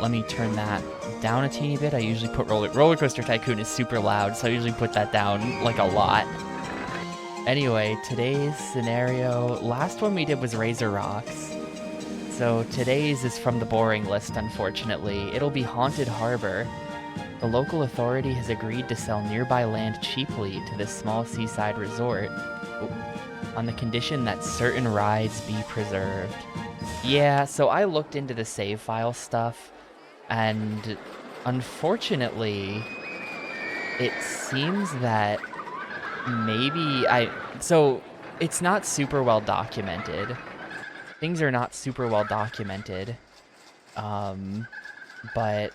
let me turn that down a teeny bit. I usually put Rollercoaster Tycoon is super loud, so I usually put that down like a lot. Anyway, today's scenario, last one we did was Razor Rocks. So today's is from the boring list, unfortunately. It'll be Haunted Harbor. The local authority has agreed to sell nearby land cheaply to this small seaside resort on the condition that certain rides be preserved. Yeah, so I looked into the save file stuff, and unfortunately, it seems that so it's not super well documented. Things are not super well documented, but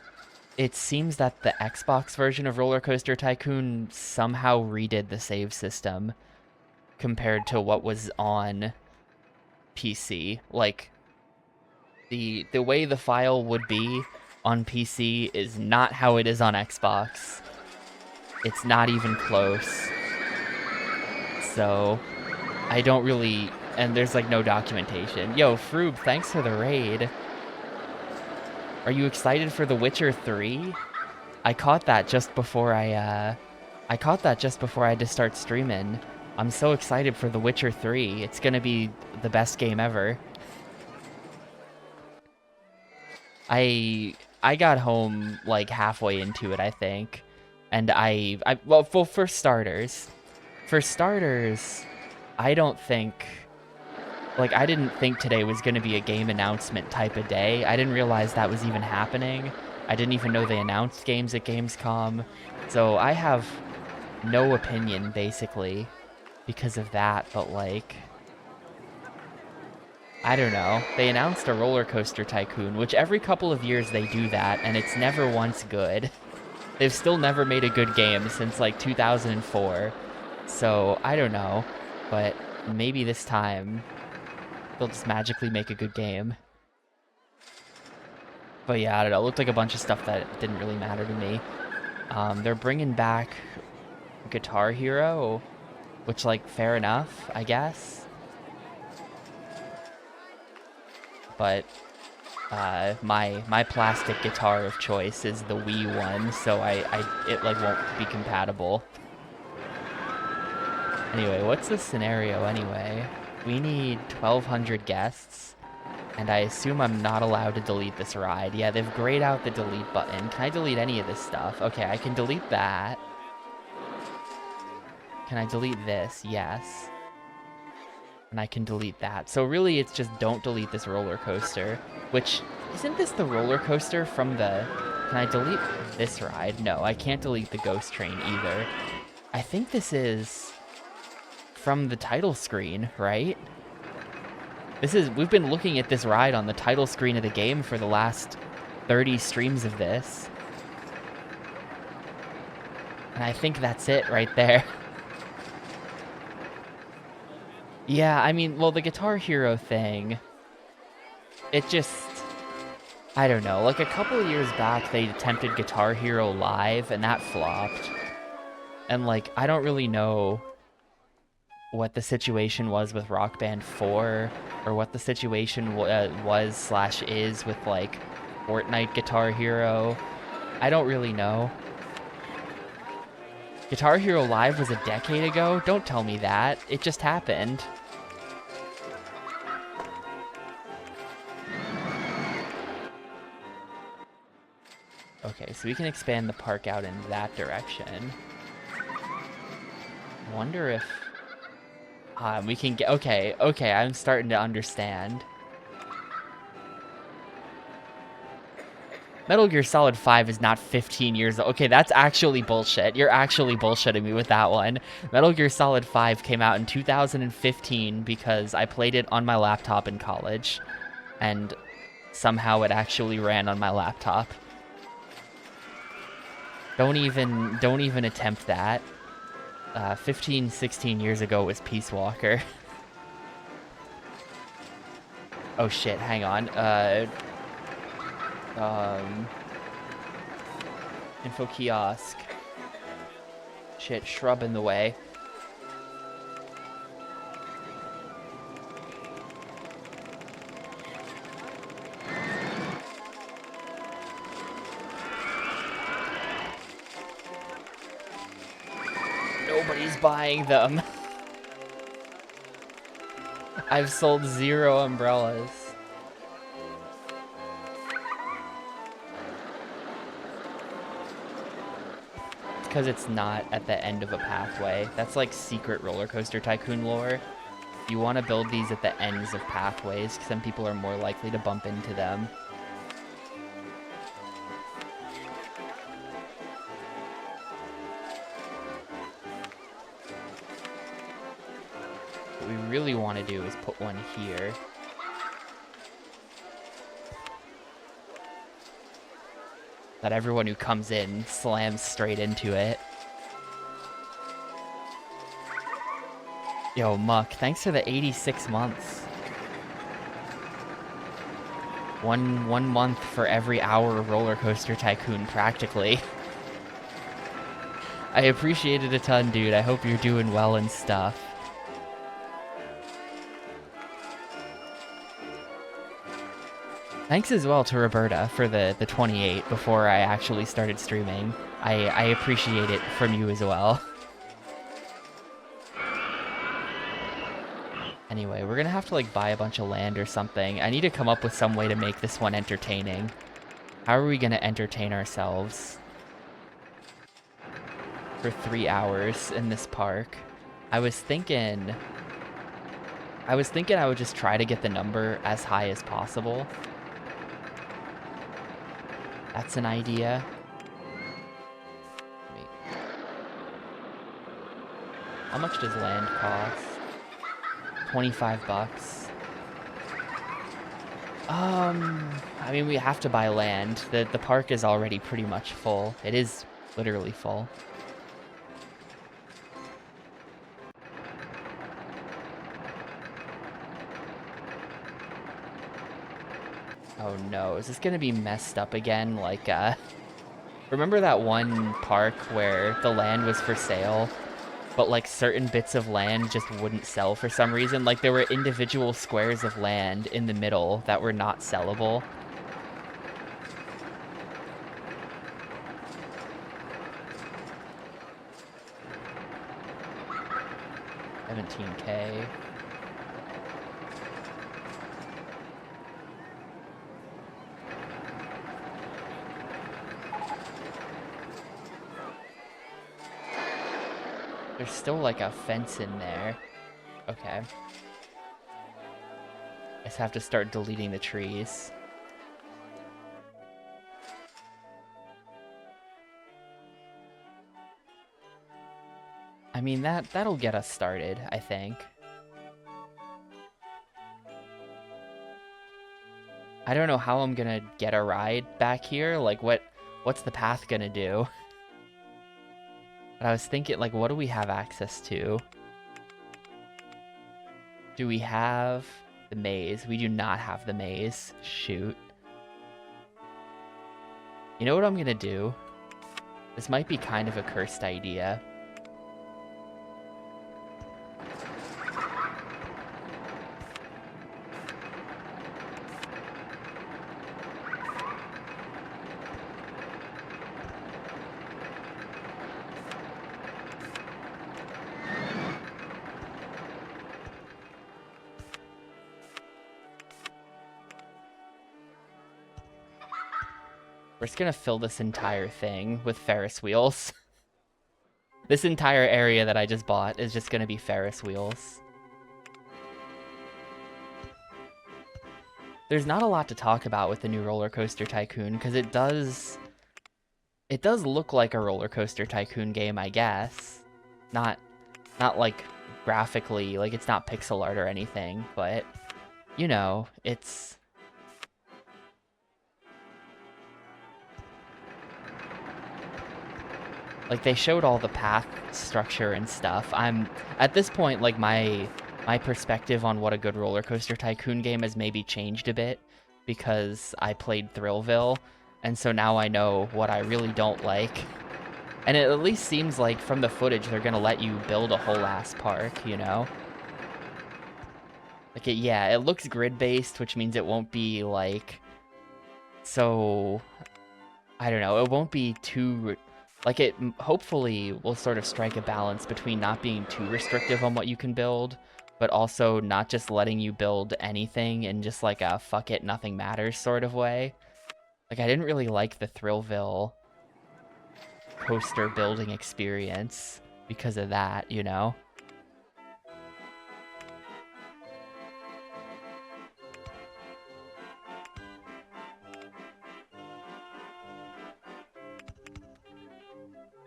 it seems that the Xbox version of Rollercoaster Tycoon somehow redid the save system compared to what was on PC. Like, the way the file would be on PC is not how it is on Xbox. It's not even close. So, I don't really... And there's, like, no documentation. Yo, Froob, thanks for the raid. Are you excited for The Witcher 3? I caught that just before I had to start streaming. I'm so excited for The Witcher 3. It's gonna be the best game ever. I got home like halfway into it, I think. And well, for starters, I don't think, like, I didn't think today was going to be a game announcement type of day. I didn't realize that was even happening. I didn't even know they announced games at Gamescom. So I have no opinion, basically, because of that. But, like, I don't know. They announced a Rollercoaster Tycoon, which every couple of years they do that, and it's never once good. They've still never made a good game since, like, 2004. So, I don't know. But maybe this time they'll just magically make a good game. But yeah, I don't know. It looked like a bunch of stuff that didn't really matter to me. They're bringing back Guitar Hero, which, like, fair enough, I guess. But my plastic guitar of choice is the Wii one, so it like won't be compatible. Anyway, what's the scenario anyway? We need 1,200 guests, and I assume I'm not allowed to delete this ride. Yeah, they've grayed out the delete button. Can I delete any of this stuff? Okay, I can delete that. Can I delete this? Yes. And I can delete that. So really, it's just don't delete this roller coaster, which, isn't this the roller coaster from the... Can I delete this ride? No, I can't delete the ghost train either. I think this is from the title screen, right? We've been looking at this ride on the title screen of the game for the last 30 streams of this. And I think that's it right there. Yeah, I mean, well, the Guitar Hero thing, it just, I don't know. Like, a couple of years back, they attempted Guitar Hero Live, and that flopped. And, like, I don't really know what the situation was with Rock Band 4, or what the situation was/is with, like, Fortnite Guitar Hero. I don't really know. Guitar Hero Live was a decade ago? Don't tell me that. It just happened. Okay, so we can expand the park out in that direction. Wonder if... we can get... Okay, I'm starting to understand. Metal Gear Solid 5 is not 15 years old. Okay, that's actually bullshit. You're actually bullshitting me with that one. Metal Gear Solid 5 came out in 2015 because I played it on my laptop in college. And somehow it actually ran on my laptop. Don't even attempt that. 15, 16 years ago was Peace Walker. Oh shit, hang on. Info kiosk. Shit, shrub in the way. Nobody's buying them. I've sold 0 umbrellas. It's because it's not at the end of a pathway. That's like secret Roller Coaster Tycoon lore. You want to build these at the ends of pathways, because then people are more likely to bump into them. What we really want to do is put one here. That everyone who comes in slams straight into it. Yo, Muck, thanks for the 86 months. One month for every hour of Roller Coaster Tycoon, practically. I appreciate it a ton, dude. I hope you're doing well and stuff. Thanks as well to Roberta for the 28 before I actually started streaming. I appreciate it from you as well. Anyway, we're gonna have to like buy a bunch of land or something. I need to come up with some way to make this one entertaining. How are we gonna entertain ourselves for 3 hours in this park? I was thinking I would just try to get the number as high as possible. That's an idea. Wait. How much does land cost? 25 bucks. I mean, we have to buy land. The park is already pretty much full. It is literally full. Oh no, is this gonna be messed up again? Like, remember that one park where the land was for sale, but like certain bits of land just wouldn't sell for some reason? Like there were individual squares of land in the middle that were not sellable. $17K. There's still like a fence in there. Okay. I just have to start deleting the trees. I mean, that'll get us started, I think. I don't know how I'm gonna get a ride back here. Like, what's the path gonna do? But I was thinking, like, what do we have access to? Do we have the maze? We do not have the maze. Shoot. You know what I'm gonna do? This might be kind of a cursed idea. We're just gonna fill this entire thing with Ferris wheels. This entire area that I just bought is just gonna be Ferris wheels. There's not a lot to talk about with the new Roller Coaster Tycoon, because it does look like a Roller Coaster Tycoon game, I guess. Not like graphically, like it's not pixel art or anything, but you know, it's like they showed all the path structure and stuff. At this point, like my perspective on what a good Roller Coaster Tycoon game has maybe changed a bit because I played Thrillville, and so now I know what I really don't like. And it at least seems like from the footage they're gonna let you build a whole ass park, you know? Like yeah, it looks grid-based, which means it won't be like so, I don't know, it won't be too Like, it hopefully will sort of strike a balance between not being too restrictive on what you can build, but also not just letting you build anything in just like a fuck it, nothing matters sort of way. Like, I didn't really like the Thrillville coaster building experience because of that, you know?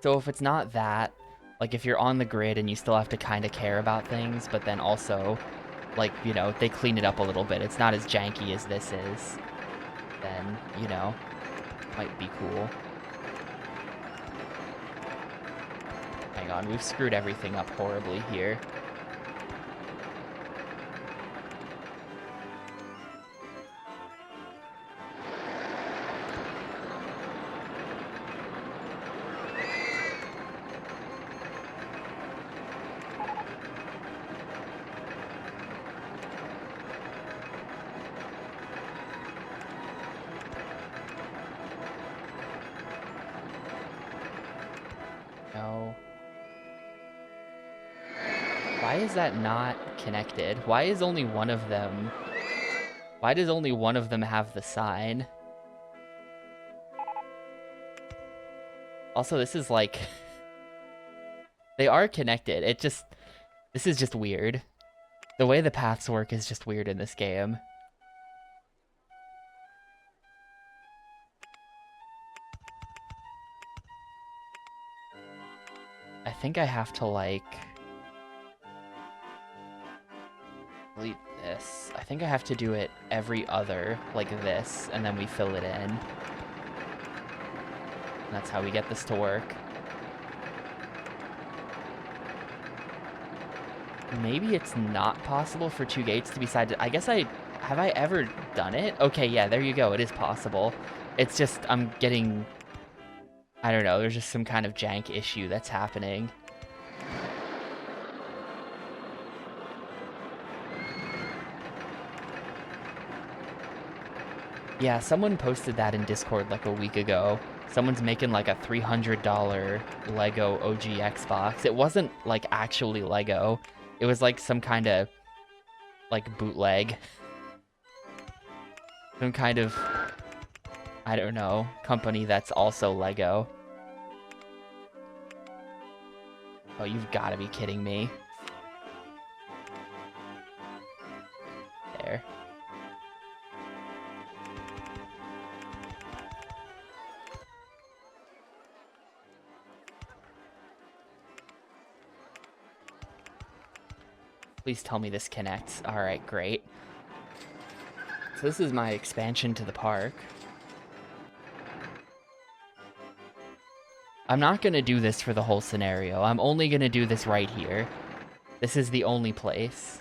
So if it's not that, like if you're on the grid and you still have to kind of care about things, but then also, like, you know, they clean it up a little bit, it's not as janky as this is, then, you know, might be cool. Hang on, we've screwed everything up horribly here. No. Why is that not connected? Why is only one of them... Why does only one of them have the sign? Also, this is like... They are connected. It just... This is just weird. The way the paths work is just weird in this game. I think I have to, like... delete this. I think I have to do it every other, like this, and then we fill it in. And that's how we get this to work. Maybe it's not possible for two gates to be sided. I guess have I ever done it? Okay, yeah, there you go. It is possible. It's just, I'm getting, I don't know, there's just some kind of jank issue that's happening. Yeah, someone posted that in Discord like a week ago. Someone's making like a $300 Lego OG Xbox. It wasn't like actually Lego. It was like some kind of like bootleg. Some kind of, I don't know, company that's also Lego. Oh, you've got to be kidding me. There. Please tell me this connects. All right, great. So this is my expansion to the park. I'm not going to do this for the whole scenario. I'm only going to do this right here. This is the only place.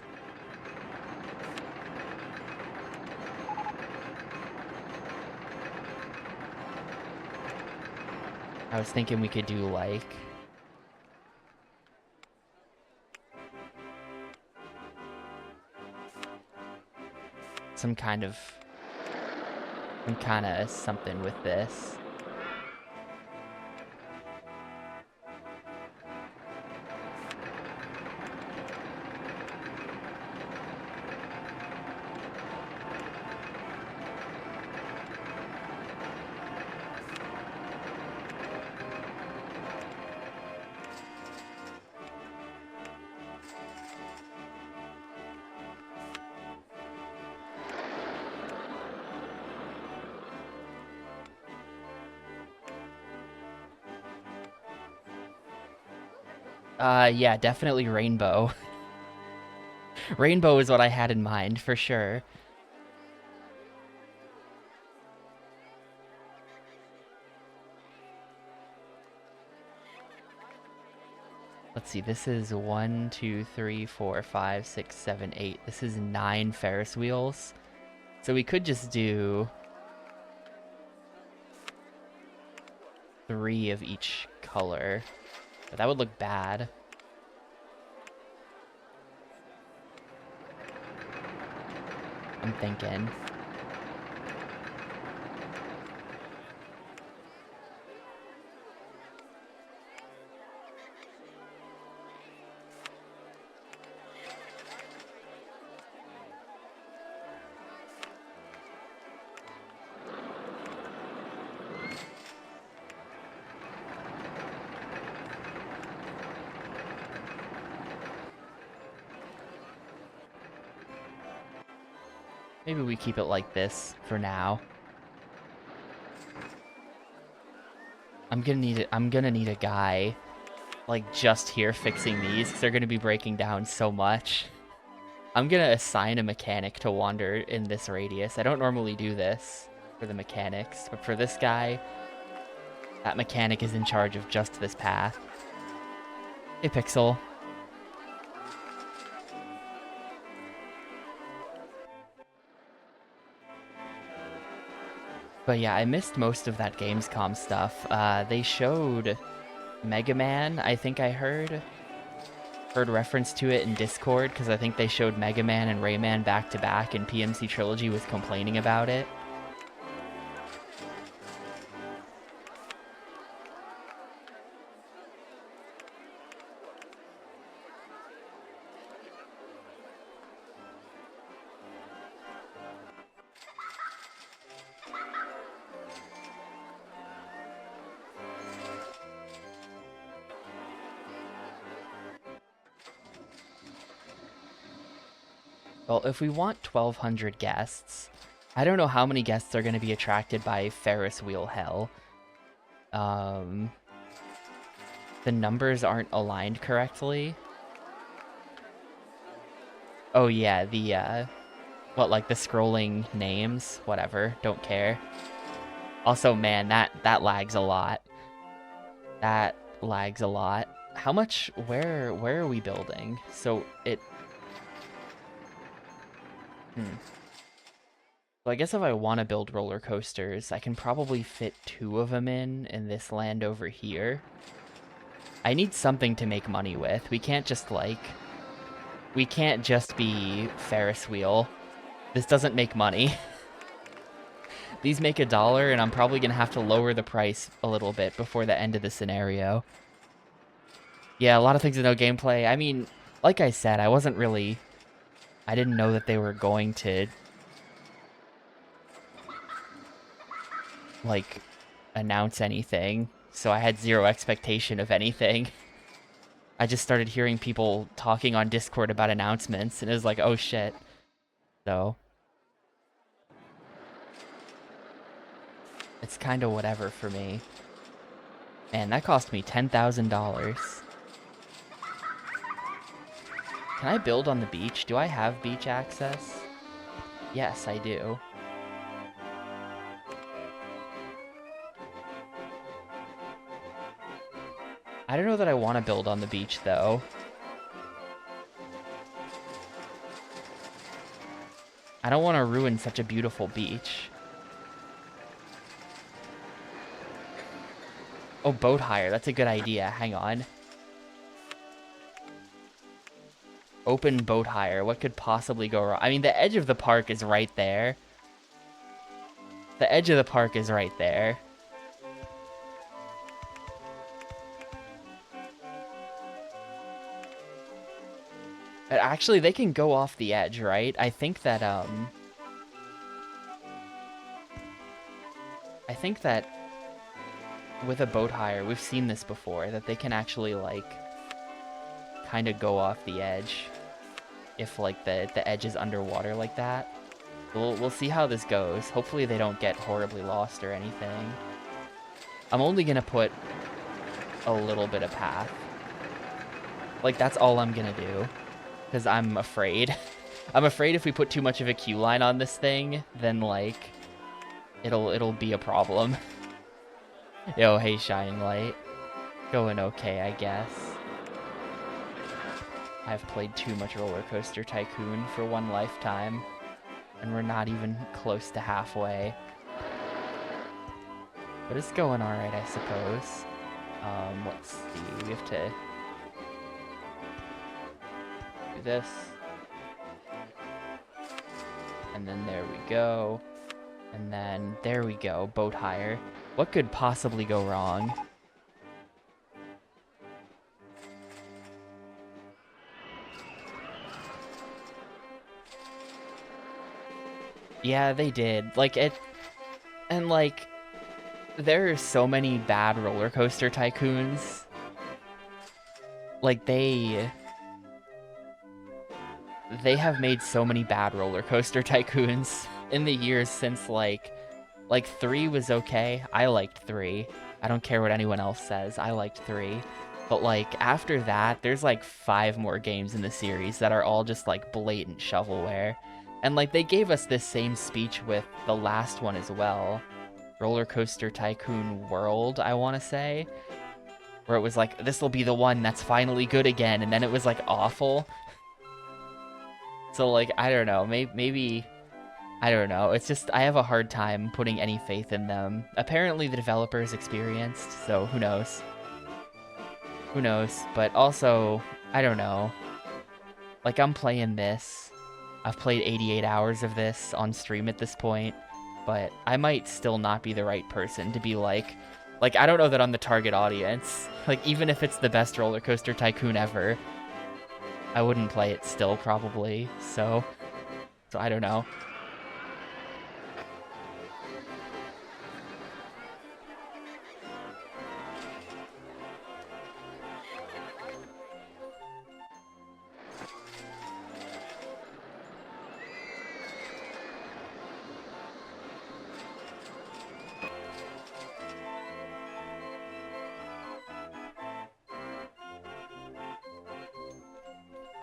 I was thinking we could do like... some kind of something with this. Yeah, definitely rainbow. Rainbow is what I had in mind, for sure. Let's see, this is 1, 2, 3, 4, 5, 6, 7, 8. This is 9 Ferris wheels. So we could just do 3 of each color. But that would look bad. I'm thinking. Maybe we keep it like this for now. I'm gonna need a guy, like, just here fixing these, because they're gonna be breaking down so much. I'm gonna assign a mechanic to wander in this radius. I don't normally do this for the mechanics, but for this guy, that mechanic is in charge of just this path. Hey, Pixel. But yeah, I missed most of that Gamescom stuff. They showed Mega Man, I think I heard reference to it in Discord, because I think they showed Mega Man and Rayman back to back, and PMC Trilogy was complaining about it. Well, if we want 1,200 guests, I don't know how many guests are going to be attracted by Ferris Wheel Hell. The numbers aren't aligned correctly. Oh yeah, the, like the scrolling names? Whatever, don't care. Also, man, that lags a lot. That lags a lot. How much, where are we building? So it... So I guess if I want to build roller coasters, I can probably fit 2 of them in this land over here. I need something to make money with. We can't just, like... We can't just be Ferris wheel. This doesn't make money. These make $1, and I'm probably gonna have to lower the price a little bit before the end of the scenario. Yeah, a lot of things with no gameplay. I mean, like I said, I didn't know that they were going to, like, announce anything, so I had zero expectation of anything. I just started hearing people talking on Discord about announcements, and it was like, oh shit. So... It's kind of whatever for me. Man, that cost me $10,000. Can I build on the beach? Do I have beach access? Yes, I do. I don't know that I want to build on the beach, though. I don't want to ruin such a beautiful beach. Oh, boat hire. That's a good idea. Hang on. Open boat hire. What could possibly go wrong? I mean, the edge of the park is right there. The edge of the park is right there. But actually, they can go off the edge, right? I think that, with a boat hire, we've seen this before, that they can actually, like, kind of go off the edge if, like, the edge is underwater like that. We'll see how this goes. Hopefully they don't get horribly lost or anything. I'm only gonna put a little bit of path. Like, that's all I'm gonna do. Because I'm afraid. I'm afraid if we put too much of a queue line on this thing, then, like, it'll be a problem. Yo, hey, Shining Light. Going okay, I guess. I've played too much Rollercoaster Tycoon for one lifetime, and we're not even close to halfway. But it's going alright, I suppose. Let's see, we have to do this. And then there we go. And then there we go, boat hire. What could possibly go wrong? Yeah, they did. Like, it... And, like, there are so many bad roller coaster tycoons. Like, they they have made so many bad roller coaster tycoons in the years since like 3 was okay. I liked 3. I don't care what anyone else says. I liked 3. But like after that, there's like 5 more games in the series that are all just like blatant shovelware. And like they gave us this same speech with the last one as well. Roller Coaster Tycoon World, I want to say, where it was like, this will be the one that's finally good again, and then it was like awful. So like, I don't know, maybe, I don't know. It's just, I have a hard time putting any faith in them. Apparently the developer is experienced, so who knows? Who knows? But also, I don't know. Like, I'm playing this. I've played 88 hours of this on stream at this point, but I might still not be the right person to be like, I don't know that I'm the target audience. Like, even if it's the best roller coaster tycoon ever, I wouldn't play it still, probably. So I don't know.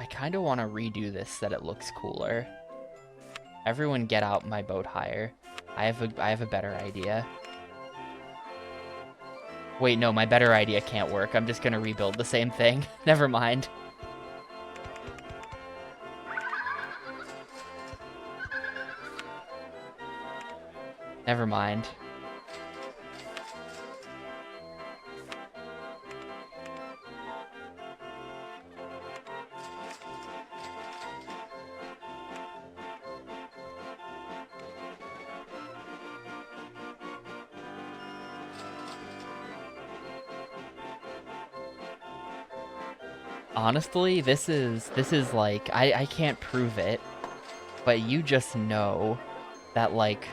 I kind of want to redo this so that it looks cooler. Everyone get out my boat hire. I have a better idea. Wait, no, my better idea can't work. I'm just gonna rebuild the same thing. Never mind. Never mind. Honestly, this is like, I can't prove it, but you just know that, like,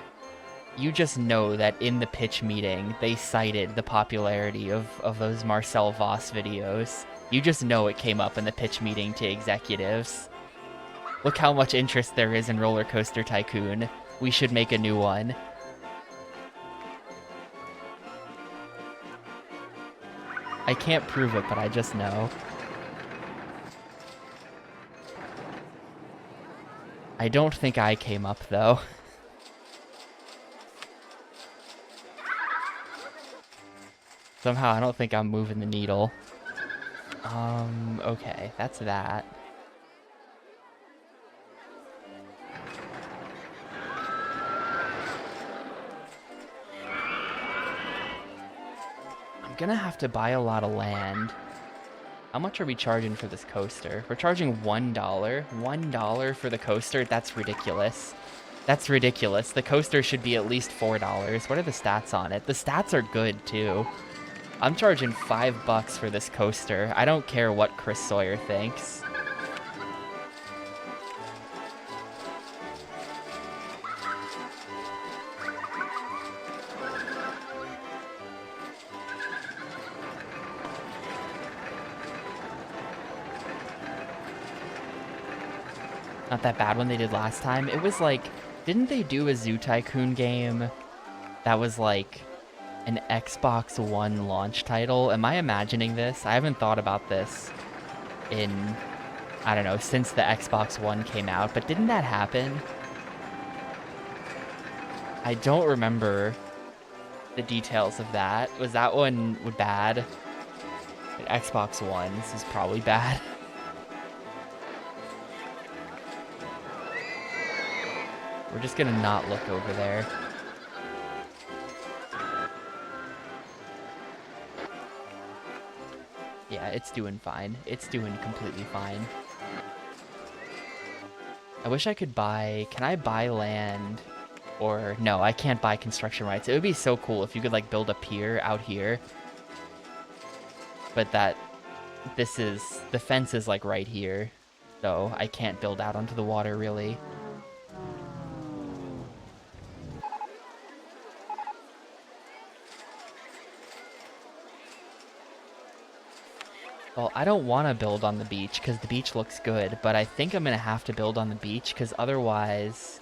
you just know that in the pitch meeting, they cited the popularity of those Marcel Voss videos. You just know it came up in the pitch meeting to executives. Look how much interest there is in Roller Coaster Tycoon. We should make a new one. I can't prove it, but I just know. I don't think I came up, though. Somehow, I don't think I'm moving the needle. Okay, that's that. I'm gonna have to buy a lot of land. How much are we charging for this coaster? We're charging $1. $1 for the coaster? That's ridiculous. That's ridiculous. The coaster should be at least $4. What are the stats on it? The stats are good, too. I'm charging $5 for this coaster. I don't care what Chris Sawyer thinks. Not that bad one they did last time. It was like, didn't they do a Zoo Tycoon game that was like an Xbox One launch title? Am I imagining this? I haven't thought about this in, I don't know, since the Xbox One came out, but didn't that happen? I don't remember the details of that. Was that one bad? Xbox One, this is probably bad. We're just gonna not look over there. Yeah, it's doing fine. It's doing completely fine. I wish I could buy... Can I buy land? Or... No, I can't buy construction rights. It would be so cool if you could, like, build a pier out here. But that... This is... The fence is, like, right here. So I can't build out onto the water, really. Well, I don't want to build on the beach because the beach looks good, but I think I'm going to have to build on the beach because otherwise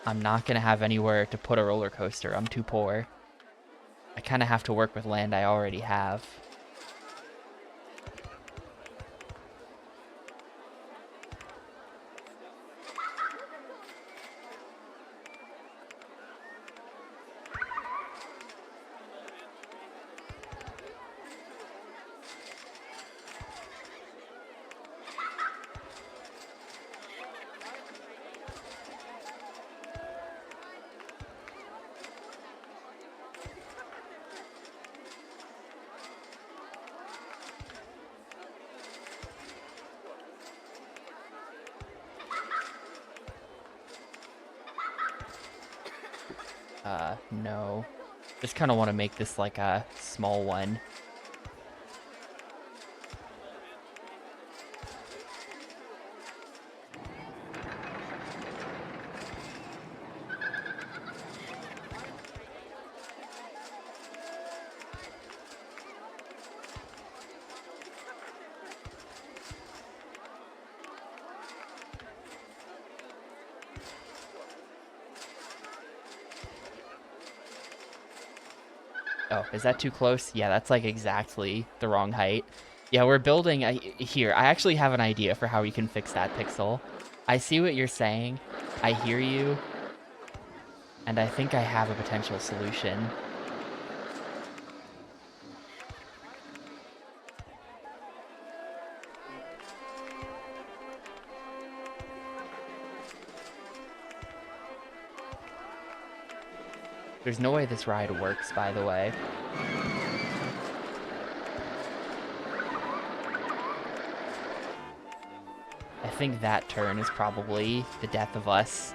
I'm not going to have anywhere to put a roller coaster. I'm too poor. I kind of have to work with land I already have. No. Just kind of want to make this like a small one. Oh, is that too close? Yeah, that's like exactly the wrong height. Yeah, we're building here. I actually have an idea for how we can fix that pixel. I see what you're saying. I hear you. And I think I have a potential solution. There's no way this ride works, by the way. I think that turn is probably the death of us.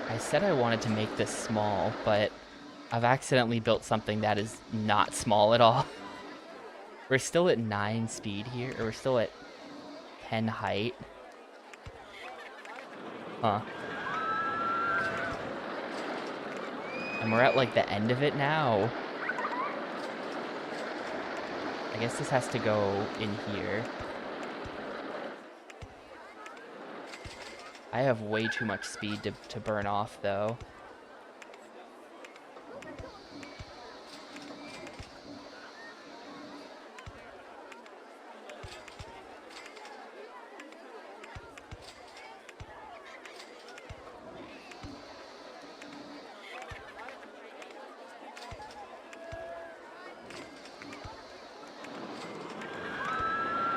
I said I wanted to make this small, but I've accidentally built something that is not small at all. We're still at 9 speed here, or we're still at 10 height. Huh. And we're at like the end of it now. I guess this has to go in here. I have way too much speed to burn off, though.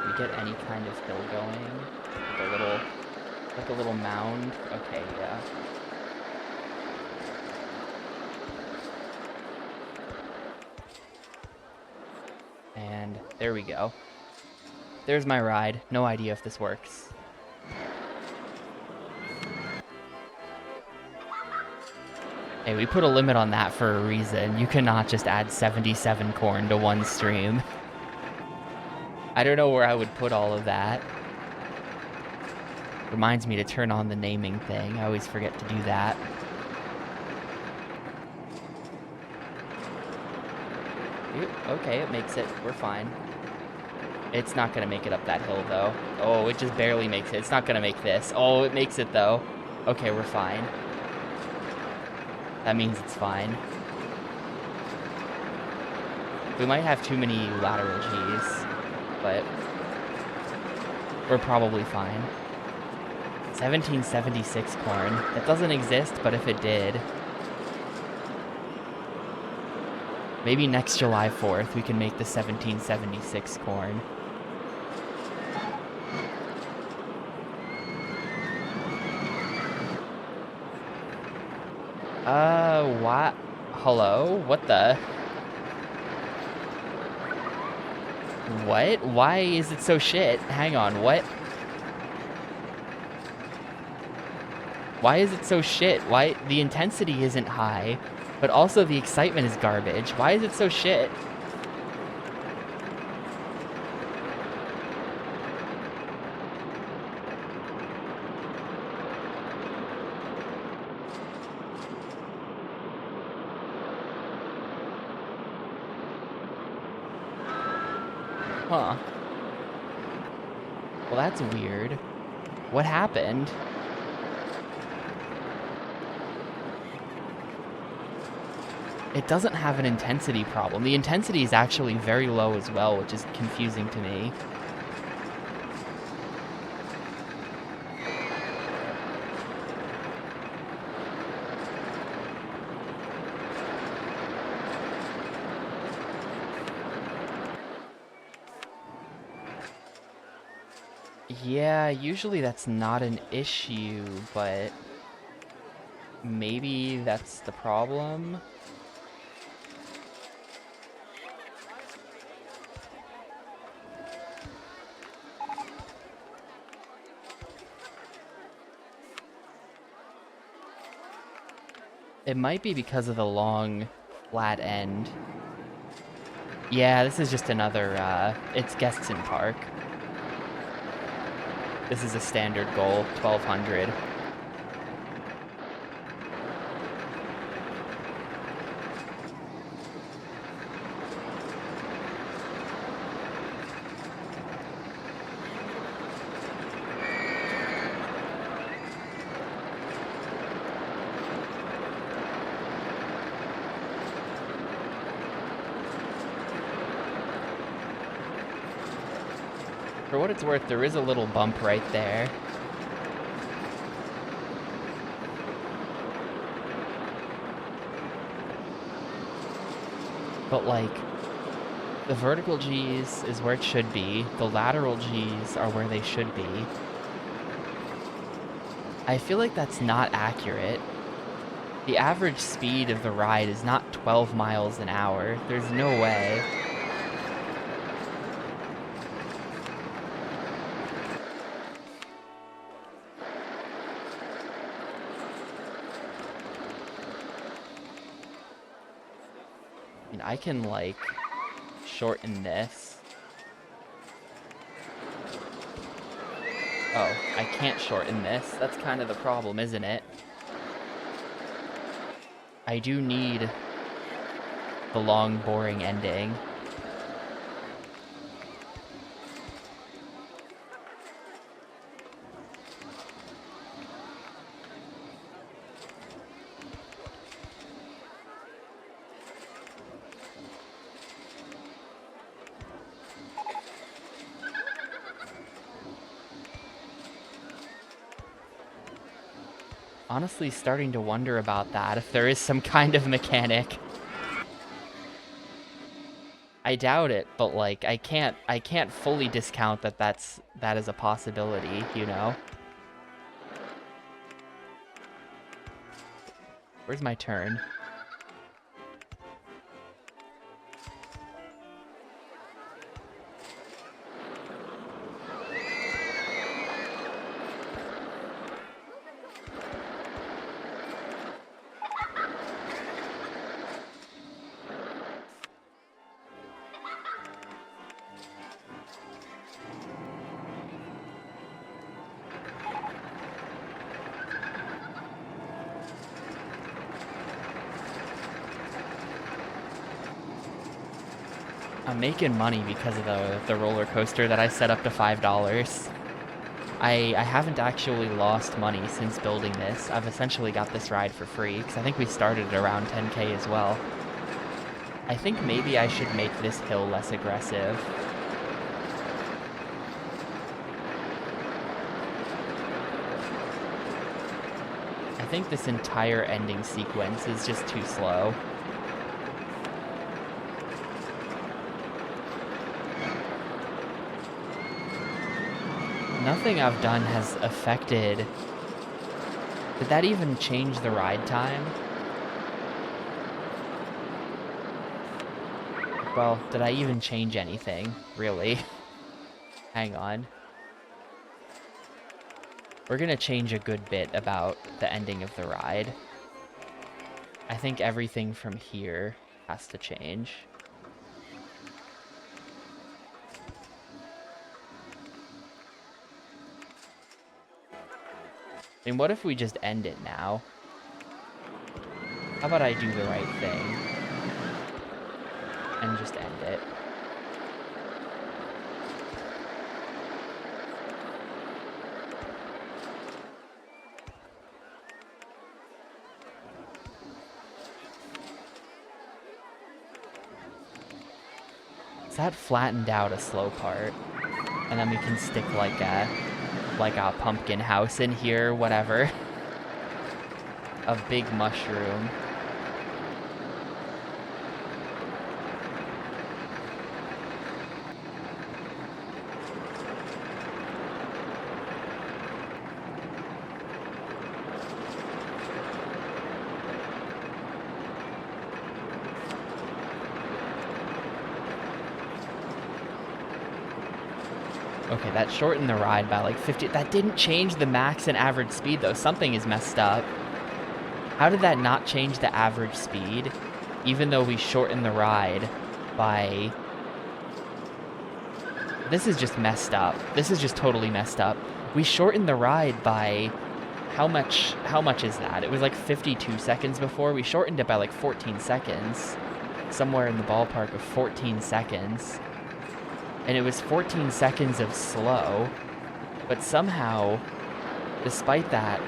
We get any kind of hill going? Like a little mound? Okay, yeah. And there we go. There's my ride. No idea if this works. Hey, we put a limit on that for a reason. You cannot just add 77 corn to one stream. I don't know where I would put all of that. Reminds me to turn on the naming thing. I always forget to do that. Okay, it makes it. We're fine. It's not going to make it up that hill, though. Oh, it just barely makes it. It's not going to make this. Oh, it makes it, though. Okay, we're fine. That means it's fine. We might have too many lateral Gs, but we're probably fine. 1776 corn. That doesn't exist, but if it did, maybe next July 4th we can make the 1776 corn. What? Hello? What the? What? Why is it so shit? Hang on, what? Why is it so shit? Why? The intensity isn't high, but also the excitement is garbage. Why is it so shit? Huh. Well, that's weird. What happened? It doesn't have an intensity problem. The intensity is actually very low as well, which is confusing to me. Yeah, usually that's not an issue, but maybe that's the problem. It might be because of the long, flat end. Yeah, this is just another, it's guests in park. This is a standard goal, 1200. For what it's worth, there is a little bump right there. But like, the vertical Gs is where it should be. The lateral Gs are where they should be. I feel like that's not accurate. The average speed of the ride is not 12 miles an hour. There's no way. I mean, I can, like, shorten this. Oh, I can't shorten this. That's kind of the problem, isn't it? I do need the long, boring ending. Honestly, starting to wonder about that, if there is some kind of mechanic. I doubt it, but like I can't fully discount that is a possibility, you know? Where's my turn? I'm making money because of the roller coaster that I set up to $5. I haven't actually lost money since building this. I've essentially got this ride for free, because I think we started at around 10K as well. I think maybe I should make this hill less aggressive. I think this entire ending sequence is just too slow. Nothing I've done has affected... Did that even change the ride time? Well, did I even change anything? Really? Hang on. We're gonna change a good bit about the ending of the ride. I think everything from here has to change. I mean, what if we just end it now? How about I do the right thing and just end it? So that flattened out a slow part, and then we can stick like a pumpkin house in here, whatever. A big mushroom. Okay, that shortened the ride by like 50. That didn't change the max and average speed though. Something is messed up. How did that not change the average speed, even though we shortened the ride by... This is just messed up. This is just totally messed up. We shortened the ride by... How much is that? It was like 52 seconds before. We shortened it by like 14 seconds. Somewhere in the ballpark of 14 seconds. And it was 14 seconds of slow. But somehow, despite that,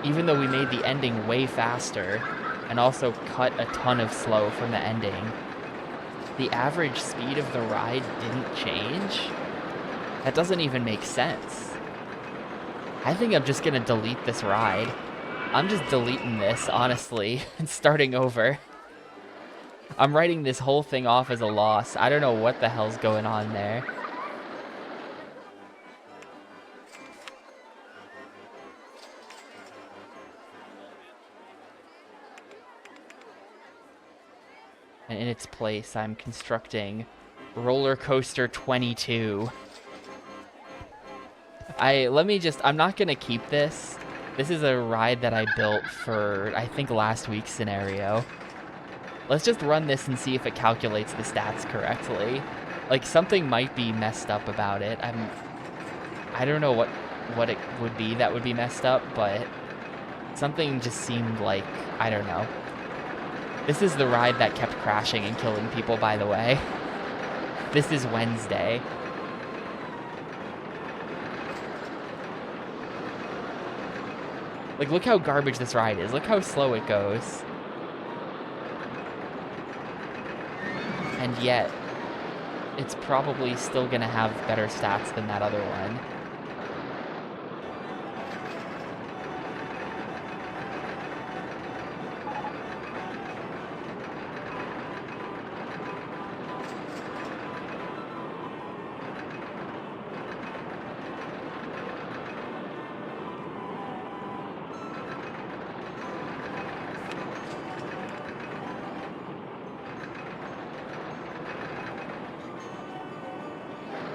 even though we made the ending way faster and also cut a ton of slow from the ending, the average speed of the ride didn't change? That doesn't even make sense. I think I'm just gonna delete this ride. I'm just deleting this, honestly, and starting over. I'm writing this whole thing off as a loss. I don't know what the hell's going on there. And in its place, I'm constructing Rollercoaster 22. I'm not gonna keep this. This is a ride that I built for, I think, last week's scenario. Let's just run this and see if it calculates the stats correctly. Like, something might be messed up about it. I don't know what it would be that would be messed up, but something just seemed like, I don't know. This is the ride that kept crashing and killing people, by the way. This is Wednesday. Like, look how garbage this ride is. Look how slow it goes. And yet, it's probably still gonna have better stats than that other one.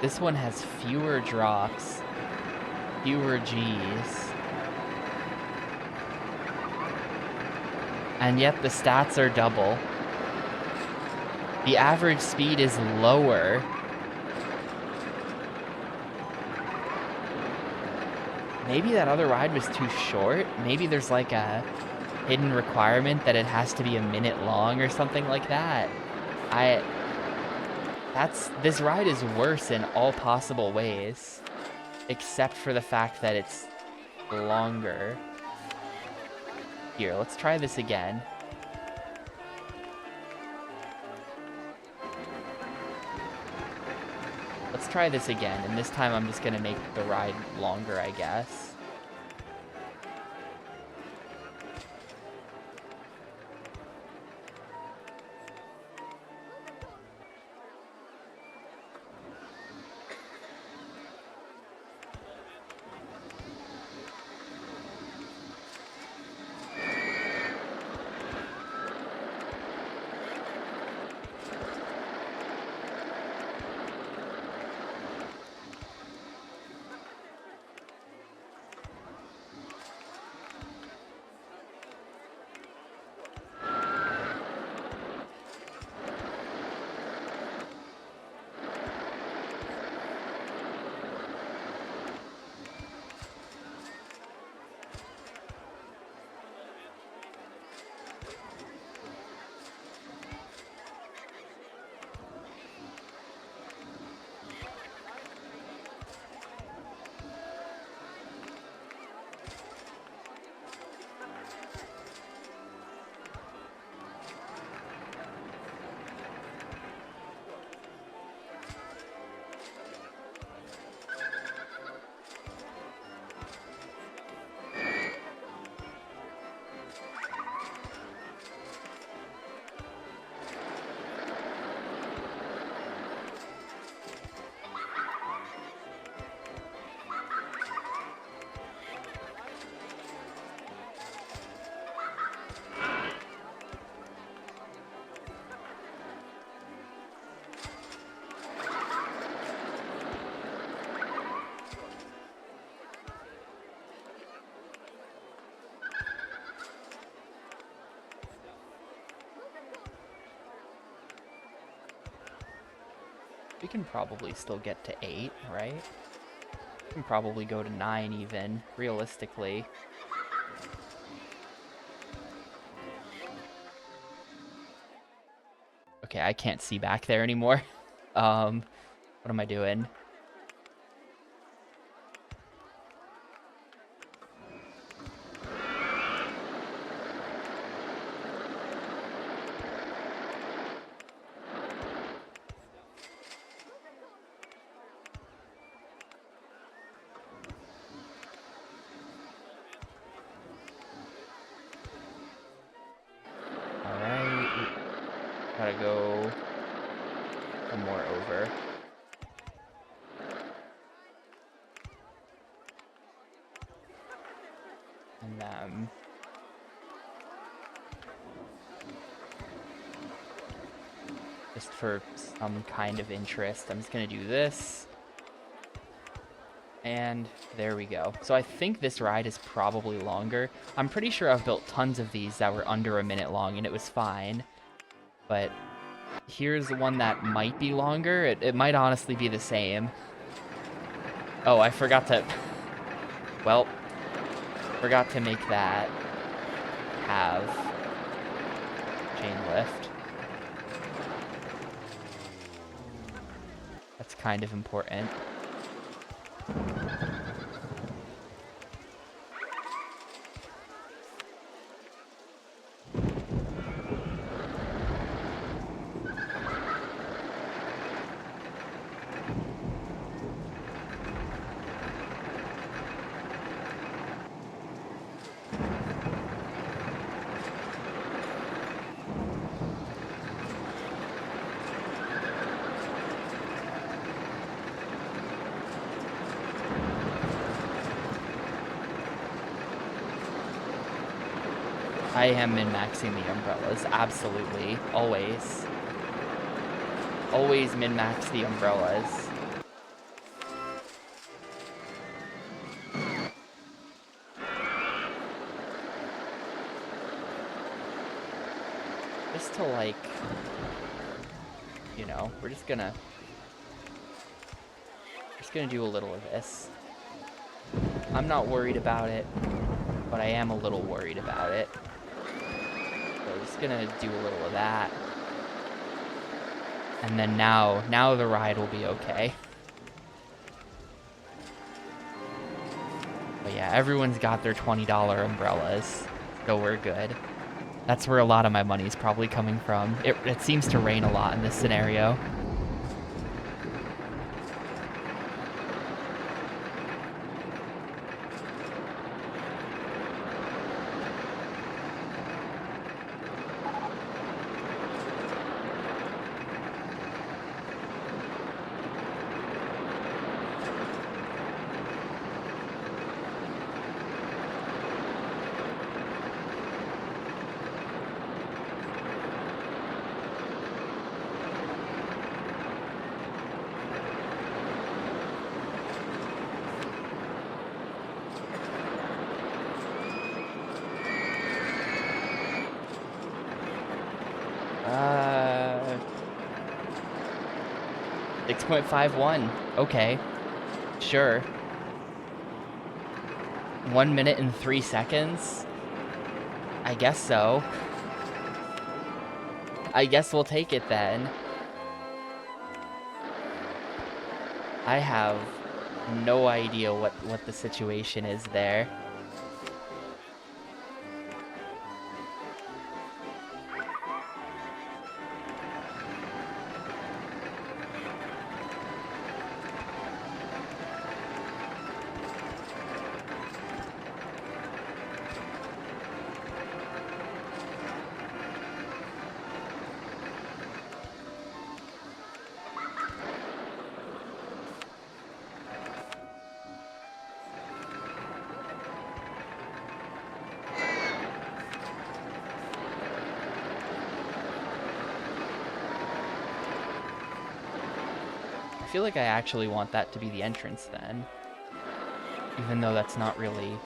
This one has fewer drops, fewer Gs, and yet the stats are double. The average speed is lower. Maybe that other ride was too short. Maybe there's like a hidden requirement that it has to be a minute long or something like that. This ride is worse in all possible ways, except for the fact that it's longer. Here, let's try this again. Let's try this again, and this time I'm just gonna make the ride longer, I guess. We can probably still get to 8, right? We can probably go to 9 even, realistically. Okay, I can't see back there anymore. What am I doing? Alright. Gotta go one more over. And just for some kind of interest, I'm just gonna do this. And there we go. So I think this ride is probably longer. I'm pretty sure I've built tons of these that were under a minute long and it was fine. But here's one that might be longer. It might honestly be the same. Oh, I forgot to... Well, forgot to make that have chain lift. That's kind of important. I am min-maxing the umbrellas, absolutely, always. Always min-max the umbrellas. Just to like, you know, we're just gonna do a little of this. I'm not worried about it, but I am a little worried about it. So just gonna do a little of that. And then now the ride will be okay. But yeah, everyone's got their $20 umbrellas, so we're good. That's where a lot of my money's probably coming from. It seems to rain a lot in this scenario. Uh, 6.51. Okay. Sure. 1 minute and 3 seconds? I guess so. I guess we'll take it then. I have no idea what the situation is there. I feel like I actually want that to be the entrance then. Even though that's not really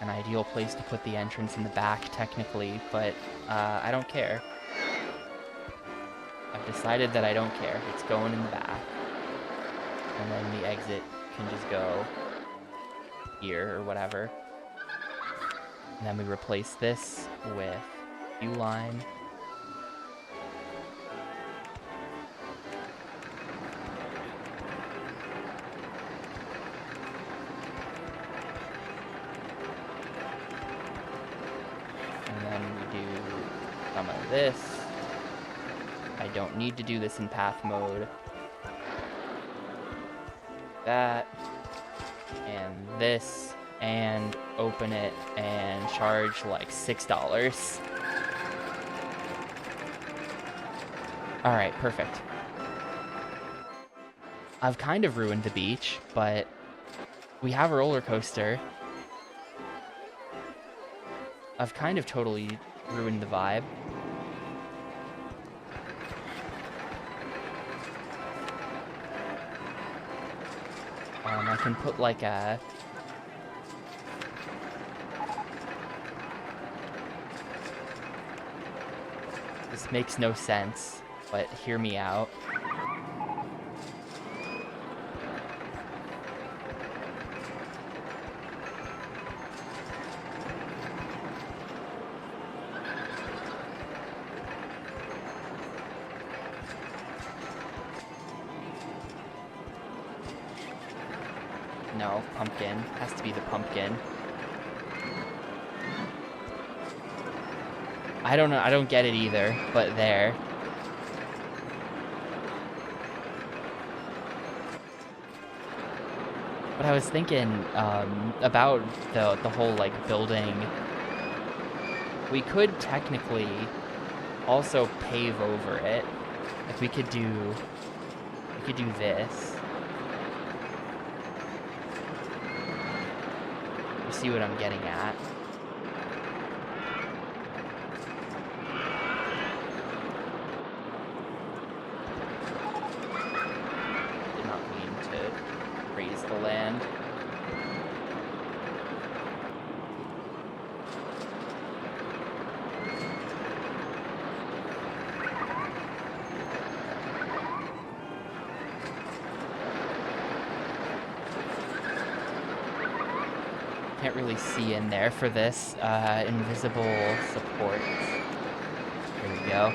an ideal place to put the entrance in the back, technically, but I don't care. I've decided that I don't care. It's going in the back. And then the exit can just go here or whatever. And then we replace this with U line. And then we do some of this. I don't need to do this in path mode. That. And this. And open it and charge like $6. Alright, perfect. I've kind of ruined the beach, but we have a roller coaster. I've kind of totally ruined the vibe. I can put like a... This makes no sense, but hear me out. No, pumpkin. Has to be the pumpkin. I don't know, I don't get it either, but there. But I was thinking about the whole like building. We could technically also pave over it. Like we could do this. You see what I'm getting at? Did not mean to raise the land. Can't really see in there for this invisible support. There we go.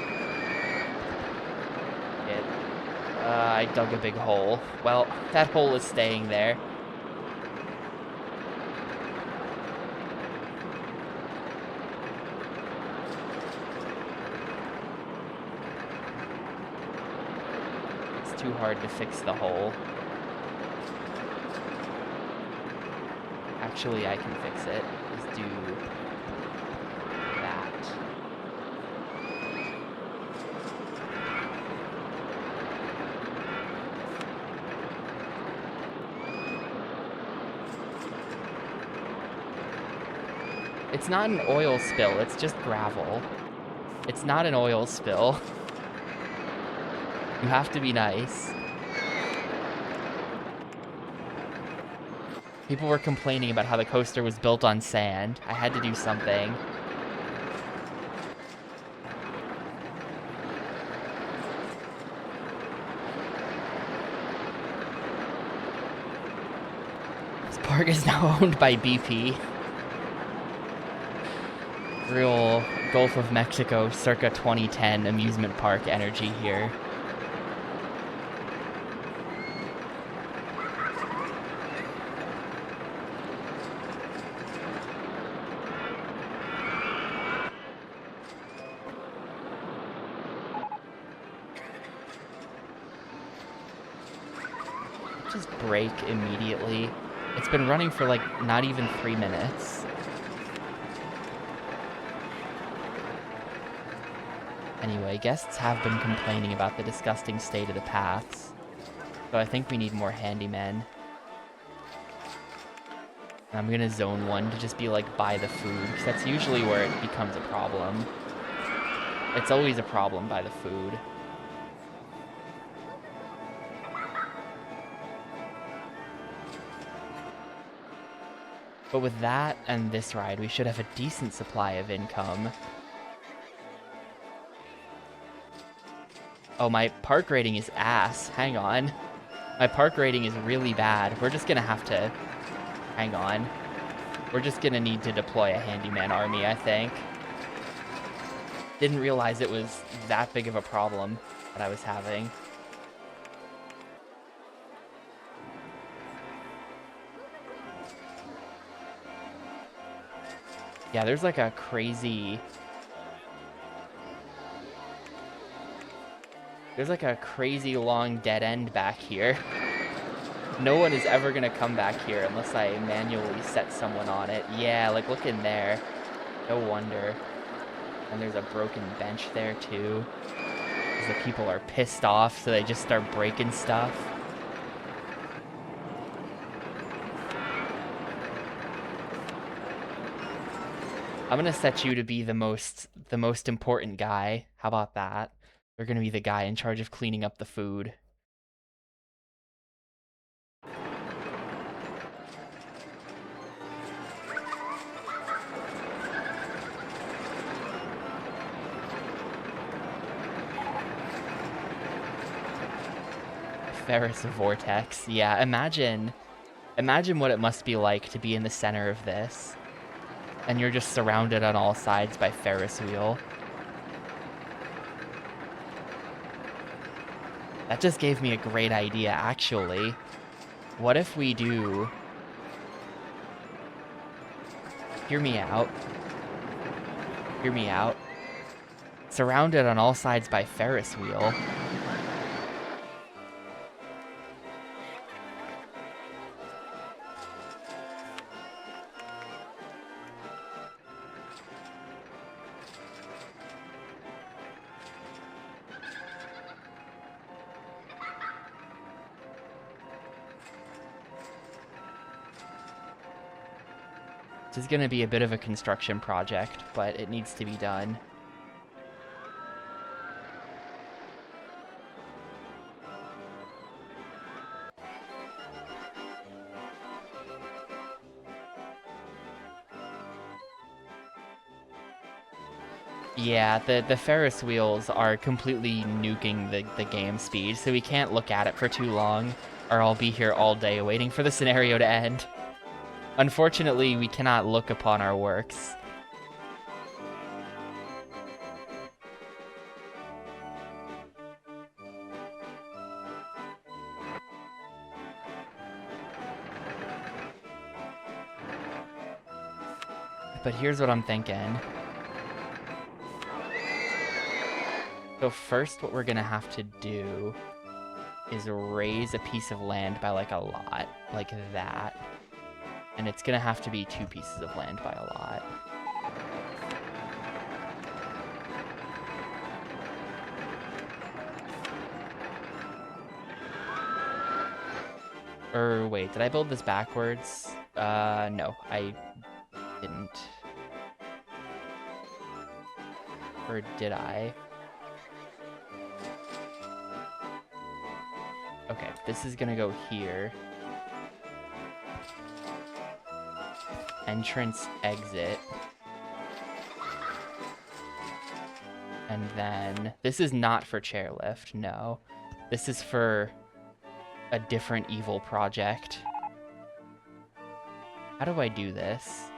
I dug a big hole. Well, that hole is staying there. It's too hard to fix the hole. Actually, I can fix it. Just do that. It's not an oil spill, it's just gravel. It's not an oil spill. You have to be nice. People were complaining about how the coaster was built on sand. I had to do something. This park is now owned by BP. Real Gulf of Mexico circa 2010 amusement park energy here. Just break immediately. It's been running for like not even 3 minutes. Anyway, guests have been complaining about the disgusting state of the paths, so I think we need more handymen. And I'm gonna zone one to just be like by the food, because that's usually where it becomes a problem. It's always a problem by the food. But with that and this ride, we should have a decent supply of income. Oh, my park rating is ass. Hang on. My park rating is really bad. We're just gonna have to... Hang on. We're just gonna need to deploy a handyman army, I think. Didn't realize it was that big of a problem that I was having. Yeah, there's like a crazy... There's like a crazy long dead end back here. No one is ever gonna come back here unless I manually set someone on it. Yeah, like look in there. No wonder. And there's a broken bench there too. Because the people are pissed off, so they just start breaking stuff. I'm gonna set you to be the most important guy. How about that? You're gonna be the guy in charge of cleaning up the food. Ferris vortex. Yeah, imagine what it must be like to be in the center of this. And you're just surrounded on all sides by Ferris wheel. That just gave me a great idea, actually. What if we do... Hear me out. Hear me out. Surrounded on all sides by Ferris wheel. This is going to be a bit of a construction project, but it needs to be done. Yeah, the Ferris wheels are completely nuking the game speed, so we can't look at it for too long, or I'll be here all day waiting for the scenario to end. Unfortunately, we cannot look upon our works. But here's what I'm thinking. So first, what we're gonna have to do is raise a piece of land by like a lot, like that. And it's gonna have to be 2 pieces of land by a lot. Wait, did I build this backwards? No, I didn't. Or did I? Okay, this is gonna go here. Entrance, exit. And then, this is not for chairlift, no. This is for a different evil project. How do I do this?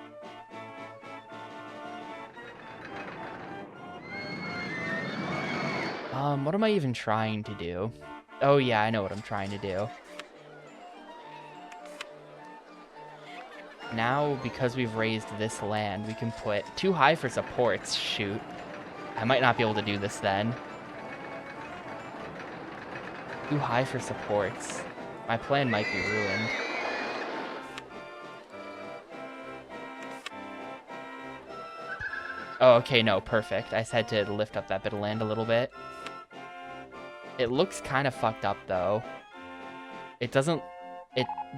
What am I even trying to do? Oh yeah, I know what I'm trying to do. Now, because we've raised this land, we can put... Too high for supports, shoot. I might not be able to do this then. Too high for supports. My plan might be ruined. Oh, okay, no, perfect. I just had to lift up that bit of land a little bit. It looks kind of fucked up, though. It doesn't...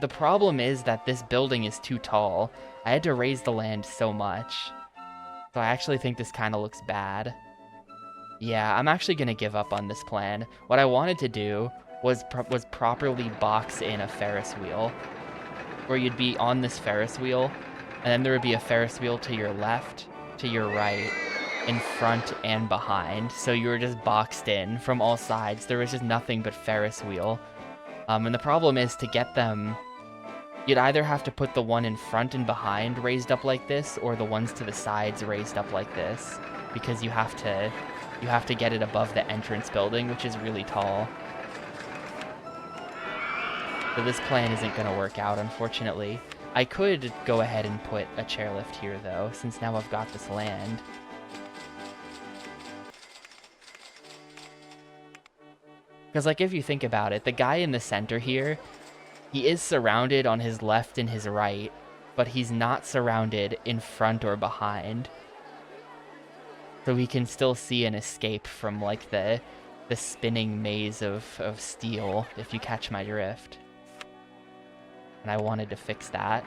The problem is that this building is too tall. I had to raise the land so much. So I actually think this kind of looks bad. Yeah, I'm actually going to give up on this plan. What I wanted to do was properly box in a Ferris wheel. Where you'd be on this Ferris wheel, and then there would be a Ferris wheel to your left, to your right, in front and behind, so you were just boxed in from all sides. There was just nothing but Ferris wheel. And the problem is, to get them, you'd either have to put the one in front and behind raised up like this, or the ones to the sides raised up like this, because you have to get it above the entrance building, which is really tall. So this plan isn't going to work out, unfortunately. I could go ahead and put a chairlift here, though, since now I've got this land. Because, like, if you think about it, the guy in the center here, he is surrounded on his left and his right, but he's not surrounded in front or behind. So he can still see an escape from, like, the spinning maze of steel, if you catch my drift. And I wanted to fix that.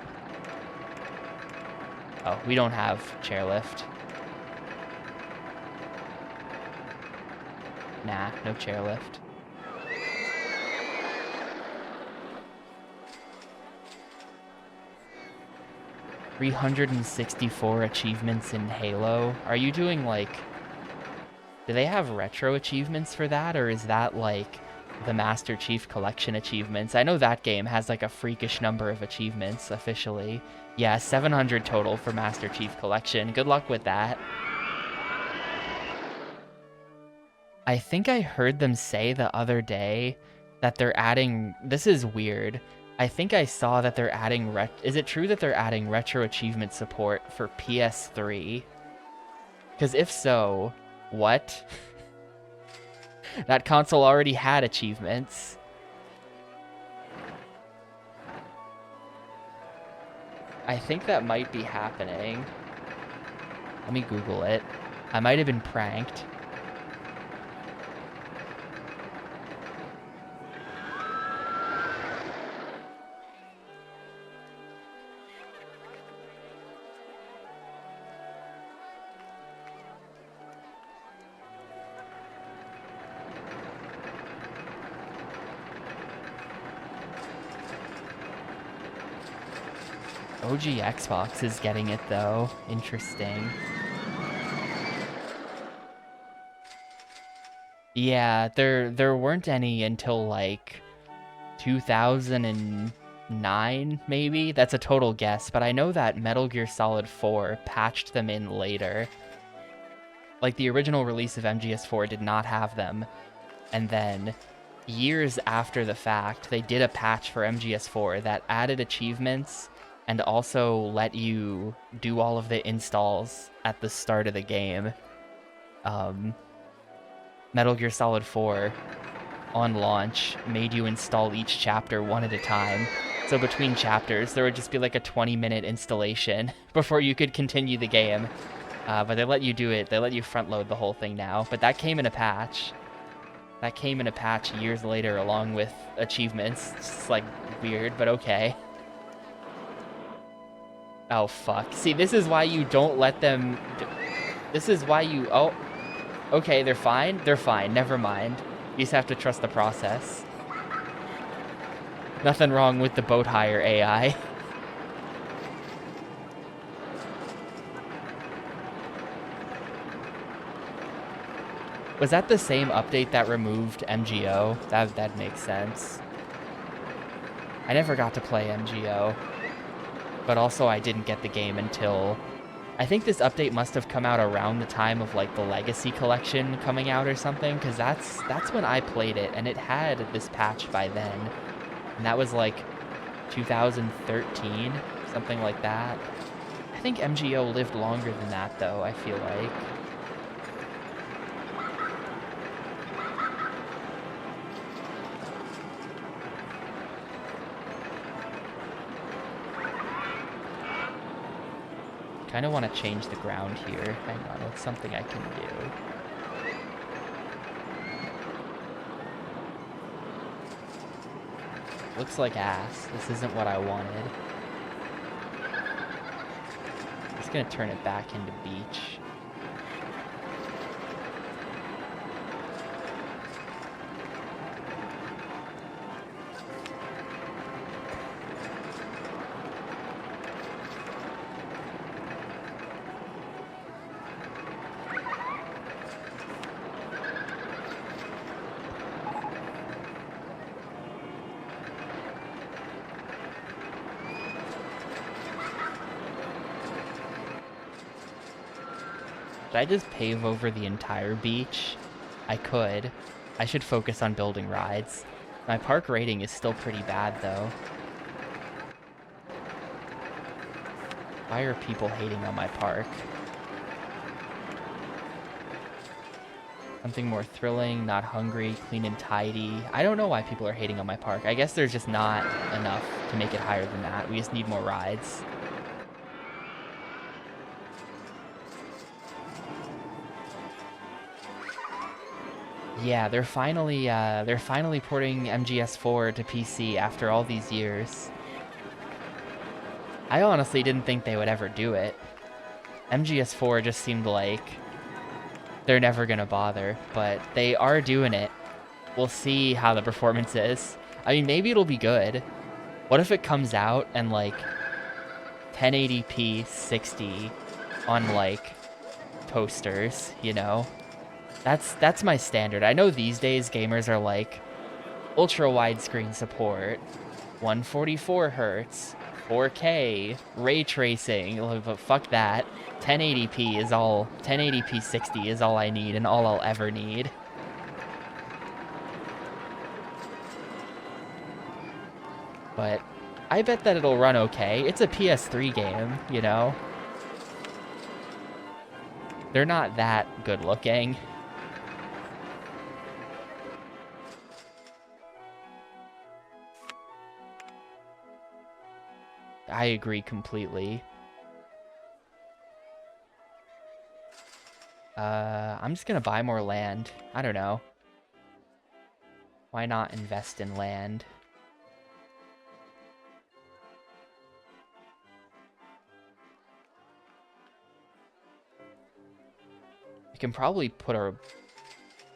Oh, we don't have chairlift. Nah, no chairlift. $364 achievements in Halo. Are you doing, like... Do they have retro achievements for that, or is that, like, the Master Chief Collection achievements? I know that game has, like, a freakish number of achievements, officially. Yeah, 700 total for Master Chief Collection. Good luck with that. I think I heard them say the other day that they're adding... This is weird. I think I saw that they're adding... Is it true that they're adding retro achievement support for PS3? Because if so, what? That console already had achievements. I think that might be happening. Let me Google it. I might have been pranked. OG Xbox is getting it, though. Interesting. Yeah, there weren't any until, like, 2009, maybe? That's a total guess, but I know that Metal Gear Solid 4 patched them in later. Like, the original release of MGS4 did not have them, and then years after the fact, they did a patch for MGS4 that added achievements and also let you do all of the installs at the start of the game. Metal Gear Solid 4, on launch, made you install each chapter one at a time. So between chapters, there would just be like a 20-minute installation before you could continue the game. But they let you do it. They let you front-load the whole thing now. But that came in a patch. That came in a patch years later along with achievements. It's just, like, weird, but okay. Oh, fuck. See, this is why you don't let them... This is why you... Oh, okay, they're fine? They're fine. Never mind. You just have to trust the process. Nothing wrong with the boat hire AI. Was that the same update that removed MGO? That makes sense. I never got to play MGO. But also I didn't get the game until... I think this update must have come out around the time of, like, the Legacy Collection coming out or something, because that's when I played it, and it had this patch by then. And that was, like, 2013, something like that. I think MGO lived longer than that, though, I feel like. Kind of want to change the ground here. Hang on, it's something I can do. Looks like ass. This isn't what I wanted. I'm just gonna turn it back into beach. Should I just pave over the entire beach? I could. I should focus on building rides. My park rating is still pretty bad, though. Why are people hating on my park? Something more thrilling, not hungry, clean and tidy. I don't know why people are hating on my park. I guess there's just not enough to make it higher than that. We just need more rides. Yeah, they're finally porting MGS4 to PC after all these years. I honestly didn't think they would ever do it. MGS4 just seemed like they're never gonna bother, but they are doing it. We'll see how the performance is. I mean, maybe it'll be good. What if it comes out and like 1080p 60 on like toasters, you know? That's my standard. I know these days gamers are like ultra widescreen support, 144 hertz, 4K, ray tracing, but fuck that. 1080p 60 is all I need and all I'll ever need. But I bet that it'll run okay. It's a PS3 game, you know? They're not that good looking. I agree completely. I'm just gonna buy more land. I don't know. Why not invest in land? We can probably put a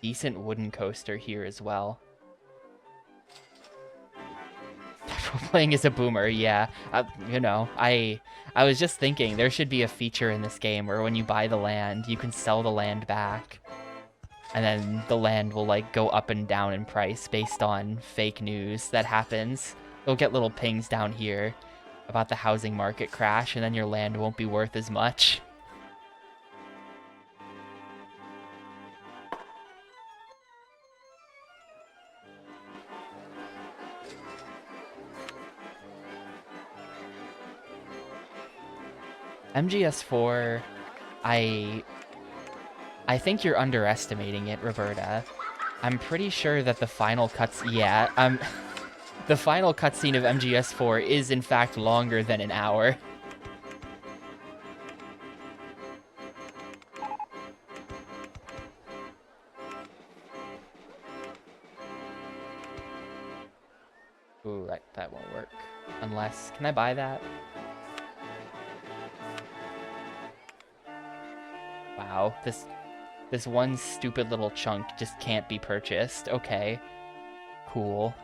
decent wooden coaster here as well. Playing as a boomer, yeah. You know, I was just thinking there should be a feature in this game where when you buy the land, you can sell the land back. And then the land will like go up and down in price based on fake news that happens. You'll get little pings down here about the housing market crash, and then your land won't be worth as much. MGS4, I think you're underestimating it, Roberta. I'm pretty sure that the final the final cutscene of MGS4 is in fact longer than an hour. Ooh, that won't work. Unless, can I buy that? Wow, this one stupid little chunk just can't be purchased. Okay, cool.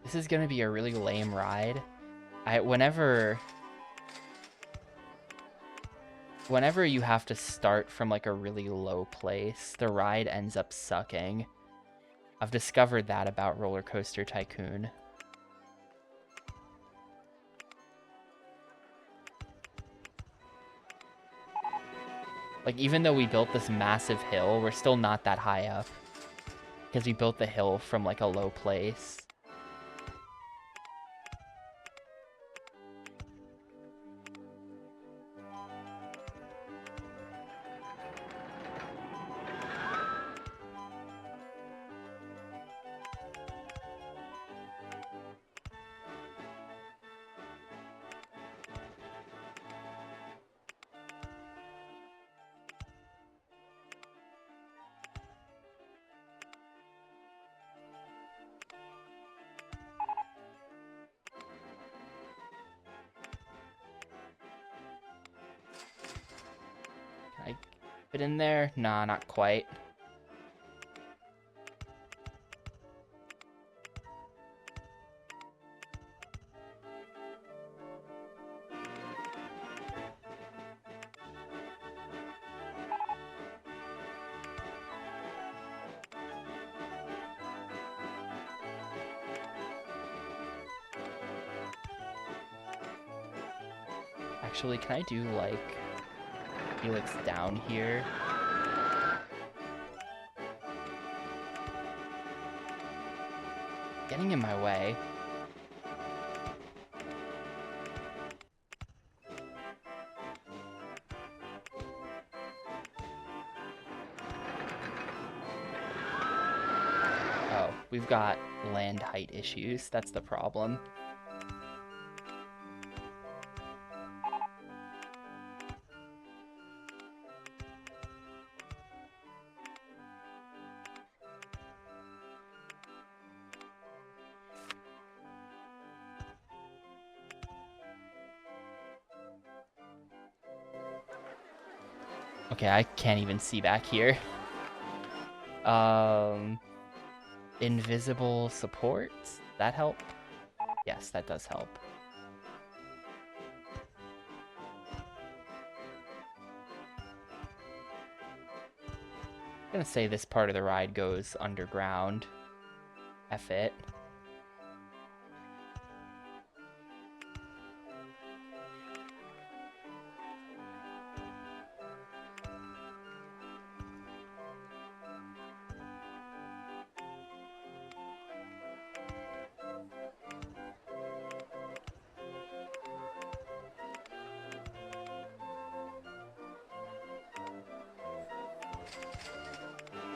This is gonna be a really lame ride. Whenever you have to start from like a really low place, the ride ends up sucking. I've discovered that about Rollercoaster Tycoon. Like, even though we built this massive hill, we're still not that high up. Because we built the hill from like a low place. it in there? Nah, not quite. Actually, can I do, like, Helix down here? Getting in my way. Oh, we've got land height issues. That's the problem. Okay, I can't even see back here. Invisible supports? That help? Yes, that does help. I'm gonna say this part of the ride goes underground. F it.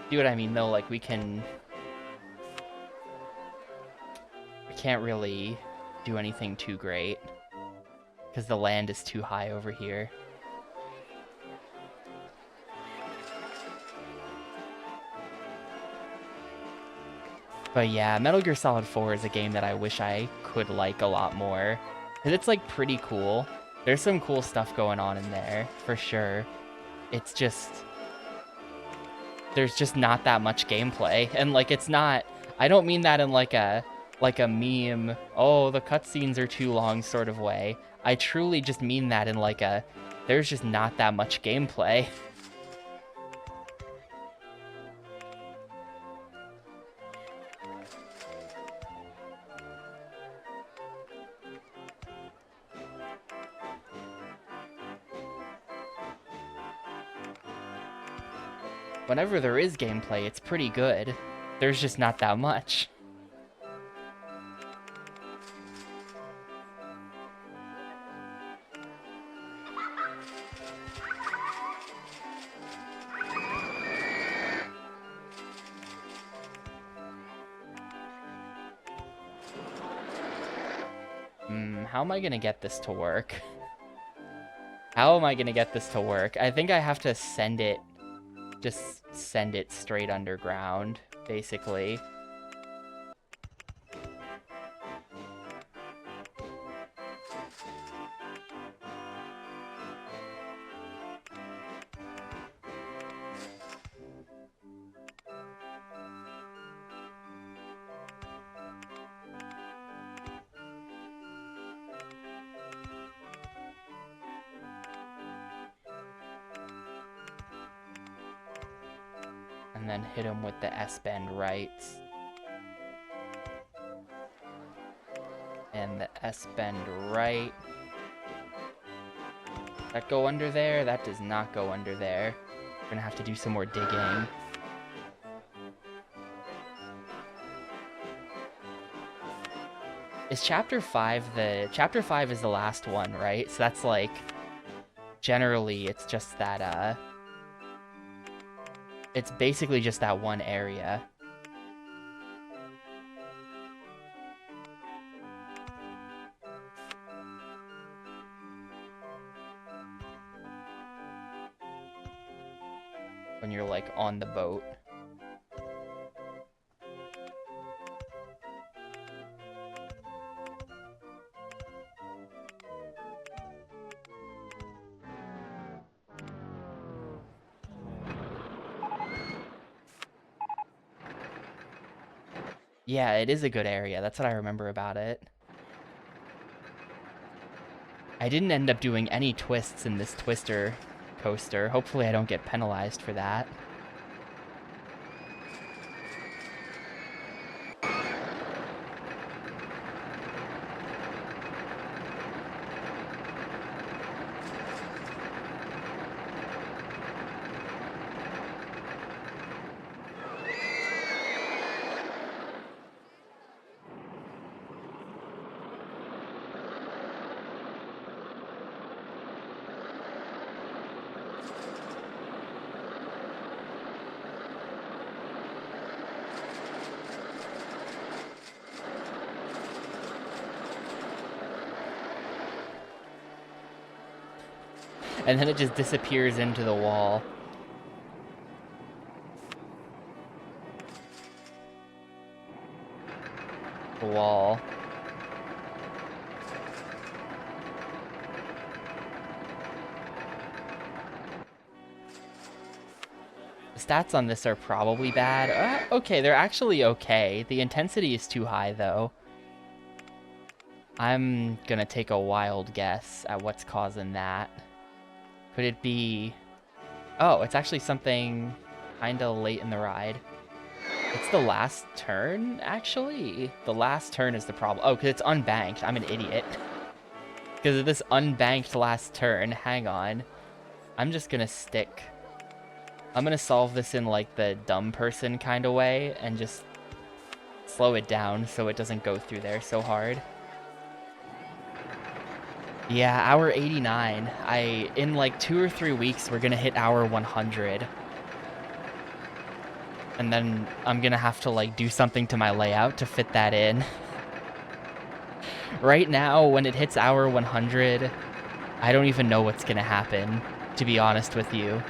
See what I mean though? Like we can't really do anything too great because the land is too high over here. But yeah, Metal Gear Solid 4 is a game that I wish I could like a lot more. Because it's like pretty cool. There's some cool stuff going on in there, for sure. It's just... there's just not that much gameplay. And like it's not... I don't mean that in like a meme, oh, the cutscenes are too long sort of way. I truly just mean that in like a... there's just not that much gameplay. Whenever there is gameplay, it's pretty good. There's just not that much. How am I gonna get this to work? How am I gonna get this to work? I think I have to send it... just send it straight underground, basically. And then hit him with the S-bend rights. And the S-bend right. That go under there? That does not go under there. We're gonna have to do some more digging. Is Chapter 5 the... Chapter 5 is the last one, right? So that's like... generally, it's just that, it's basically just that one area. When you're, like, on the boat. Yeah, it is a good area. That's what I remember about it. I didn't end up doing any twists in this twister coaster. Hopefully I don't get penalized for that. And then it just disappears into the wall. The wall. The stats on this are probably bad. Okay, they're actually okay. The intensity is too high, though. I'm gonna take a wild guess at what's causing that. Could it be... Oh, it's actually something kinda late in the ride. It's the last turn, actually? The last turn is the problem. Oh, because it's unbanked. I'm an idiot. Because of this unbanked last turn. Hang on. I'm just gonna stick... I'm gonna solve this in, like, the dumb person kind of way, and just slow it down so it doesn't go through there so hard. Yeah, hour 89. In like 2 or 3 weeks, we're gonna hit hour 100. And then I'm gonna have to like do something to my layout to fit that in. Right now, when it hits hour 100, I don't even know what's gonna happen, to be honest with you.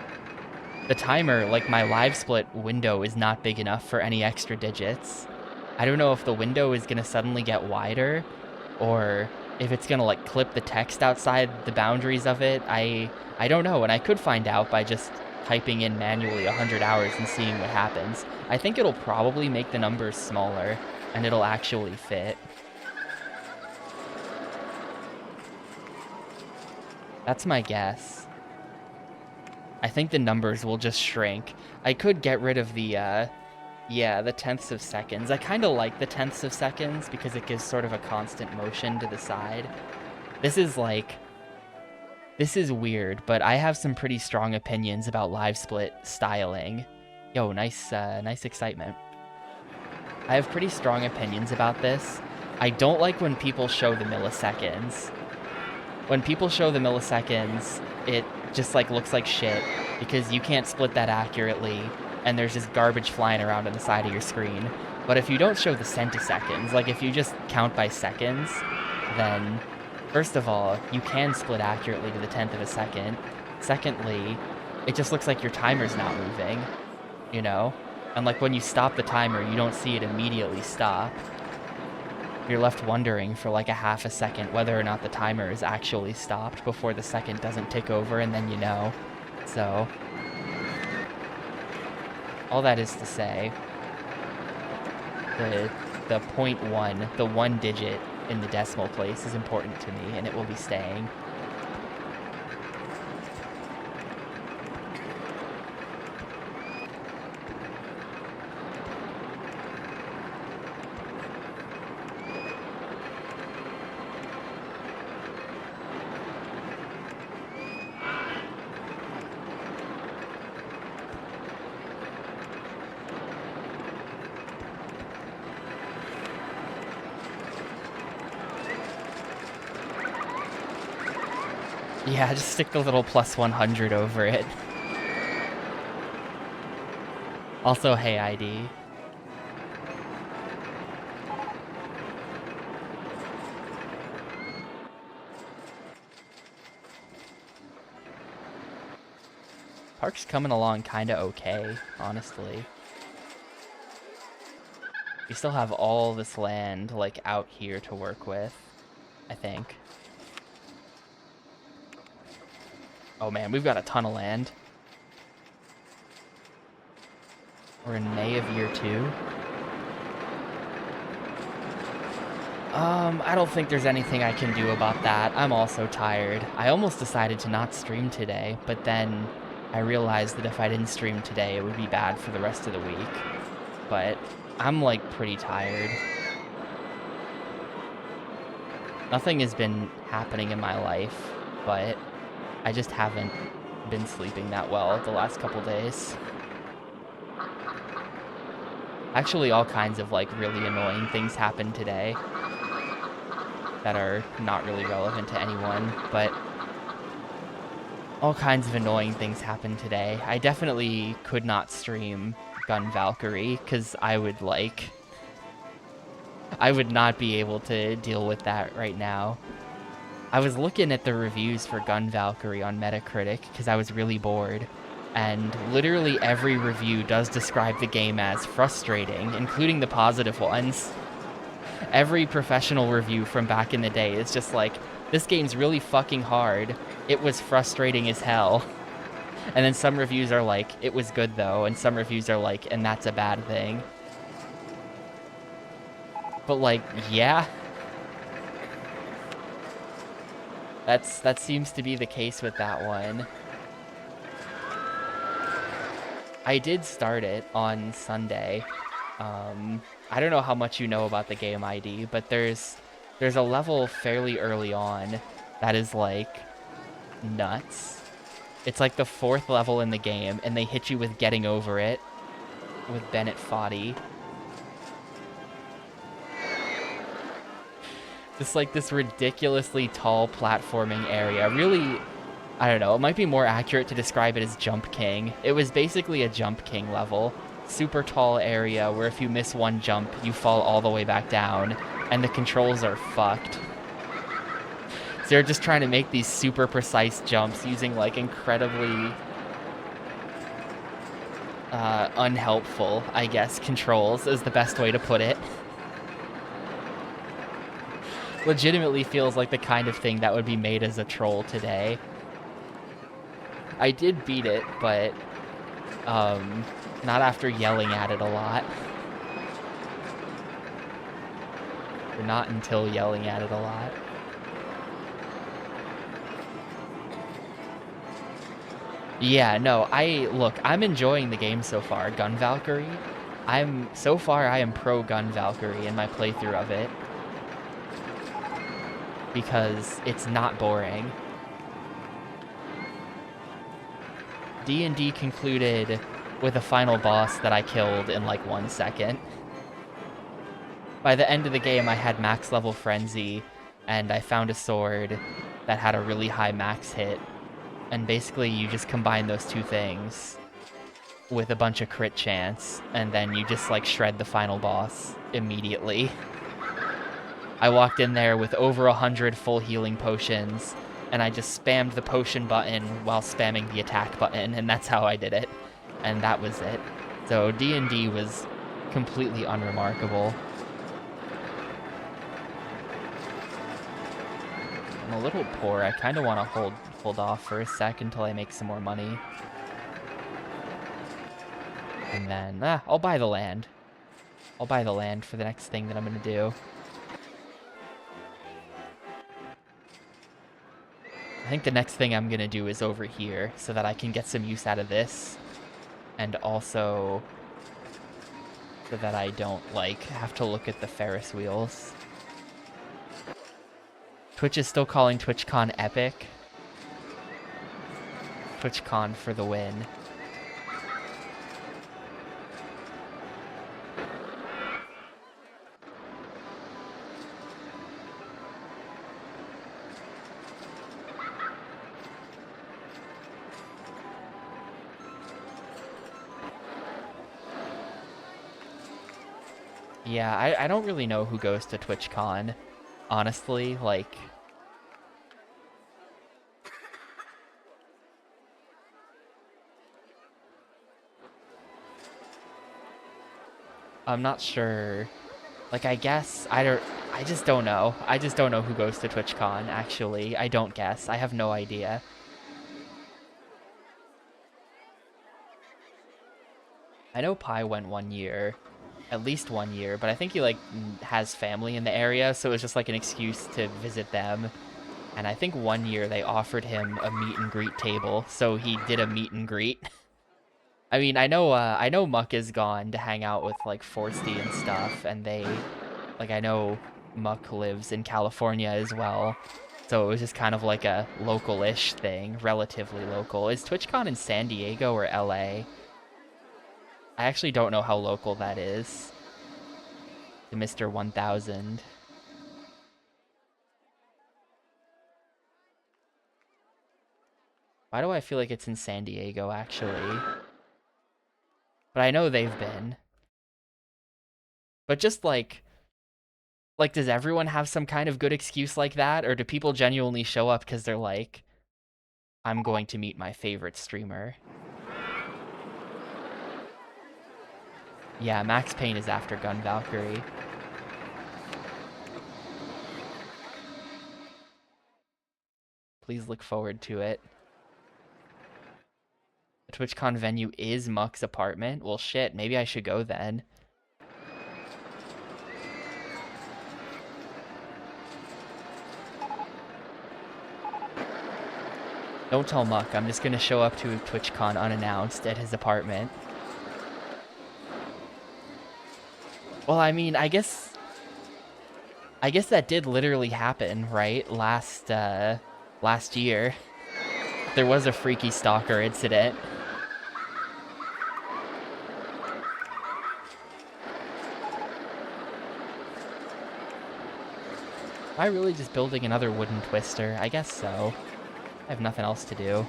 The timer, like my live split window, is not big enough for any extra digits. I don't know if the window is gonna suddenly get wider, or if it's gonna like clip the text outside the boundaries of it. I don't know, and I could find out by just typing in manually 100 hours and seeing what happens. I think it'll probably make the numbers smaller, and it'll actually fit. That's my guess. I think the numbers will just shrink. I could get rid of the, yeah, the tenths of seconds. I kind of like the tenths of seconds because it gives sort of a constant motion to the side. This is weird, but I have some pretty strong opinions about live split styling. Yo, nice excitement. I have pretty strong opinions about this. I don't like when people show the milliseconds. When people show the milliseconds, it just like looks like shit because you can't split that accurately and there's just garbage flying around on the side of your screen. But if you don't show the centiseconds, like if you just count by seconds, then first of all, you can split accurately to the tenth of a second. Secondly, it just looks like your timer's not moving, you know? And like when you stop the timer, you don't see it immediately stop. You're left wondering for like a half a second whether or not the timer is actually stopped before the second doesn't tick over, and then you know. So, all that is to say, the 0.1, the 1 digit in the decimal place is important to me, and it will be staying. Yeah, just stick the little plus 100 over it. Also, hey ID. Park's coming along kinda okay, honestly. We still have all this land, like, out here to work with, I think. Oh man, we've got a ton of land. We're in May of year 2. I don't think there's anything I can do about that. I'm also tired. I almost decided to not stream today, but then I realized that if I didn't stream today, it would be bad for the rest of the week. But I'm, like, pretty tired. Nothing has been happening in my life, but I just haven't been sleeping that well the last couple days. Actually, all kinds of, like, really annoying things happened today that are not really relevant to anyone, but all kinds of annoying things happened today. I definitely could not stream Gun Valkyrie, because I would not be able to deal with that right now. I was looking at the reviews for Gun Valkyrie on Metacritic, because I was really bored, and literally every review does describe the game as frustrating, including the positive ones. Every professional review from back in the day is just like, this game's really fucking hard. It was frustrating as hell. And then some reviews are like, it was good though, and some reviews are like, and that's a bad thing. But like, yeah. That seems to be the case with that one. I did start it on Sunday. I don't know how much you know about the game ID, but there's a level fairly early on that is like nuts. It's like the 4th level in the game, and they hit you with Getting Over It with Bennett Foddy. Just like this ridiculously tall platforming area. Really, I don't know, it might be more accurate to describe it as Jump King. It was basically a Jump King level. Super tall area where if you miss one jump, you fall all the way back down, and the controls are fucked. So they're just trying to make these super precise jumps using like incredibly unhelpful, I guess, controls is the best way to put it. Legitimately feels like the kind of thing that would be made as a troll today. I did beat it, but not after yelling at it a lot. Or not until yelling at it a lot. Yeah, no, I'm enjoying the game so far, Gun Valkyrie. So far I am pro Gun Valkyrie in my playthrough of it. Because it's not boring. D&D concluded with a final boss that I killed in like 1 second. By the end of the game, I had max level Frenzy, and I found a sword that had a really high max hit. And basically, you just combine those two things with a bunch of crit chance, and then you just like shred the final boss immediately. I walked in there with over 100 full healing potions, and I just spammed the potion button while spamming the attack button, and that's how I did it. And that was it. So D&D was completely unremarkable. I'm a little poor. I kind of want to hold off for a sec until I make some more money. And then, I'll buy the land. I'll buy the land for the next thing that I'm going to do. I think the next thing I'm going to do is over here so that I can get some use out of this. And also so that I don't, like, have to look at the Ferris wheels. Twitch is still calling TwitchCon epic. TwitchCon for the win. Yeah, I don't really know who goes to TwitchCon, honestly, like... I'm not sure. Like, I guess, I just don't know. I just don't know who goes to TwitchCon, actually. I don't guess. I have no idea. I know Pi went 1 year. at least 1 year, but I think he like has family in the area, so it was just like an excuse to visit them. And I think 1 year they offered him a meet and greet table, so he did a meet and greet. I mean, I know Muck is gone to hang out with like Forsty and stuff, and I know Muck lives in California as well. So it was just kind of like a local-ish thing, relatively local. Is TwitchCon in San Diego or LA? I actually don't know how local that is to Mr. 1000. Why do I feel like it's in San Diego, actually? But I know they've been. But just like, does everyone have some kind of good excuse like that? Or do people genuinely show up because they're like, I'm going to meet my favorite streamer? Yeah, Max Payne is after Gun Valkyrie. Please look forward to it. The TwitchCon venue is Muck's apartment? Well, shit, maybe I should go then. Don't tell Muck, I'm just gonna show up to TwitchCon unannounced at his apartment. Well, I mean, I guess that did literally happen, right? Last year. There was a freaky stalker incident. Am I really just building another wooden twister? I guess so. I have nothing else to do.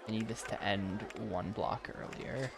I need this to end one block earlier.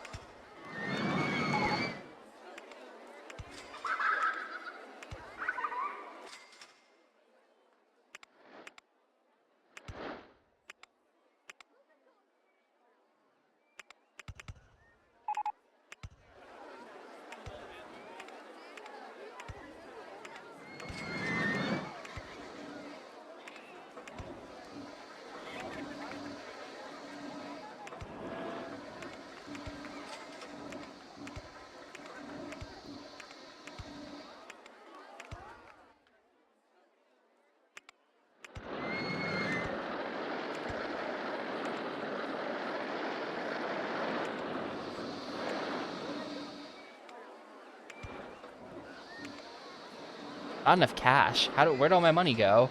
Not enough cash. Where'd all my money go?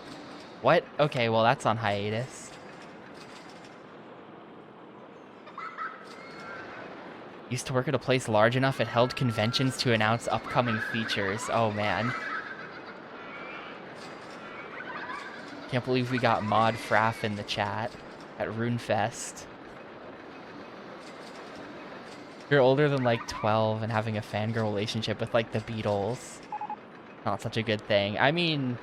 What? Okay, well that's on hiatus. Used to work at a place large enough it held conventions to announce upcoming features. Oh man. Can't believe we got Mod Fraff in the chat at RuneFest. You're older than like 12 and having a fangirl relationship with like the Beatles. Not such a good thing. I mean,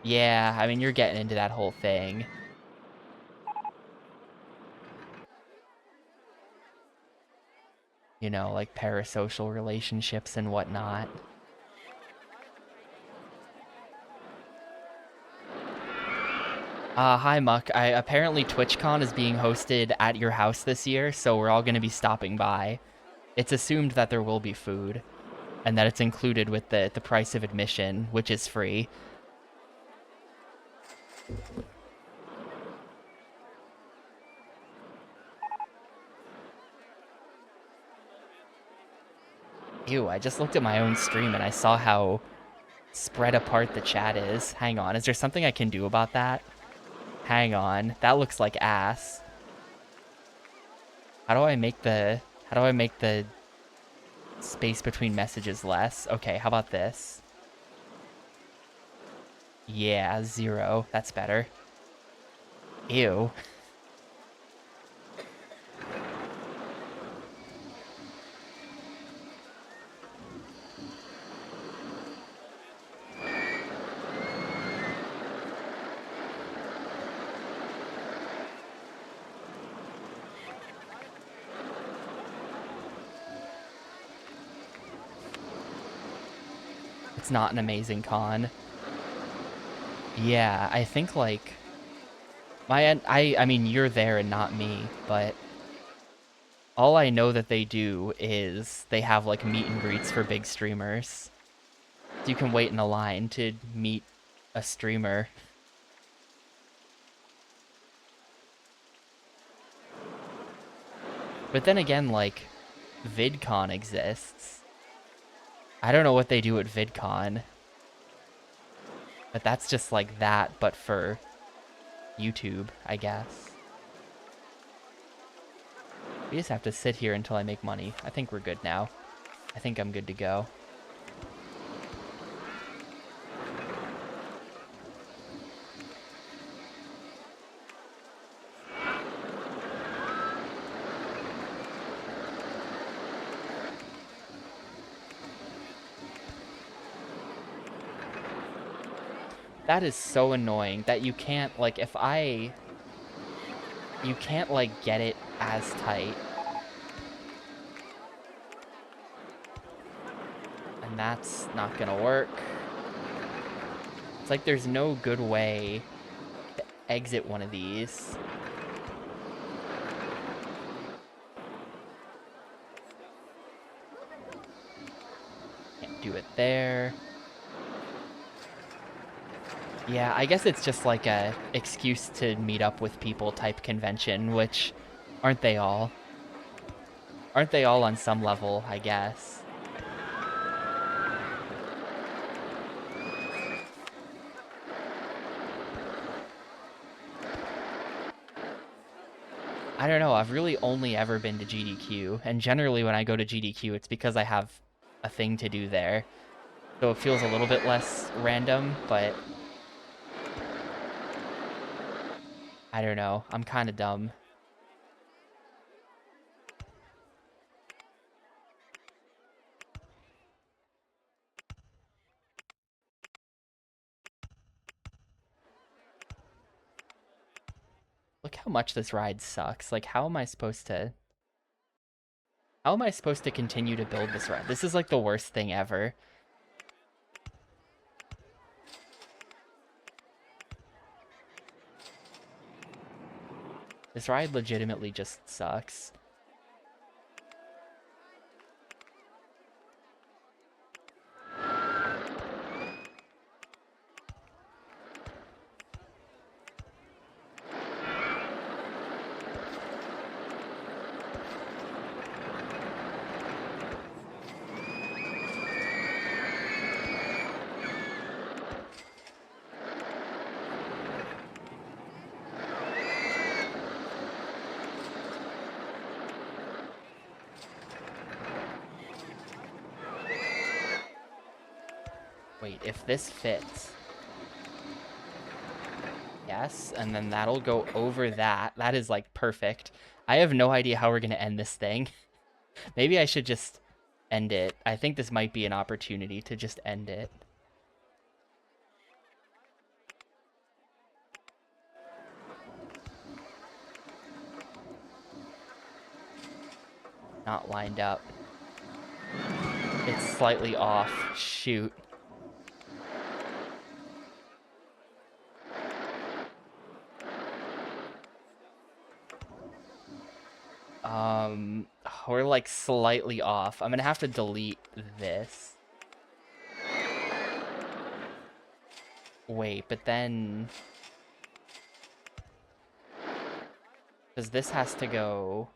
yeah, I mean, you're getting into that whole thing. You know, like parasocial relationships and whatnot. Hi, Muck. Apparently TwitchCon is being hosted at your house this year, so we're all going to be stopping by. It's assumed that there will be food, and that it's included with the price of admission, which is free. Ew, I just looked at my own stream and I saw how spread apart the chat is. Hang on, is there something I can do about that? Hang on, that looks like ass. How do I make the space between messages less? Okay, how about this? Yeah, 0. That's better. Ew. It's not an amazing con. Yeah, I think like I mean you're there and not me, but all I know that they do is they have like meet and greets for big streamers. You can wait in a line to meet a streamer. But then again, like, VidCon exists. I don't know what they do at VidCon, but that's just like that, but for YouTube, I guess. We just have to sit here until I make money. I think we're good now. I think I'm good to go. That is so annoying that you can't, like, you can't, like, get it as tight. And that's not gonna work. It's like there's no good way to exit one of these. Can't do it there. Yeah, I guess it's just like a excuse to meet up with people type convention, which aren't they all? Aren't they all on some level, I guess? I don't know, I've really only ever been to GDQ, and generally when I go to GDQ, it's because I have a thing to do there. So it feels a little bit less random, but I don't know, I'm kind of dumb. Look how much this ride sucks. Like, how am I supposed to continue to build this ride? This is like the worst thing ever. This ride legitimately just sucks. Wait, if this fits... Yes, and then that'll go over that. That is, like, perfect. I have no idea how we're gonna end this thing. Maybe I should just end it. I think this might be an opportunity to just end it. Not lined up. It's slightly off. Shoot. We're like slightly off. I'm gonna have to delete this. Wait, but then... Because this has to go...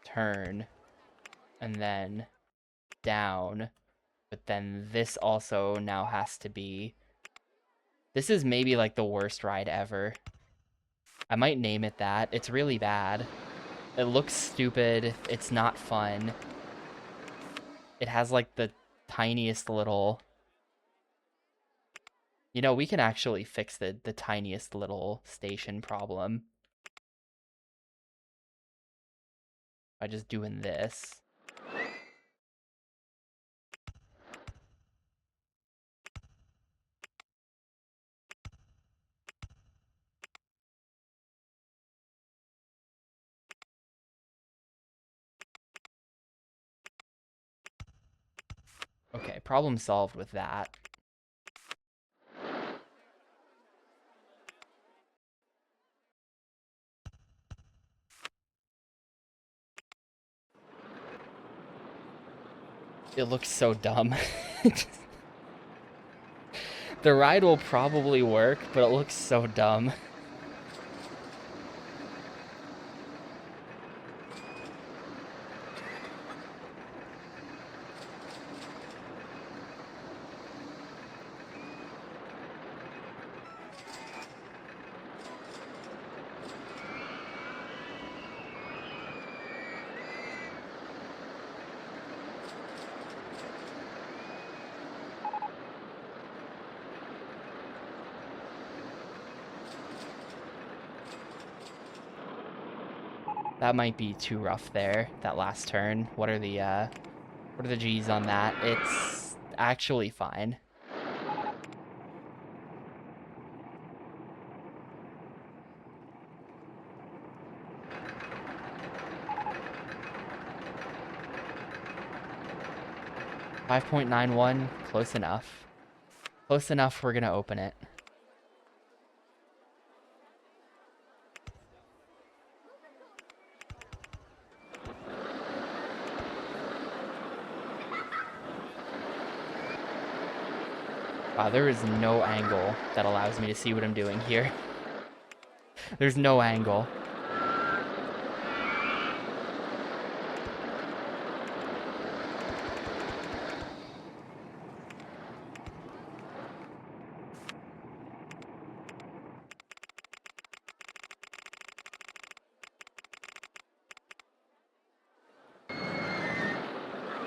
Turn. And then... Down. But then this also now has to be... This is maybe like the worst ride ever. I might name it that. It's really bad. It looks stupid. It's not fun. It has like the tiniest little... You know, we can actually fix the tiniest little station problem by just doing this. Okay, problem solved with that. It looks so dumb. The ride will probably work, but it looks so dumb. That might be too rough there, that last turn. What are the G's on that? It's actually fine. .91, close enough. Close enough, we're gonna open it. Wow, there is no angle that allows me to see what I'm doing here. There's no angle.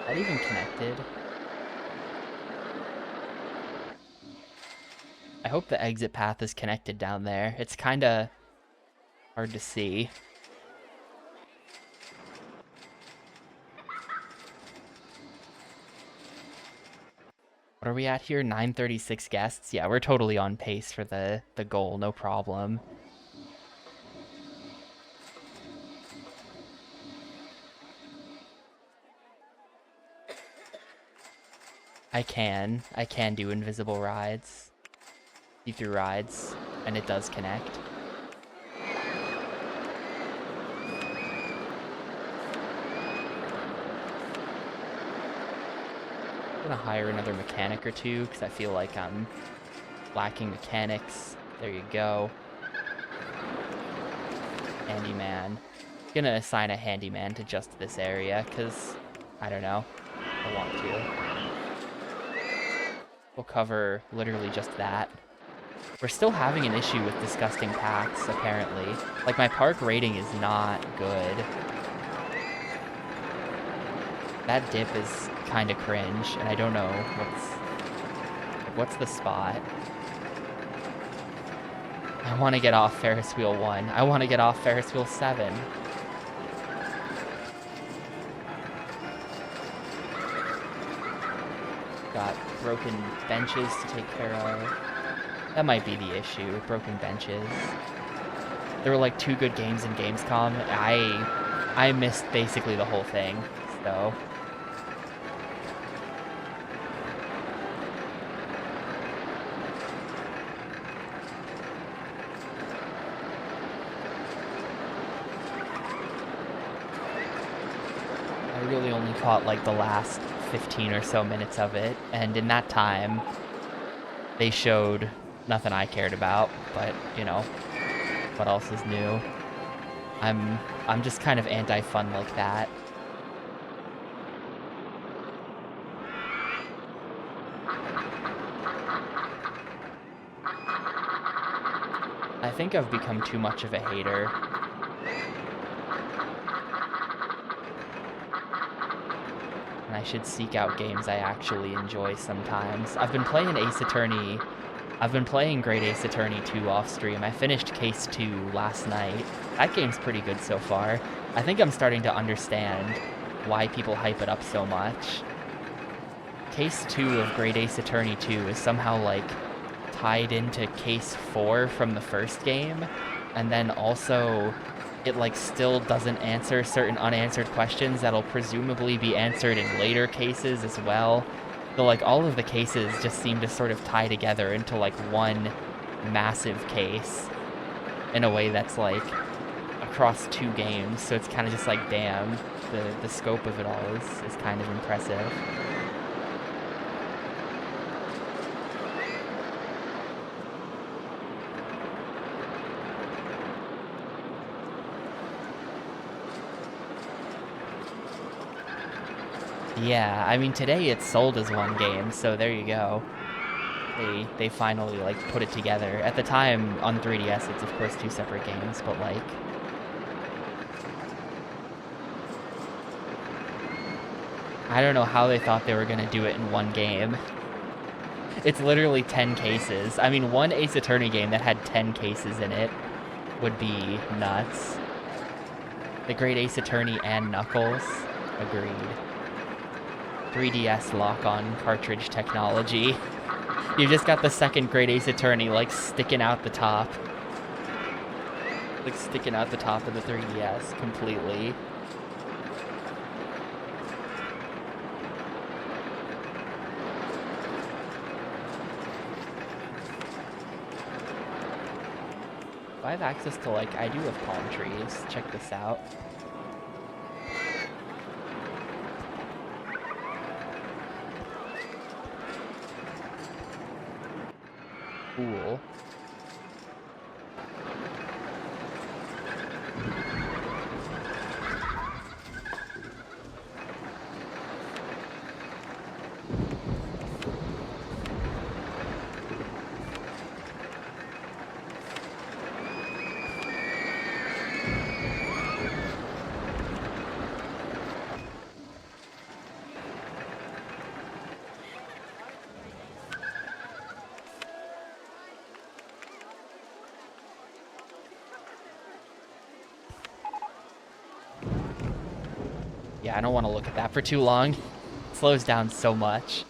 That even connected? I hope the exit path is connected down there. It's kinda hard to see. What are we at here? 936 guests? Yeah, we're totally on pace for the goal, no problem. I can do invisible rides. See-through rides, and it does connect. I'm gonna hire another mechanic or two, because I feel like I'm lacking mechanics. There you go. Handyman. Gonna assign a handyman to just this area, because, I don't know, I want to. We'll cover literally just that. We're still having an issue with disgusting paths, apparently. Like, my park rating is not good. That dip is kind of cringe, and I don't know what's the spot. I want to get off Ferris Wheel 1. I want to get off Ferris Wheel 7. Got broken benches to take care of. That might be the issue, broken benches. There were like 2 good games in Gamescom. I missed basically the whole thing, so. I really only caught like the last 15 or so minutes of it, and in that time, they showed nothing I cared about, but, you know, what else is new? I'm just kind of anti-fun like that. I think I've become too much of a hater. And I should seek out games I actually enjoy sometimes. I've been playing Ace Attorney I've been playing Great Ace Attorney 2 off stream. I finished Case 2 last night. That game's pretty good so far. I think I'm starting to understand why people hype it up so much. Case 2 of Great Ace Attorney 2 is somehow, like, tied into Case 4 from the first game, and then also it, like, still doesn't answer certain unanswered questions that'll presumably be answered in later cases as well. So, like, all of the cases just seem to sort of tie together into, like, one massive case in a way that's, like, across 2 games. So it's kind of just like, damn, the scope of it all is kind of impressive. Yeah, I mean, today it's sold as one game, so there you go. They finally, like, put it together. At the time, on 3DS, it's, of course, 2 separate games, but, like... I don't know how they thought they were gonna do it in one game. It's literally 10 cases. I mean, one Ace Attorney game that had 10 cases in it would be nuts. The Great Ace Attorney and Knuckles. Agreed. 3DS lock-on cartridge technology. You just got the second Great Ace Attorney, like, sticking out the top. Like, sticking out the top of the 3DS completely. If I have access to, like, I do have palm trees. Check this out. Cool. Yeah, I don't want to look at that for too long. It slows down so much.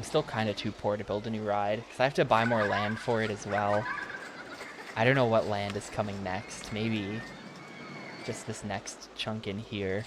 Still kind of too poor to build a new ride, because I have to buy more land for it as well. I don't know what land is coming next. Maybe just this next chunk in here.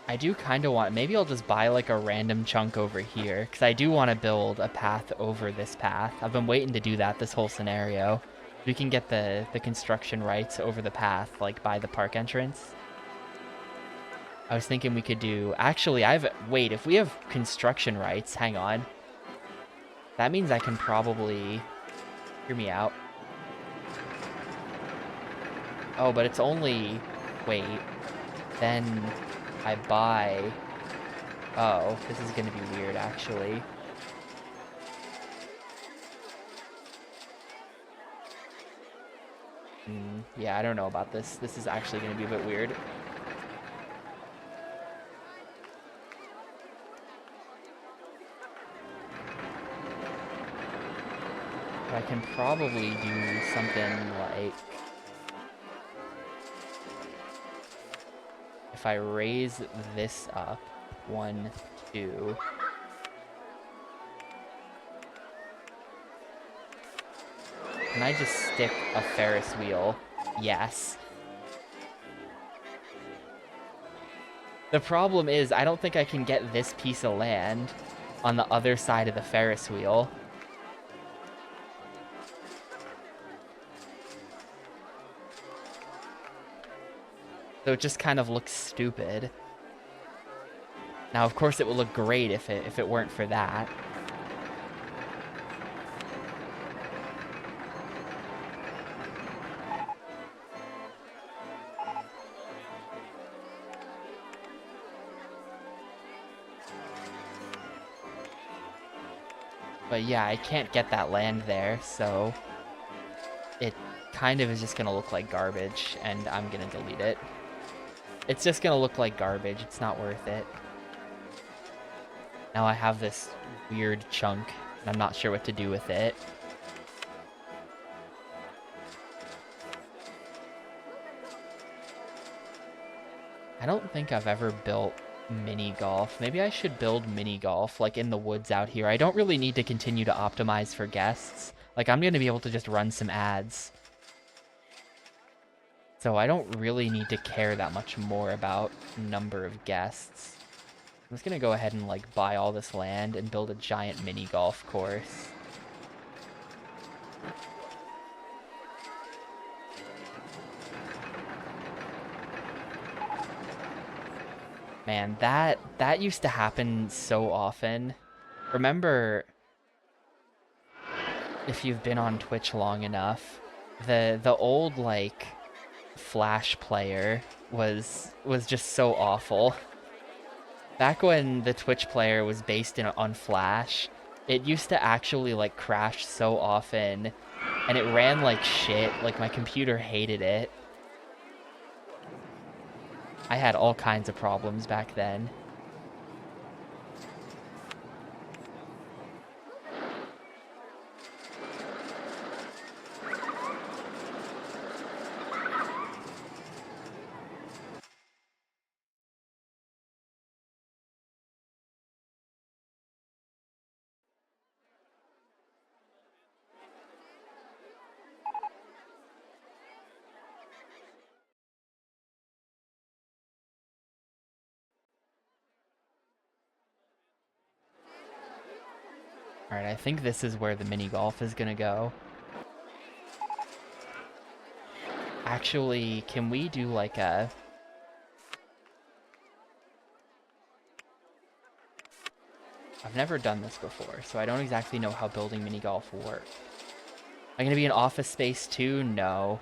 I do kind of want... Maybe I'll just buy, like, a random chunk over here, because I do want to build a path over this path. I've been waiting to do that this whole scenario. We can get the construction rights over the path, like, by the park entrance. I was thinking we could do... Actually, Wait, if we have construction rights... Hang on. That means I can probably... Hear me out. Oh, but it's only... Wait. Then... I buy... Oh, this is gonna be weird, actually. Yeah, I don't know about this. This is actually gonna be a bit weird. But I can probably do something like... If I raise this up, 1, 2... Can I just stick a Ferris wheel? Yes. The problem is I don't think I can get this piece of land on the other side of the Ferris wheel. So it just kind of looks stupid. Now, of course, it would look great if it weren't for that. But yeah, I can't get that land there, so it kind of is just gonna look like garbage, and I'm gonna delete it. It's just gonna look like garbage. It's not worth it. Now I have this weird chunk, and I'm not sure what to do with it. I don't think I've ever built mini golf. Maybe I should build mini golf, like in the woods out here. I don't really need to continue to optimize for guests. Like, I'm gonna be able to just run some ads. So I don't really need to care that much more about number of guests. I'm just gonna go ahead and like buy all this land and build a giant mini golf course. Man, that used to happen so often. Remember, if you've been on Twitch long enough, the old like Flash player was just so awful. Back when the Twitch player was based on Flash, it used to actually like crash so often, and it ran like shit. Like, my computer hated it. I had all kinds of problems back then. Alright, I think this is where the mini golf is gonna go. Actually, can we do like a... I've never done this before, so I don't exactly know how building mini golf works. Am I gonna be in office space too? No.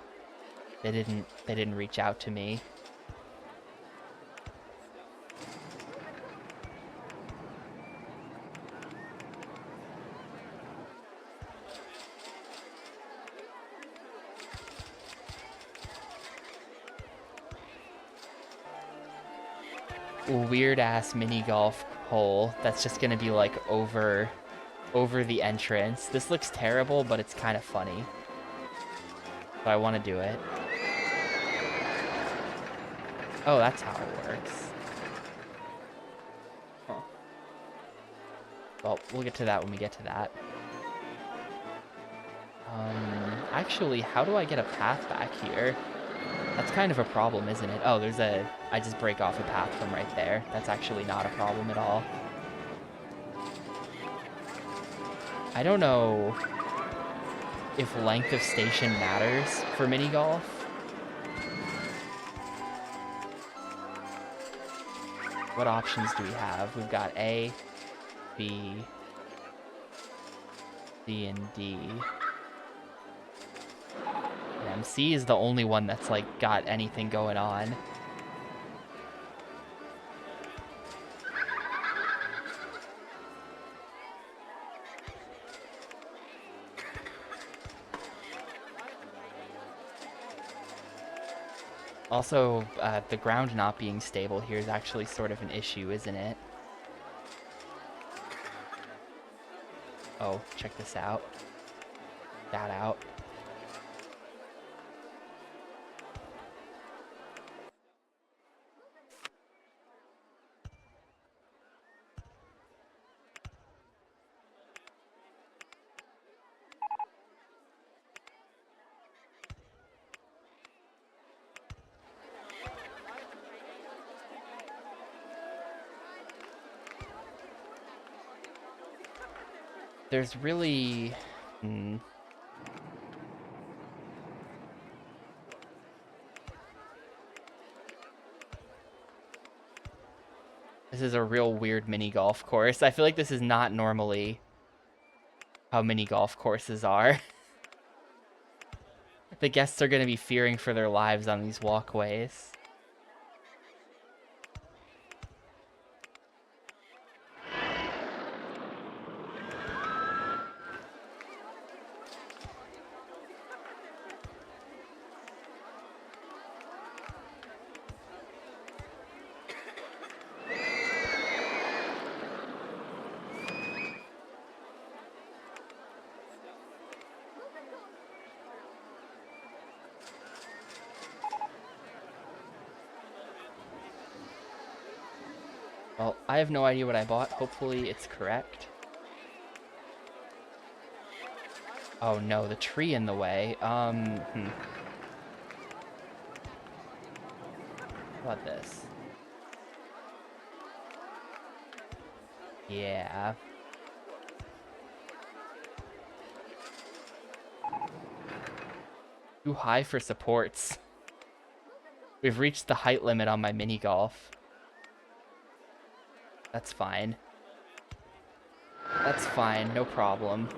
They didn't reach out to me. Weird ass mini golf hole that's just gonna be like over the entrance. This looks terrible, but it's kind of funny. So I want to do it. Oh, that's how it works. Huh. Well, we'll get to that when we get to that. Actually, how do I get a path back here? That's kind of a problem, isn't it? Oh, I just break off a path from right there. That's actually not a problem at all. I don't know if length of station matters for mini golf. What options do we have? We've got A, B, C, and D. And C is the only one that's like got anything going on. Also, the ground not being stable here is actually sort of an issue, isn't it? Oh, check this out. That out. there's really... This is a real weird mini golf course. I feel like this is not normally how mini golf courses are. The guests are going to be fearing for their lives on these walkways. Well, I have no idea what I bought. Hopefully it's correct. Oh no, the tree in the way. How about this? Yeah. Too high for supports. We've reached the height limit on my mini golf. That's fine. That's fine, no problem.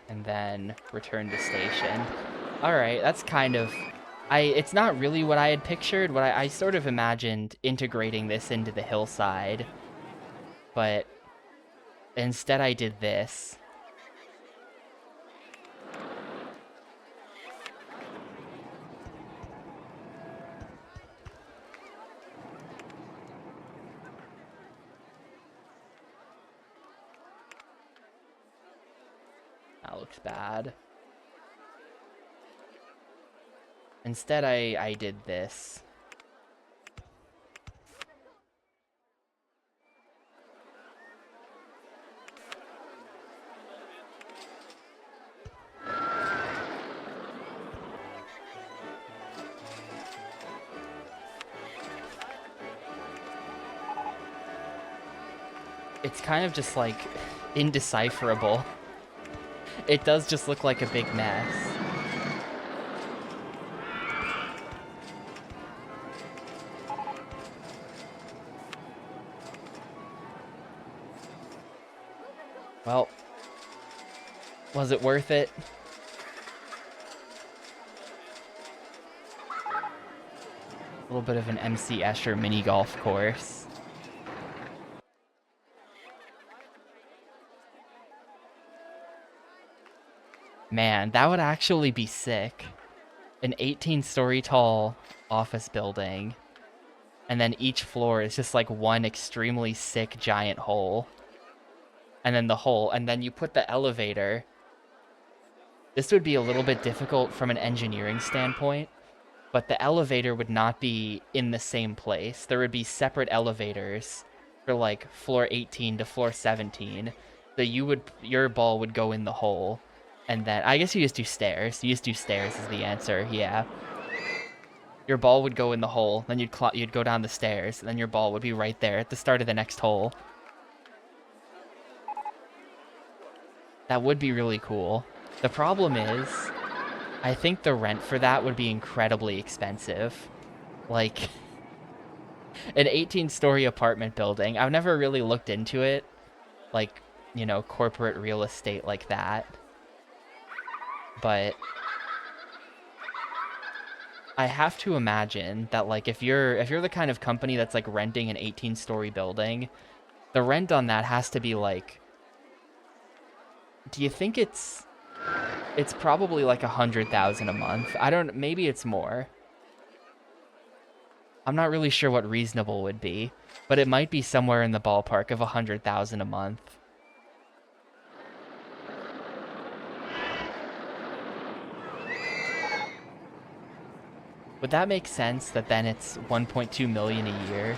And then return to station. Alright, that's kind of... It's not really what I had pictured. What I sort of imagined integrating this into the hillside. But instead I did this. That looks bad. Instead, I did this. It's kind of just like indecipherable. It does just look like a big mess. Well, was it worth it? A little bit of an MC Escher mini golf course. Man, that would actually be sick. An 18-story tall office building. And then each floor is just like one extremely sick giant hole. And then the hole, and then you put the elevator. This would be a little bit difficult from an engineering standpoint, but the elevator would not be in the same place. There would be separate elevators for like floor 18 to floor 17. So your ball would go in the hole, and then I guess you just do stairs. You just do stairs is the answer. Yeah. Your ball would go in the hole, then you'd go down the stairs, and then your ball would be right there at the start of the next hole. That would be really cool. The problem is, I think the rent for that would be incredibly expensive. Like, an 18-story apartment building. I've never really looked into it. Like, you know, corporate real estate like that. But I have to imagine that, like, if you're the kind of company that's, like, renting an 18-story building, the rent on that has to be, like... Do you think it's probably like $100,000 a month? Maybe it's more. I'm not really sure what reasonable would be, but it might be somewhere in the ballpark of $100,000 a month. Would that make sense that then it's $1.2 million a year?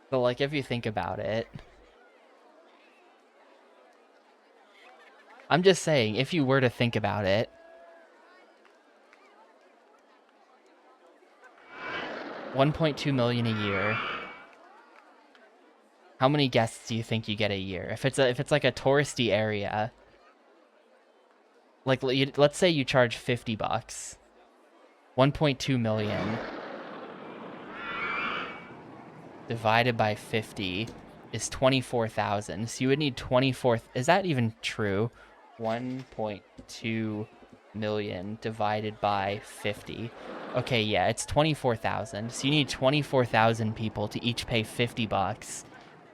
So, like, if you think about it, I'm just saying, if you were to think about it, 1.2 million a year. How many guests do you think you get a year? If it's like a touristy area, like let's say you charge 50 bucks, 1.2 million divided by 50 is 24,000. So you would need 24. Is that even true? 1.2 million divided by 50. Okay, yeah, it's 24,000. So you need 24,000 people to each pay 50 bucks.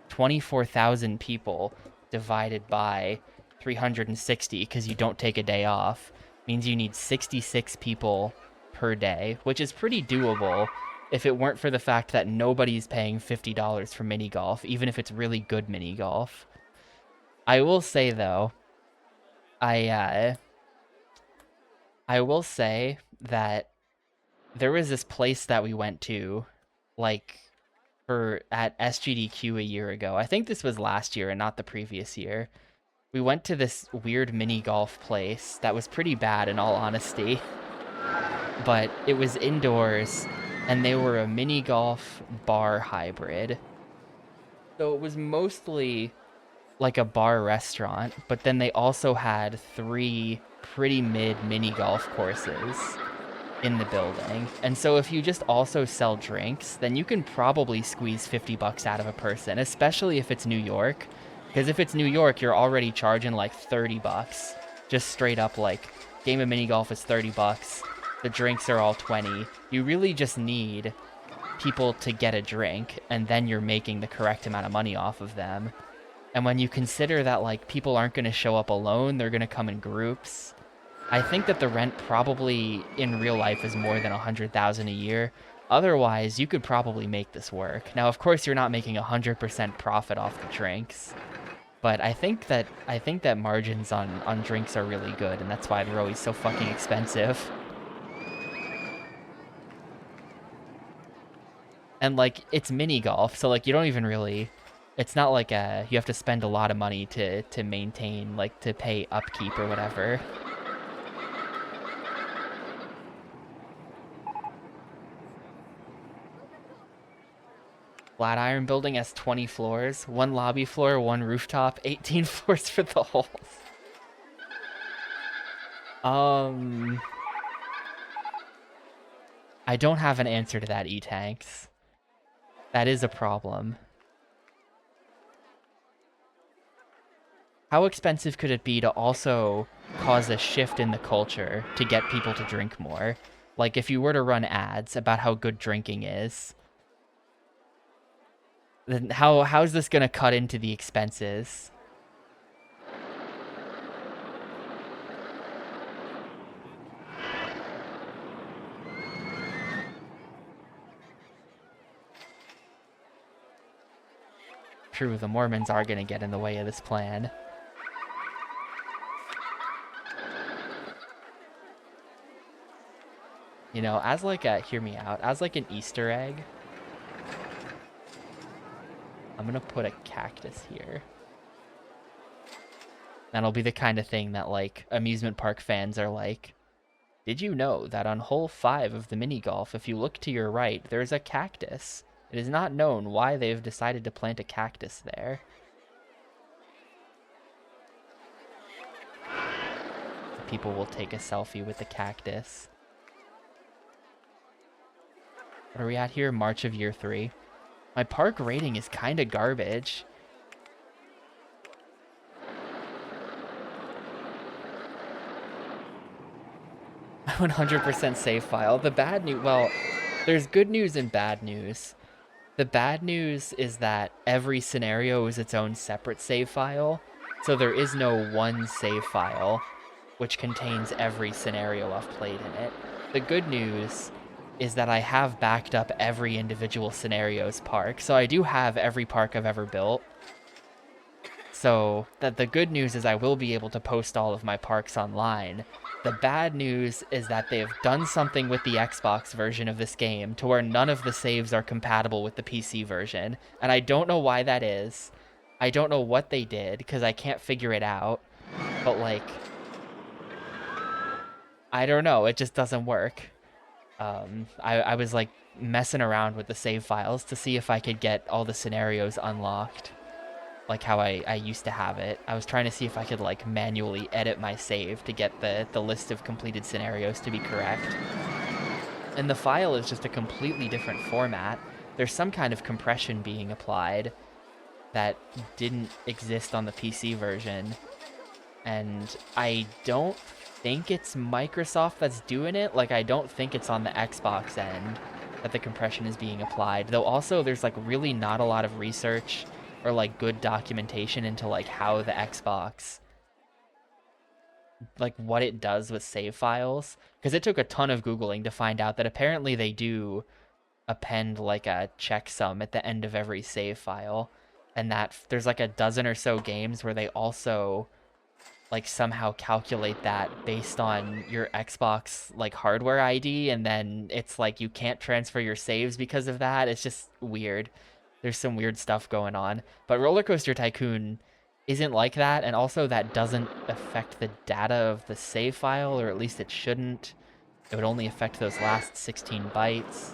24,000 people divided by 360 because you don't take a day off means you need 66 people per day, which is pretty doable if it weren't for the fact that nobody's paying $50 for mini golf, even if it's really good mini golf. I will say though, I will say that there was this place that we went to, like at SGDQ a year ago. I think this was last year and not the previous year. We went to this weird mini golf place that was pretty bad in all honesty, but it was indoors and they were a mini golf bar hybrid. So it was mostly like a bar restaurant, but then they also had 3 pretty mid mini golf courses in the building. And so if you just also sell drinks, then you can probably squeeze 50 bucks out of a person, especially if it's New York. Because if it's New York, you're already charging like 30 bucks. Just straight up, like, game of mini golf is 30 bucks. The drinks are all 20. You really just need people to get a drink, and then you're making the correct amount of money off of them. And when you consider that, like, people aren't going to show up alone, they're going to come in groups, I think that the rent probably in real life is more than 100,000 a year. Otherwise, you could probably make this work. Now, of course, you're not making 100% profit off the drinks, but I think that margins on drinks are really good, and that's why they're always so fucking expensive. And like, it's mini golf, so like you don't even really, it's not like you have to spend a lot of money to maintain, like to pay upkeep or whatever. Flatiron building has 20 floors, 1 lobby floor, 1 rooftop, 18 floors for the holes. I don't have an answer to that, E-Tanks. That is a problem. How expensive could it be to also cause a shift in the culture to get people to drink more? Like if you were to run ads about how good drinking is, then how's this gonna cut into the expenses? True, the Mormons are gonna get in the way of this plan. You know, as like a, hear me out, as like an Easter egg, I'm gonna put a cactus here. That'll be the kind of thing that like amusement park fans are like, did you know that on hole 5 of the mini golf, if you look to your right, there's a cactus? It is not known why they've decided to plant a cactus there. People will take a selfie with the cactus. What are we at here? March of year 3. My park rating is kind of garbage. My 100% save file. The bad news, well, there's good news and bad news. The bad news is that every scenario is its own separate save file, so there is no one save file which contains every scenario I've played in it. The good news is that I have backed up every individual scenario's park, so I do have every park I've ever built. So that the good news is I will be able to post all of my parks online. The bad news is that they've done something with the Xbox version of this game to where none of the saves are compatible with the PC version. And I don't know why that is. I don't know what they did because I can't figure it out. But like, I don't know. It just doesn't work. I was like messing around with the save files to see if I could get all the scenarios unlocked, like how I used to have it. I was trying to see if I could like manually edit my save to get the list of completed scenarios to be correct. And the file is just a completely different format. There's some kind of compression being applied that didn't exist on the PC version. And I don't think it's Microsoft that's doing it. Like, I don't think it's on the Xbox end that the compression is being applied. Though also there's like really not a lot of research or like good documentation into like how the Xbox, like what it does with save files. Because it took a ton of Googling to find out that apparently they do append like a checksum at the end of every save file. And that there's like a dozen or so games where they also like somehow calculate that based on your Xbox like hardware ID, and then it's like you can't transfer your saves because of that. It's just weird. There's some weird stuff going on. But Rollercoaster Tycoon isn't like that, and also that doesn't affect the data of the save file, or at least it shouldn't. It would only affect those last 16 bytes.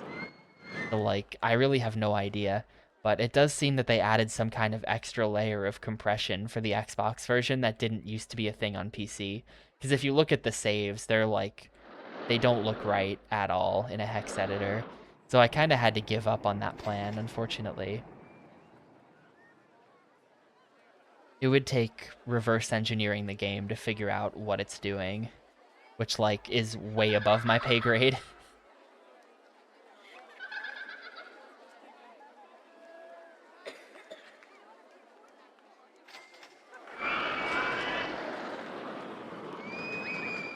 So like I really have no idea. But it does seem that they added some kind of extra layer of compression for the Xbox version that didn't used to be a thing on PC. Because if you look at the saves, they're like, they don't look right at all in a hex editor. So I kind of had to give up on that plan, unfortunately. It would take reverse engineering the game to figure out what it's doing, which like is way above my pay grade.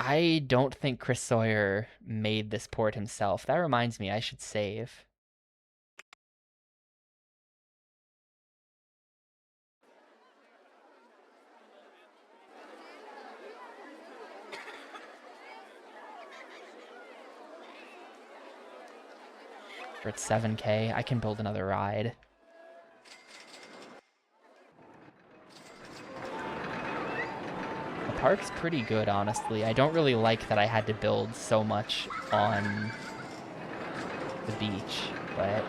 I don't think Chris Sawyer made this port himself. That reminds me, I should save. For it's 7K, I can build another ride. The park's pretty good, honestly. I don't really like that I had to build so much on the beach, but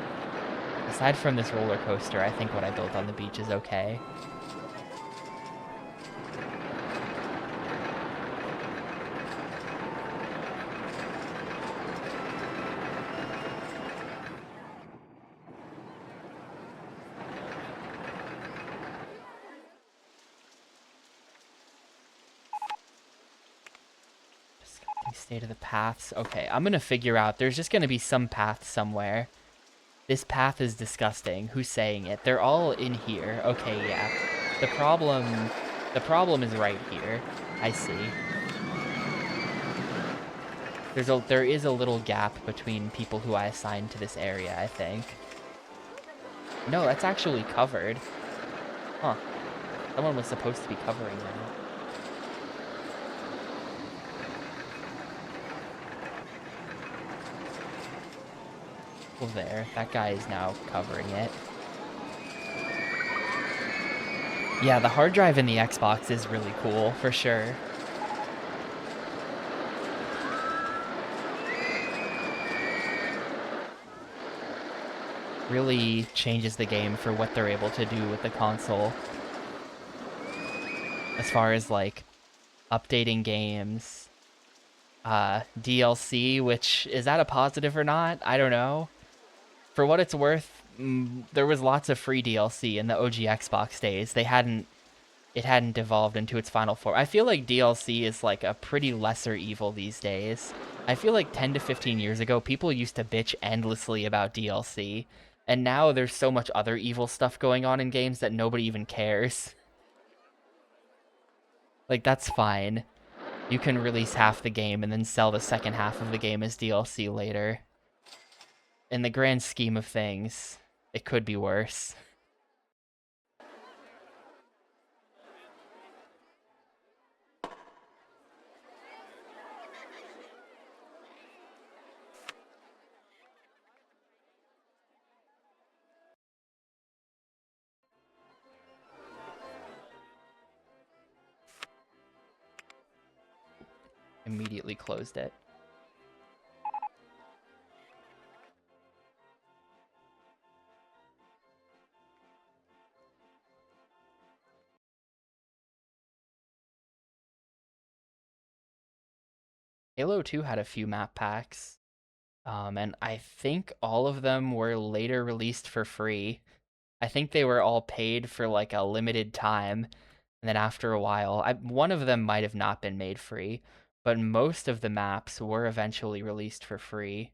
aside from this roller coaster, I think what I built on the beach is okay. State of the paths. Okay, I'm gonna figure out. There's just gonna be some path somewhere. This path is disgusting. Who's saying it? They're all in here. Okay, yeah. The problem is right here. I see. There is a little gap between people who I assigned to this area, I think. No, that's actually covered. Huh. Someone was supposed to be covering that. Well, there. That guy is now covering it. Yeah, the hard drive in the Xbox is really cool, for sure. Really changes the game for what they're able to do with the console. As far as, like, updating games, DLC, which, is that a positive or not? I don't know. For what it's worth, there was lots of free DLC in the OG Xbox days. It hadn't devolved into its final form. I feel like DLC is like a pretty lesser evil these days. I feel like 10 to 15 years ago, people used to bitch endlessly about DLC. And now there's so much other evil stuff going on in games that nobody even cares. Like, that's fine. You can release half the game and then sell the second half of the game as DLC later. In the grand scheme of things, it could be worse. Immediately closed it. Halo 2 had a few map packs, and I think all of them were later released for free. I think they were all paid for like a limited time, and then after a while, one of them might have not been made free, but most of the maps were eventually released for free.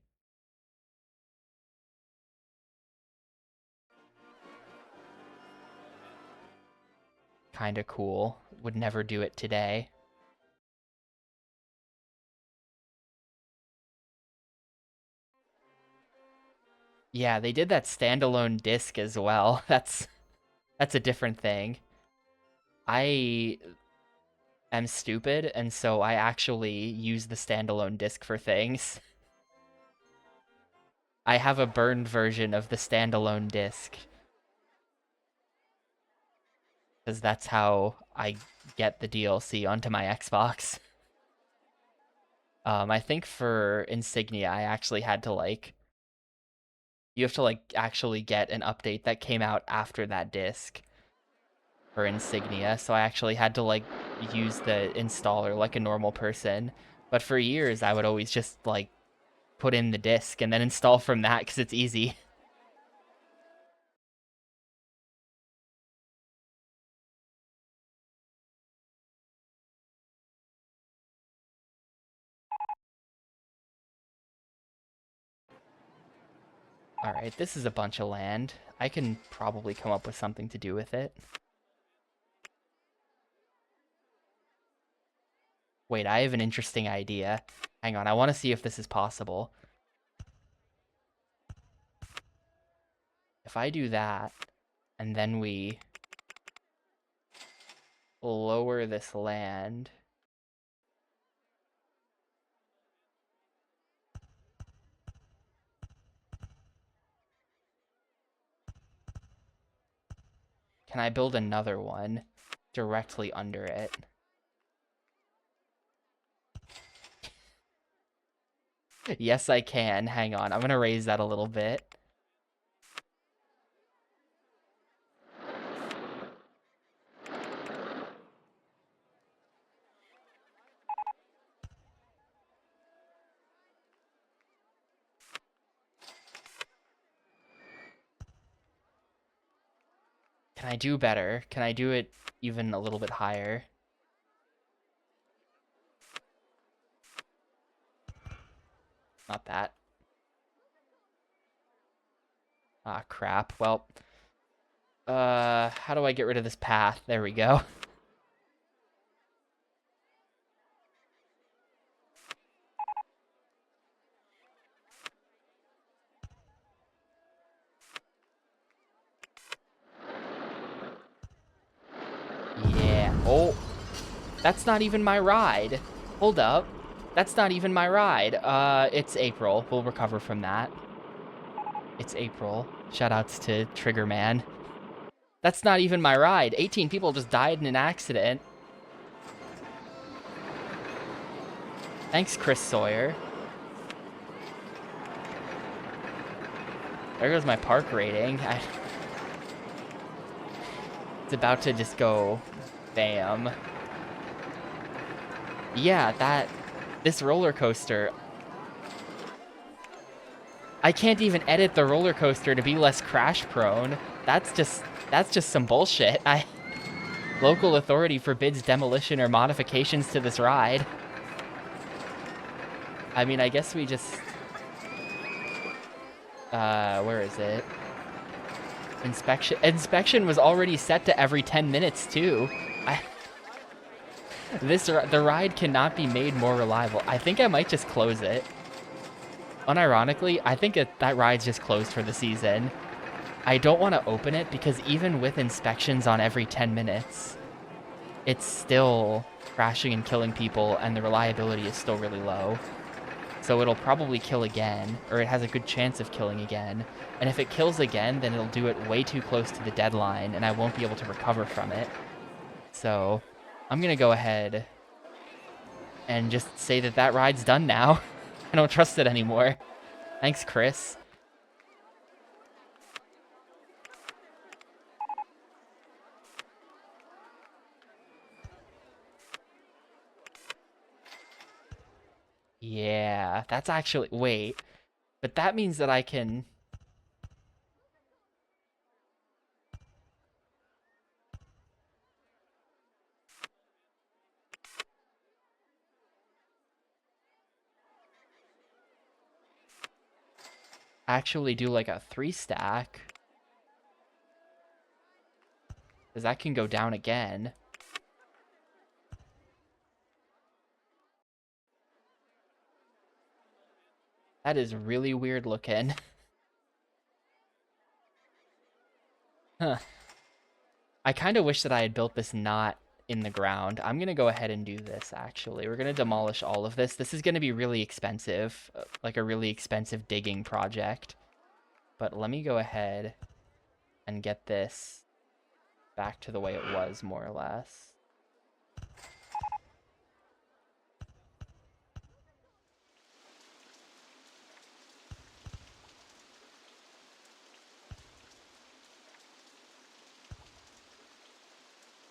Kinda cool. Would never do it today. Yeah, they did that standalone disc as well. That's a different thing. I am stupid, and so I actually use the standalone disc for things. I have a burned version of the standalone disc. Because that's how I get the DLC onto my Xbox. I think for Insignia, I actually had to like... You have to like actually get an update that came out after that disc for Insignia, so I actually had to like use the installer like a normal person. But for years, I would always just like put in the disc and then install from that because it's easy. All right, this is a bunch of land. I can probably come up with something to do with it. Wait, I have an interesting idea. Hang on, I want to see if this is possible. If I do that, and then we lower this land... Can I build another one directly under it? Yes, I can. Hang on. I'm going to raise that a little bit. Can I do better? Can I do it even a little bit higher? Not that. Ah, crap. Well, how do I get rid of this path? There we go. Yeah. Oh, that's not even my ride. Hold up. That's not even my ride. It's April. We'll recover from that. It's April. Shoutouts to Trigger Man. That's not even my ride. 18 people just died in an accident. Thanks, Chris Sawyer. There goes my park rating. It's about to just go bam. Yeah, this roller coaster. I can't even edit the roller coaster to be less crash prone. That's just some bullshit. Local authority forbids demolition or modifications to this ride. I mean, I guess we just... where is it? Inspection was already set to every 10 minutes, too. The ride cannot be made more reliable. I think I might just close it. Unironically, I think that ride's just closed for the season. I don't want to open it because even with inspections on every 10 minutes, it's still crashing and killing people, and the reliability is still really low. So it'll probably kill again, or it has a good chance of killing again. And if it kills again, then it'll do it way too close to the deadline, and I won't be able to recover from it. So I'm going to go ahead and just say that that ride's done now. I don't trust it anymore. Thanks, Chris. Yeah, that's actually... Wait, but that means that I can... actually do like a 3-stack. Because that can go down again. That is really weird looking. Huh. I kind of wish that I had built this not in the ground. I'm going to go ahead and do this, actually. We're going to demolish all of this. This is going to be really expensive, like a really expensive digging project. But let me go ahead and get this back to the way it was, more or less.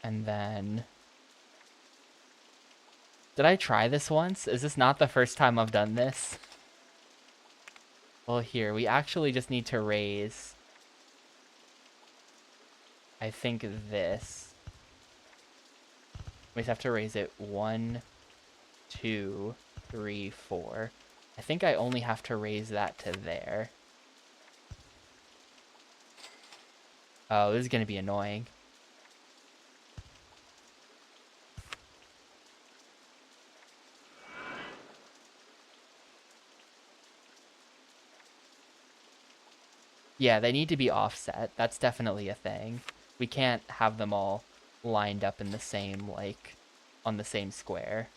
And then... Did I try this once? Is this not the first time I've done this? Well, here, we actually just need to raise... I think this. We just have to raise it 1, 2, 3, 4. I think I only have to raise that to there. Oh, this is going to be annoying. Yeah, they need to be offset. That's definitely a thing. We can't have them all lined up in the same, like, on the same square.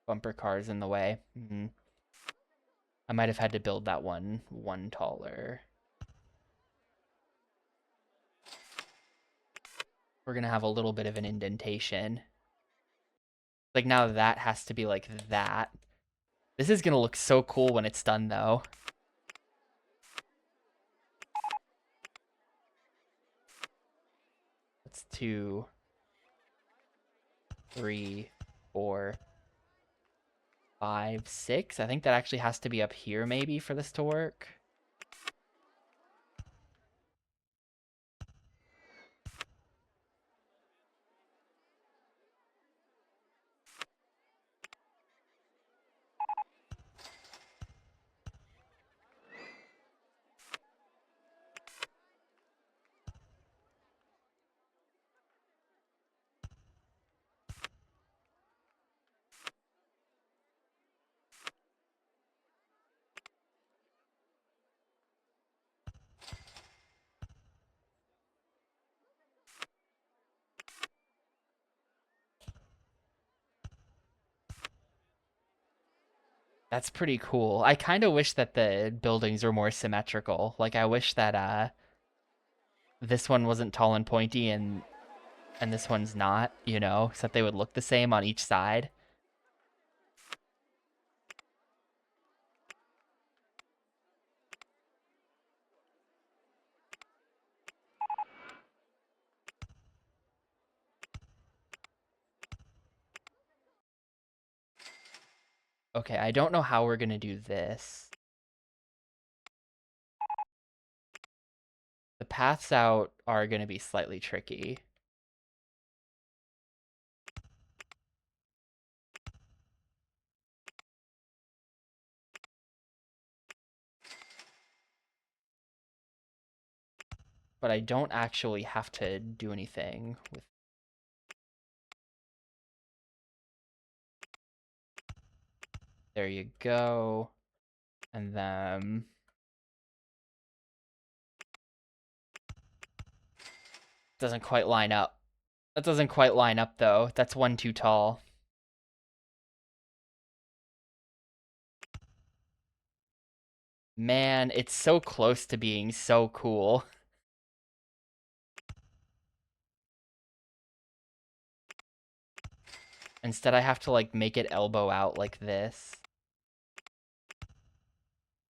Bumper cars in the way. I might have had to build that one taller. We're gonna have a little bit of an indentation. Like, now that has to be like that. This is gonna look so cool when it's done, though. That's 2, 3, 4, 5, 6. I think that actually has to be up here, maybe, for this to work. That's pretty cool. I kind of wish that the buildings were more symmetrical. Like, I wish that this one wasn't tall and pointy and this one's not, you know, so that they would look the same on each side. Okay, I don't know how we're gonna do this. The paths out are gonna be slightly tricky. But I don't actually have to do anything with... There you go. And then... Doesn't quite line up. That doesn't quite line up, though. That's one too tall. Man, it's so close to being so cool. Instead, I have to, like, make it elbow out like this.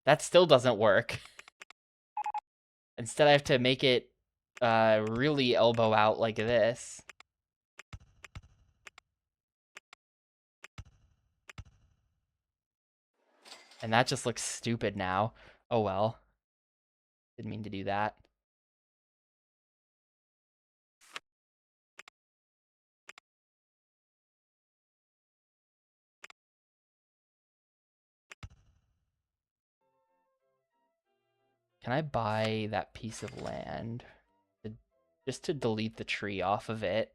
That still doesn't work. Instead, I have to make it really elbow out like this. And that just looks stupid now. Oh well. Didn't mean to do that. Can I buy that piece of land? Just to delete the tree off of it.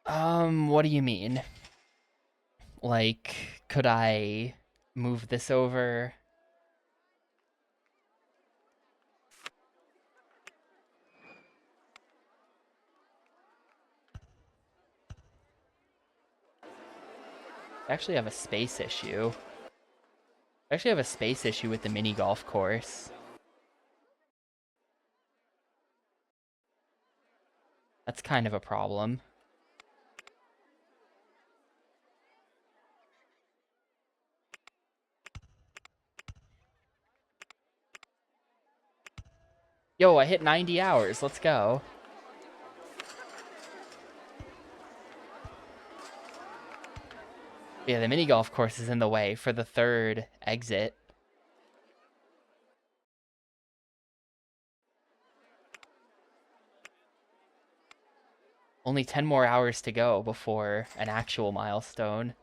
What do you mean? Like, could I move this over? I actually have a space issue. I actually have a space issue with the mini golf course. That's kind of a problem. Yo, I hit 90 hours. Let's go. Yeah, the mini golf course is in the way for the third exit. Only 10 more hours to go before an actual milestone.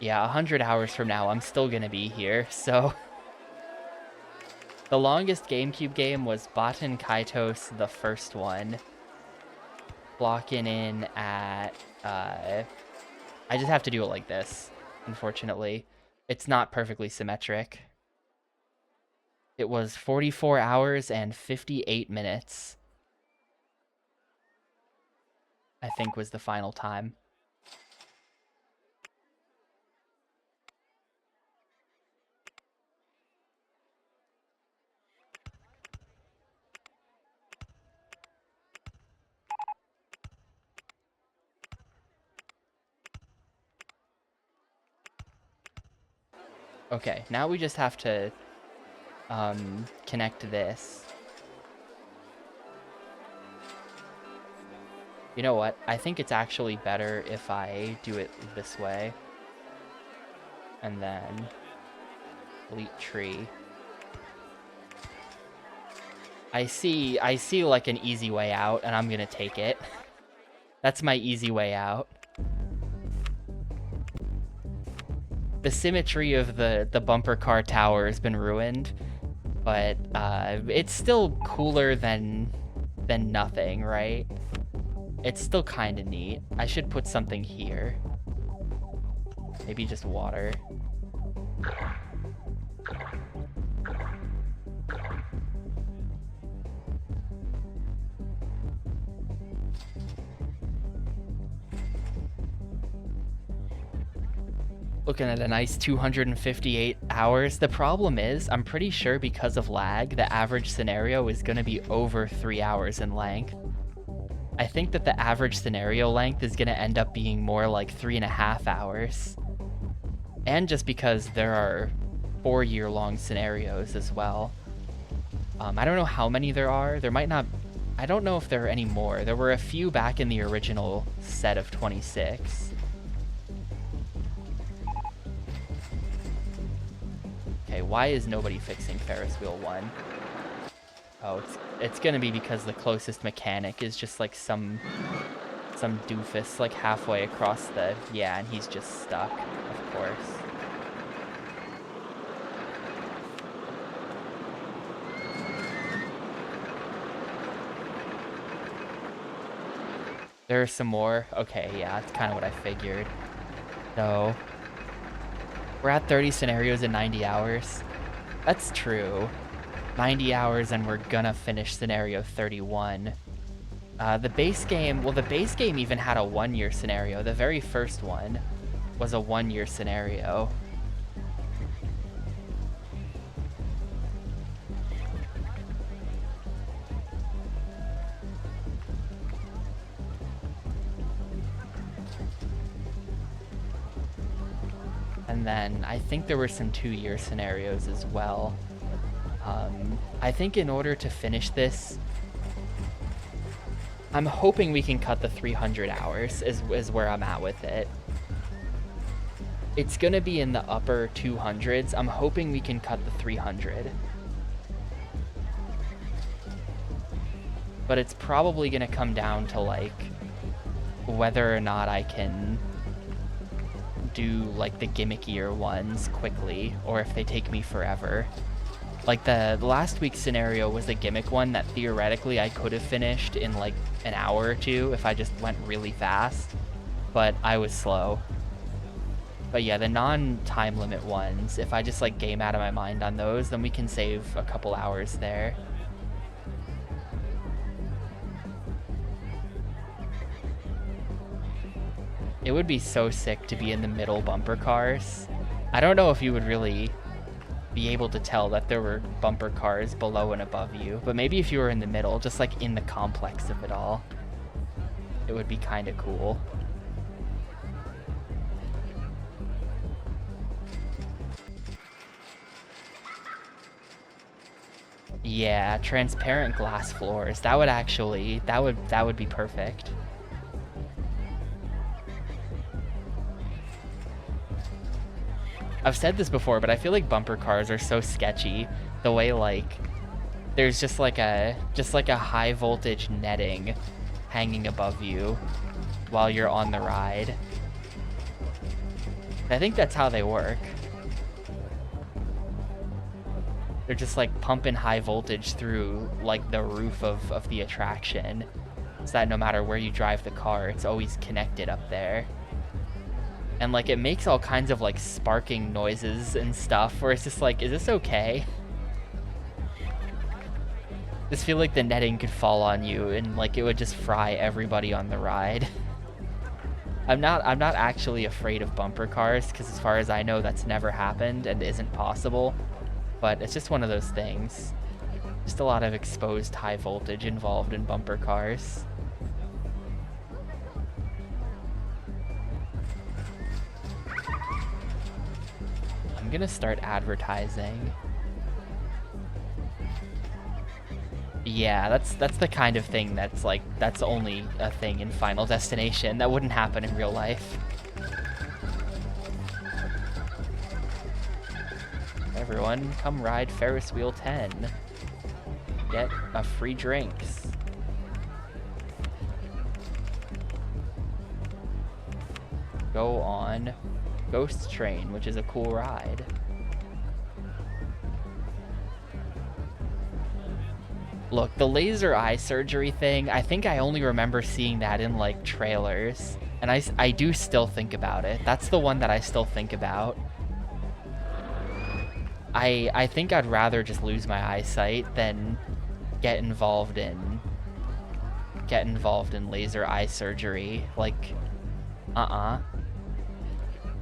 Yeah, 100 hours from now, I'm still gonna be here, so... The longest GameCube game was Baten Kaitos, the first one. Clocking in at... I just have to do it like this, unfortunately. It's not perfectly symmetric. It was 44 hours and 58 minutes. I think was the final time. Okay, now we just have to connect this. You know what? I think it's actually better if I do it this way. And then delete tree. I see like an easy way out, and I'm gonna take it. That's my easy way out. The symmetry of the bumper car tower has been ruined, but it's still cooler than nothing, right? It's still kind of neat. I should put something here. Maybe just water. Looking at a nice 258 hours. The problem is, I'm pretty sure because of lag, the average scenario is going to be over 3 hours in length. I think that the average scenario length is going to end up being more like 3.5 hours. And just because there are 4-year-long scenarios as well. I don't know how many there are. There might not... I don't know if there are any more. There were a few back in the original set of 26. Okay, why is nobody fixing Ferris Wheel 1? Oh, it's gonna be because the closest mechanic is just like some doofus like halfway across the... Yeah, and he's just stuck, of course. There are some more? Okay, yeah, that's kind of what I figured. So... We're at 30 scenarios in 90 hours. That's true. 90 hours and we're gonna finish scenario 31. The base game, well, the base game even had a 1-year scenario. The very first one was a 1-year scenario. And then I think there were some 2-year scenarios as well. I think in order to finish this, I'm hoping we can cut the 300 hours is where I'm at with it. It's gonna be in the upper 200s. I'm hoping we can cut the 300. But it's probably gonna come down to like whether or not I can do like the gimmickier ones quickly or if they take me forever. Like the last week's scenario was the gimmick one that theoretically I could have finished in like an hour or two if I just went really fast, but I was slow. But yeah, the non-time limit ones, if I just like game out of my mind on those, then we can save a couple hours there. It would be so sick to be in the middle bumper cars. I don't know if you would really be able to tell that there were bumper cars below and above you, but maybe if you were in the middle, just like in the complex of it all, it would be kind of cool. Yeah, transparent glass floors. That would actually, that would be perfect. I've said this before, but I feel like bumper cars are so sketchy. The way like there's just like a high voltage netting hanging above you while you're on the ride. I think that's how they work. They're just like pumping high voltage through like the roof of the attraction, so that no matter where you drive the car, it's always connected up there. And like it makes all kinds of like sparking noises and stuff where it's just like, is this okay? I just feel like the netting could fall on you and like it would just fry everybody on the ride. I'm not actually afraid of bumper cars because as far as I know that's never happened and isn't possible, but it's just one of those things. Just a lot of exposed high voltage involved in bumper cars. I'm gonna start advertising. Yeah, that's the kind of thing that's like, that's only a thing in Final Destination. That wouldn't happen in real life. Everyone, come ride Ferris Wheel 10. Get a free drinks. Go on Ghost Train, which is a cool ride. Look, the laser eye surgery thing, I think I only remember seeing that in like trailers, and I do still think about it. That's the one that I still think about. I think I'd rather just lose my eyesight than get involved in laser eye surgery. Like,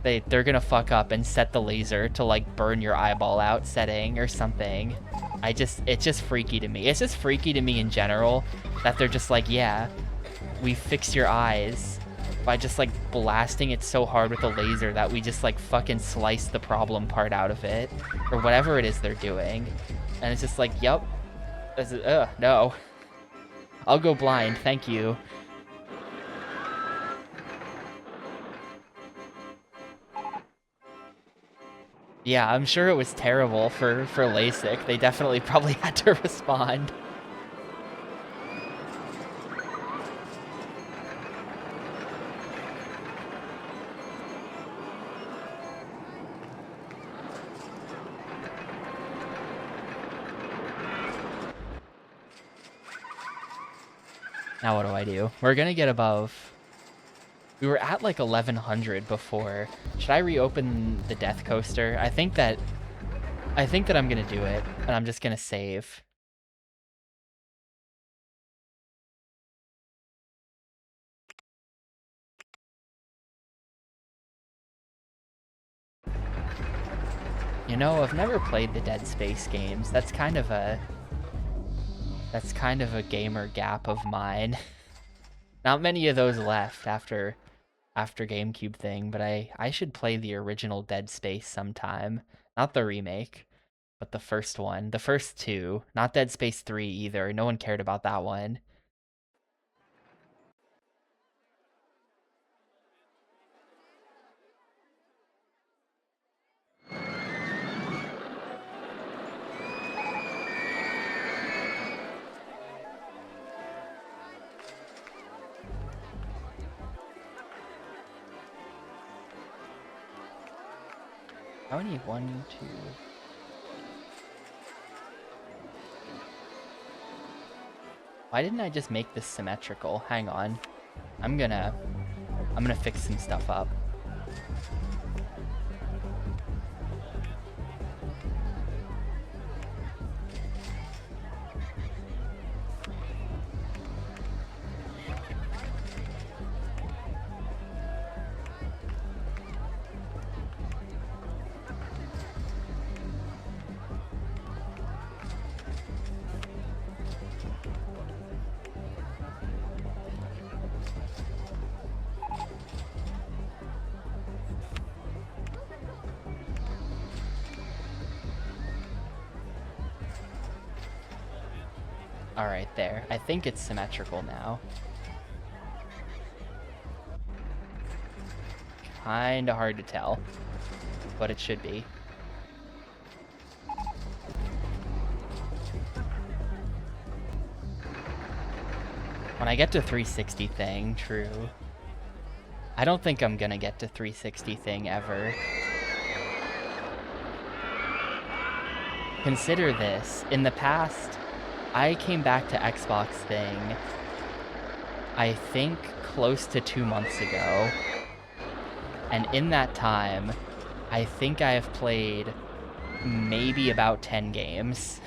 they're gonna fuck up and set the laser to like burn your eyeball out setting or something. It's just freaky to me. It's just freaky to me in general that they're just like, yeah, we fix your eyes by just like blasting it so hard with a laser that we just like fucking slice the problem part out of it or whatever it is they're doing. And it's just like, yep, no, I'll go blind, thank you. Yeah, I'm sure it was terrible for LASIK. They definitely probably had to respond. Now what do I do? We're gonna get above We were at like 1100 before. Should I reopen the death coaster? I think that I'm gonna do it, and I'm just gonna save. You know, I've never played the Dead Space games. That's kind of a gamer gap of mine. Not many of those left after GameCube thing, but I should play the original Dead Space sometime. Not the remake, but the first one. The first two. Not Dead Space 3 either. No one cared about that one. How many? 1, 2... Why didn't I just make this symmetrical? Hang on. I'm gonna fix some stuff up. Alright, there. I think it's symmetrical now. Kinda hard to tell, but it should be. When I get to 360 thing, true. I don't think I'm gonna get to 360 thing ever. Consider this. In the past, I came back to Xbox thing, I think close to 2 months ago. And in that time, I think I have played maybe about 10 games.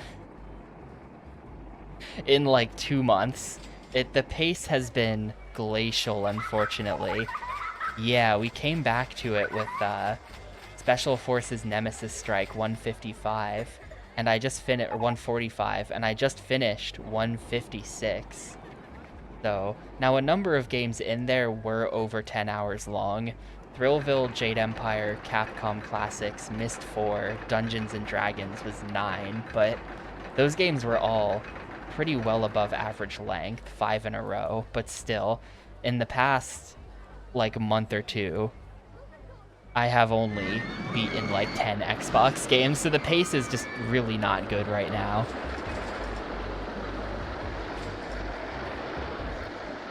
In like 2 months. The pace has been glacial, unfortunately. Yeah, we came back to it with Special Forces Nemesis Strike 155. And I just finished, or 145, and I just finished 156. So, now a number of games in there were over 10 hours long. Thrillville, Jade Empire, Capcom Classics, Myst 4, Dungeons & Dragons was 9, but those games were all pretty well above average length, 5 in a row, but still, in the past, like, month or two, I have only beaten like 10 Xbox games, so the pace is just really not good right now.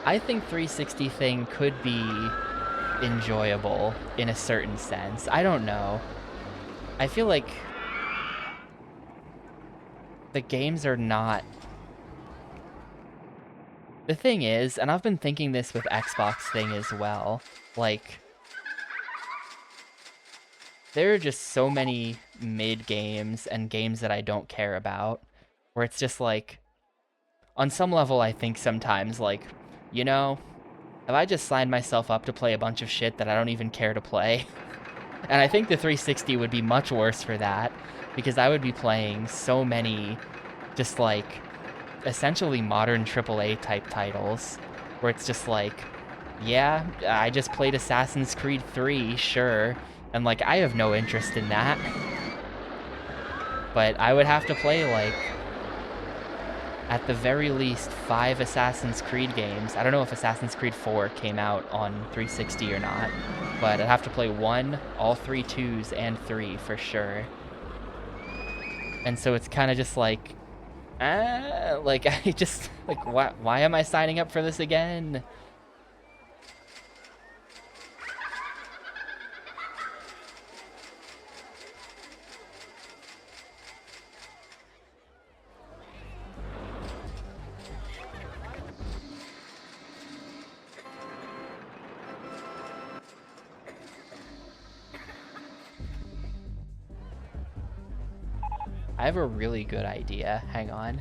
I think 360 thing could be enjoyable in a certain sense. I don't know. I feel like the games are not... The thing is, and I've been thinking this with Xbox thing as well, like... There are just so many mid games and games that I don't care about, where it's just like, on some level I think sometimes, like, you know, have I just signed myself up to play a bunch of shit that I don't even care to play? And I think the 360 would be much worse for that, because I would be playing so many just like, essentially modern AAA type titles, where it's just like, yeah, I just played Assassin's Creed 3, sure. And, like, I have no interest in that. But I would have to play, like, at the very least, 5 Assassin's Creed games. I don't know if Assassin's Creed 4 came out on 360 or not. But I'd have to play 1, all 3 2s, and 3 for sure. And so it's kind of just like... like, I just... Like, why am I signing up for this again? I have a really good idea. Hang on.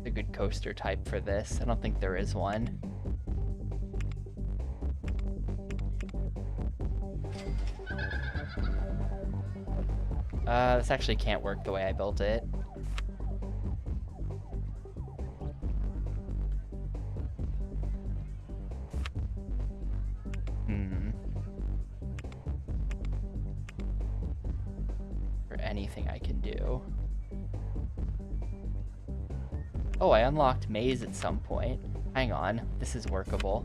A good coaster type for this. I don't think there is one. This actually can't work the way I built it. Or anything I can do. Oh, I unlocked maze at some point. Hang on, this is workable.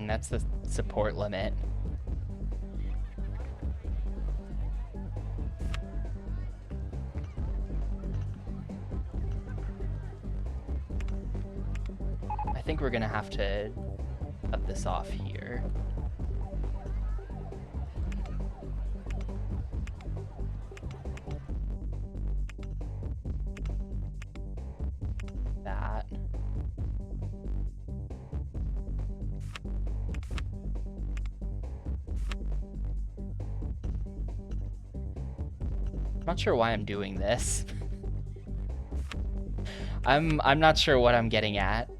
That's the support limit. I think we're gonna have to cut this off here. That. I'm not sure why I'm doing this. I'm not sure what I'm getting at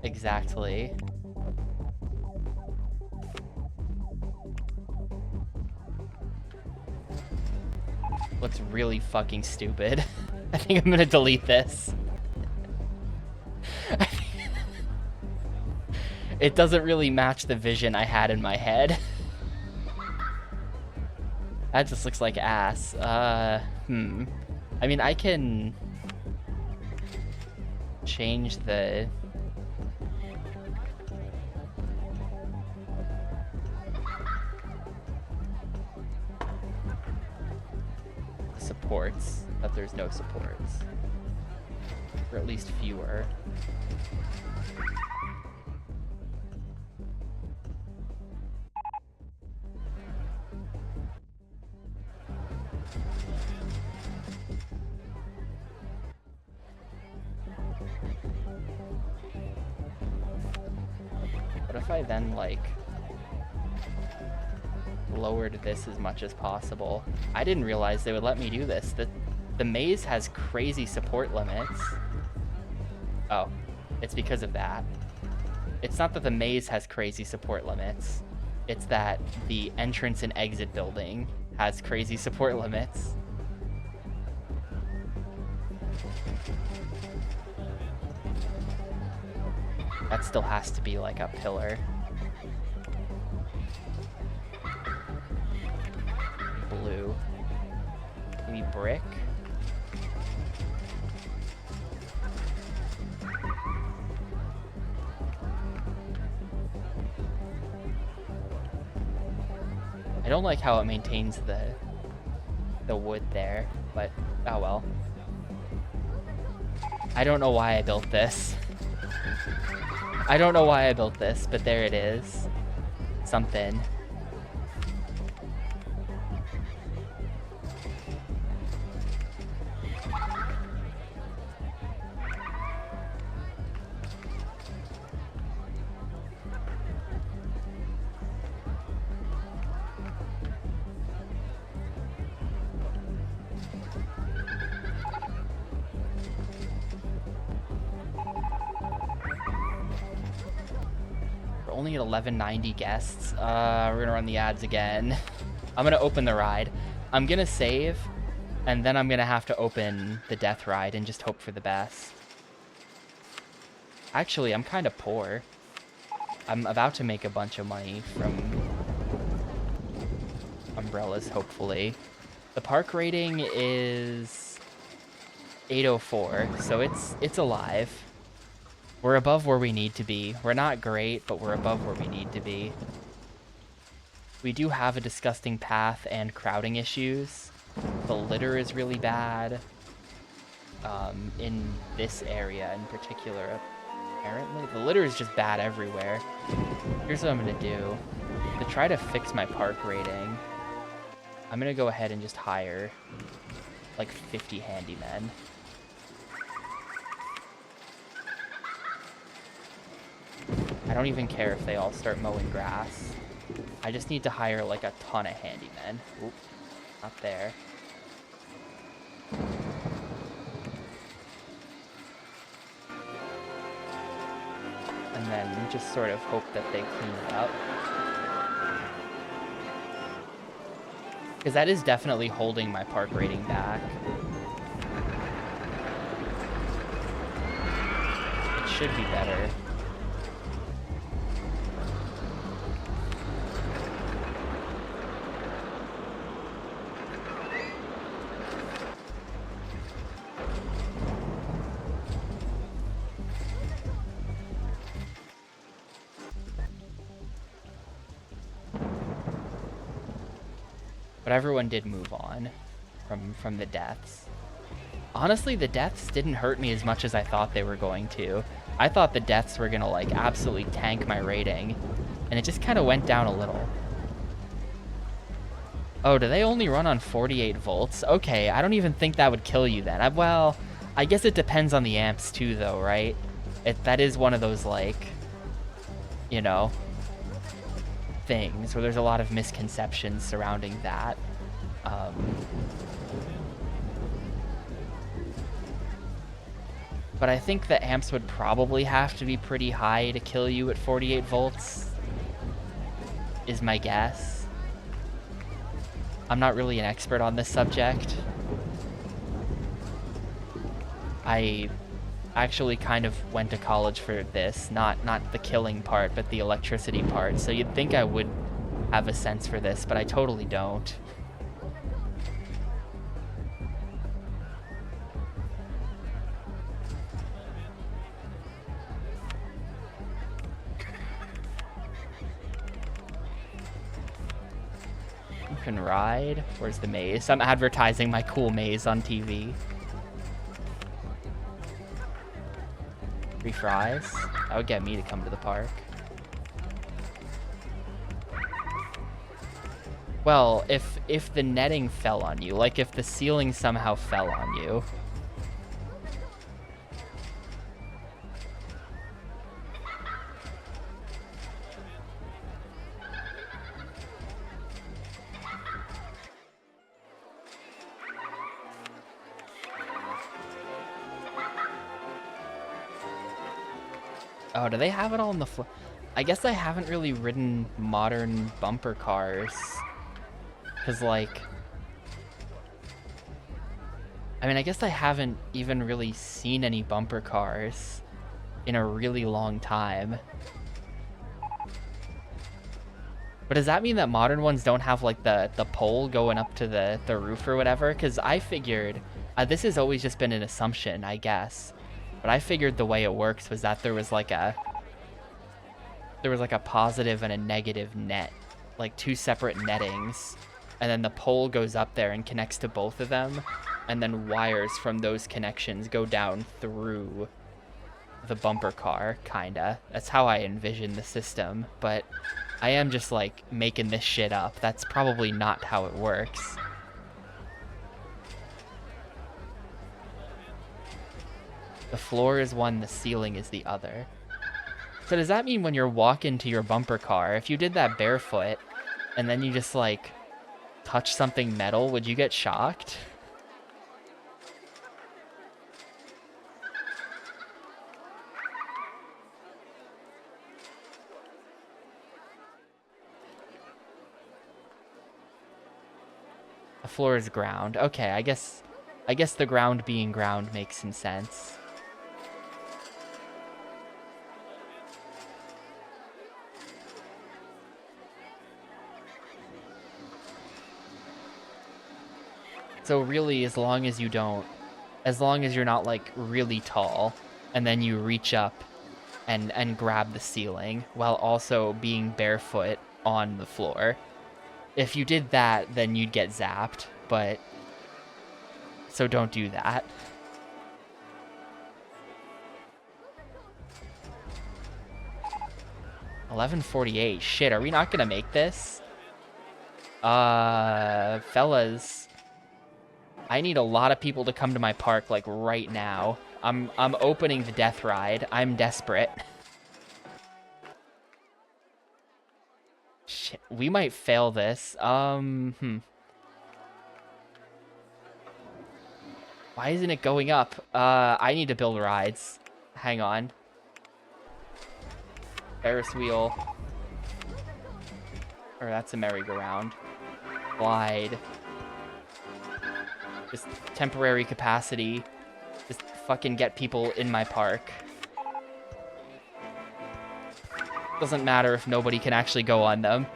exactly. Looks really fucking stupid. I think I'm gonna delete this. It doesn't really match the vision I had in my head. That just looks like ass. I mean, I can change the supports, but there's no supports. Or at least fewer. What if I then, like, lowered this as much as possible? I didn't realize they would let me do this. The maze has crazy support limits. Oh, it's because of that. It's not that the maze has crazy support limits. It's that the entrance and exit building has crazy support limits. That still has to be like a pillar. Blue. Maybe brick? I don't like how it maintains the wood there, but Oh well. I don't know why I built this. I don't know why I built this, but there it is. Something. Only at 1190 guests. We're gonna run the ads again. I'm gonna open the ride. I'm gonna save, and then I'm gonna have to open the death ride and just hope for the best. Actually, I'm kind of poor. I'm about to make a bunch of money from umbrellas, hopefully. The park rating is 804, so it's alive. We're above where we need to be. We're not great, but we're above where we need to be. We do have a disgusting path and crowding issues. The litter is really bad. In this area in particular, apparently. The litter is just bad everywhere. Here's what I'm gonna do. To try to fix my park rating, I'm gonna go ahead and just hire like 50 handymen. I don't even care if they all start mowing grass. I just need to hire like a ton of handymen. Oop, not there. And then just sort of hope that they clean it up. Because that is definitely holding my park rating back. It should be better. But everyone did move on from the deaths. Honestly, the deaths didn't hurt me as much as I thought they were going to. I thought the deaths were gonna like absolutely tank my rating, and it just kind of went down a little. Oh, do they only run on 48 volts? Okay, I don't even think that would kill you then. Well, I guess it depends on the amps too, though, right? That is one of those, like, you know, things where there's a lot of misconceptions surrounding that. But I think the amps would probably have to be pretty high to kill you at 48 volts, is my guess. I'm not really an expert on this subject. I actually kind of went to college for this, not the killing part, but the electricity part. So you'd think I would have a sense for this, but I totally don't. You can ride. Where's the maze? I'm advertising my cool maze on TV. Free fries? That would get me to come to the park. Well, if the netting fell on you, like if the ceiling somehow fell on you. Oh, do they have it all on the floor? I guess I haven't really ridden modern bumper cars. Because, like... I mean, I guess I haven't even really seen any bumper cars in a really long time. But does that mean that modern ones don't have, like, the pole going up to the roof or whatever? Because I figured... this has always just been an assumption, I guess. But I figured the way it works was that there was like a positive and a negative net, like two separate nettings, and then the pole goes up there and connects to both of them, and then wires from those connections go down through the bumper car, kinda. That's how I envision the system, but I am just, like, making this shit up. That's probably not how it works. The floor is one, the ceiling is the other. So does that mean when you're walking to your bumper car, if you did that barefoot, and then you just, like, touch something metal, would you get shocked? The floor is ground. Okay, I guess the ground being ground makes some sense. So really, as long as you're not, like, really tall, and then you reach up and grab the ceiling while also being barefoot on the floor. If you did that, then you'd get zapped, but so don't do that. $11.48. Shit, are we not gonna make this? Fellas, I need a lot of people to come to my park, like, right now. I'm opening the death ride. I'm desperate. Shit, we might fail this. Why isn't it going up? I need to build rides. Hang on. Ferris wheel. Or that's a merry-go-round. Glide. Just temporary capacity. Just fucking get people in my park. Doesn't matter if nobody can actually go on them.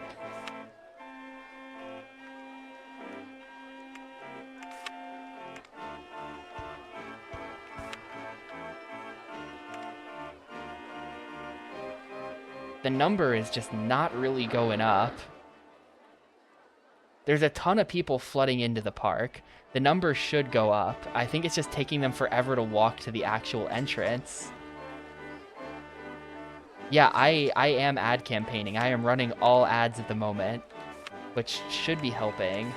The number is just not really going up. There's a ton of people flooding into the park. The number should go up. I think it's just taking them forever to walk to the actual entrance. Yeah, I am ad campaigning. I am running all ads at the moment, which should be helping.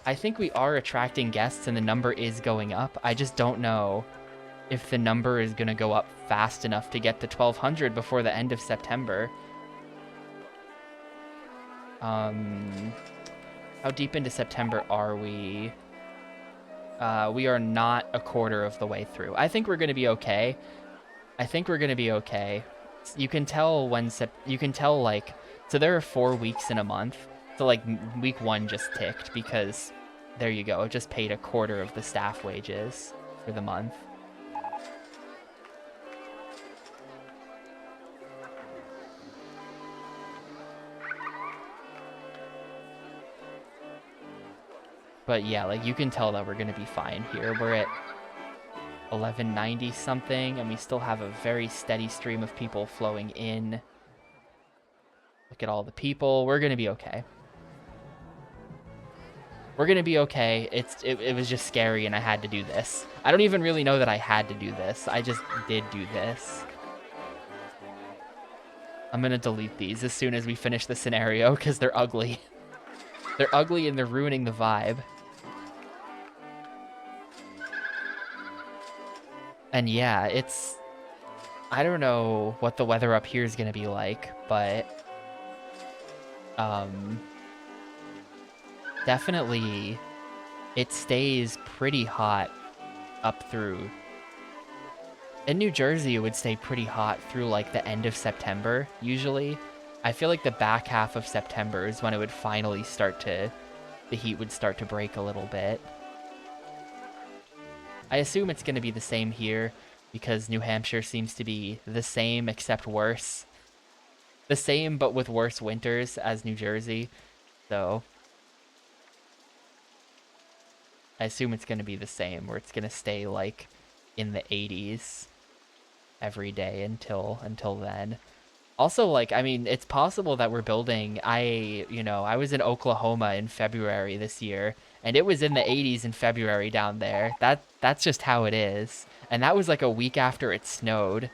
I think we are attracting guests and the number is going up. I just don't know if the number is going to go up fast enough to get to 1,200 before the end of September. How deep into September are we? We are not a quarter of the way through. I think we're going to be okay. You can tell like, so there are 4 weeks in a month. So like week 1 just ticked because there you go. It just paid a quarter of the staff wages for the month. But yeah, like you can tell that we're gonna be fine here. We're at 1190 something, and we still have a very steady stream of people flowing in. Look at all the people. We're gonna be okay. We're gonna be okay. It was just scary, and I had to do this. I don't even really know that I had to do this. I just did do this. I'm gonna delete these as soon as we finish the scenario because they're ugly. They're ugly and they're ruining the vibe. And yeah, I don't know what the weather up here is gonna be like, but definitely it stays pretty hot up through. In New Jersey, it would stay pretty hot through like the end of September, usually. I feel like the back half of September is when it would finally the heat would start to break a little bit. I assume it's going to be the same here because New Hampshire seems to be the same except worse. The same but with worse winters as New Jersey. So I assume it's going to be the same, where it's going to stay like in the 80s every day until then. Also, like, I mean, it's possible that we're building. I was in Oklahoma in February this year, and it was in the 80s in February down there. That's just how it is. And that was like a week after it snowed.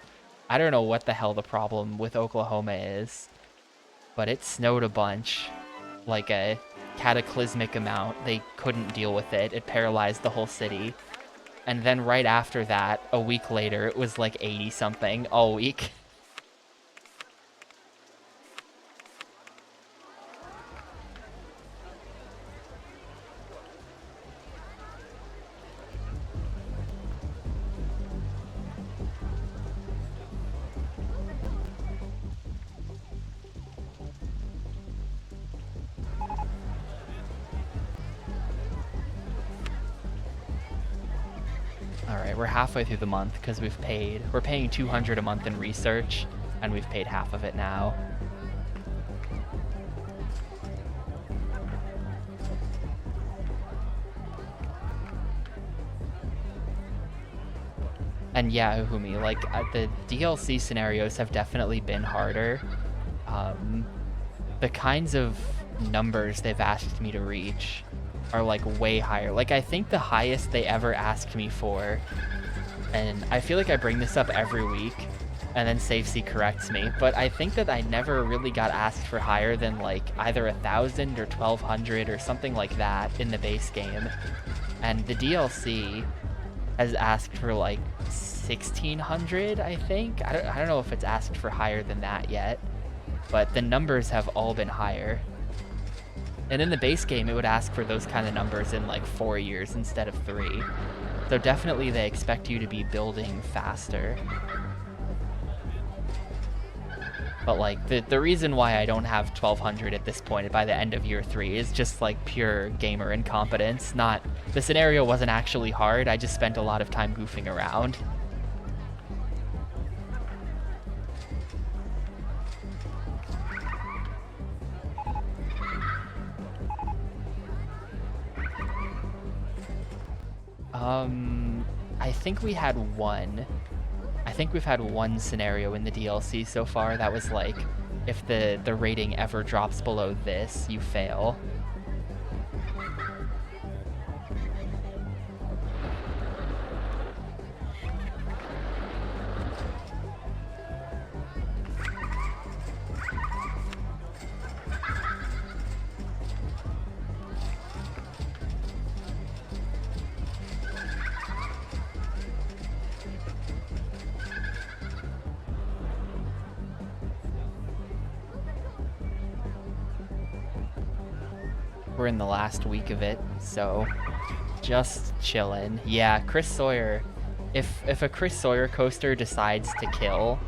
I don't know what the hell the problem with Oklahoma is, but it snowed a bunch, like a cataclysmic amount. They couldn't deal with it. It paralyzed the whole city. And then right after that, a week later, it was like 80 something all week. All right, we're halfway through the month because we're paying 200 a month in research, and we've paid half of it now. And yeah, Uhumi, like the DLC scenarios have definitely been harder. The kinds of numbers they've asked me to reach are like way higher. Like I think the highest they ever asked me for, and I feel like I bring this up every week, and then SafeC corrects me, but I think that I never really got asked for higher than like either 1,000 or 1,200 or something like that in the base game. And the DLC has asked for like 1,600, I think. I don't know if it's asked for higher than that yet, but the numbers have all been higher. And in the base game, it would ask for those kind of numbers in like 4 years instead of 3. So definitely they expect you to be building faster. But like the reason why I don't have 1,200 at this point by the end of year 3 is just like pure gamer incompetence. Not, the scenario wasn't actually hard, I just spent a lot of time goofing around. I think we had one. I think we've had one scenario in the DLC so far that was like, if the rating ever drops below this, you fail. We're in the last week of it, so just chillin'. Yeah, Chris Sawyer. If a Chris Sawyer coaster decides to kill,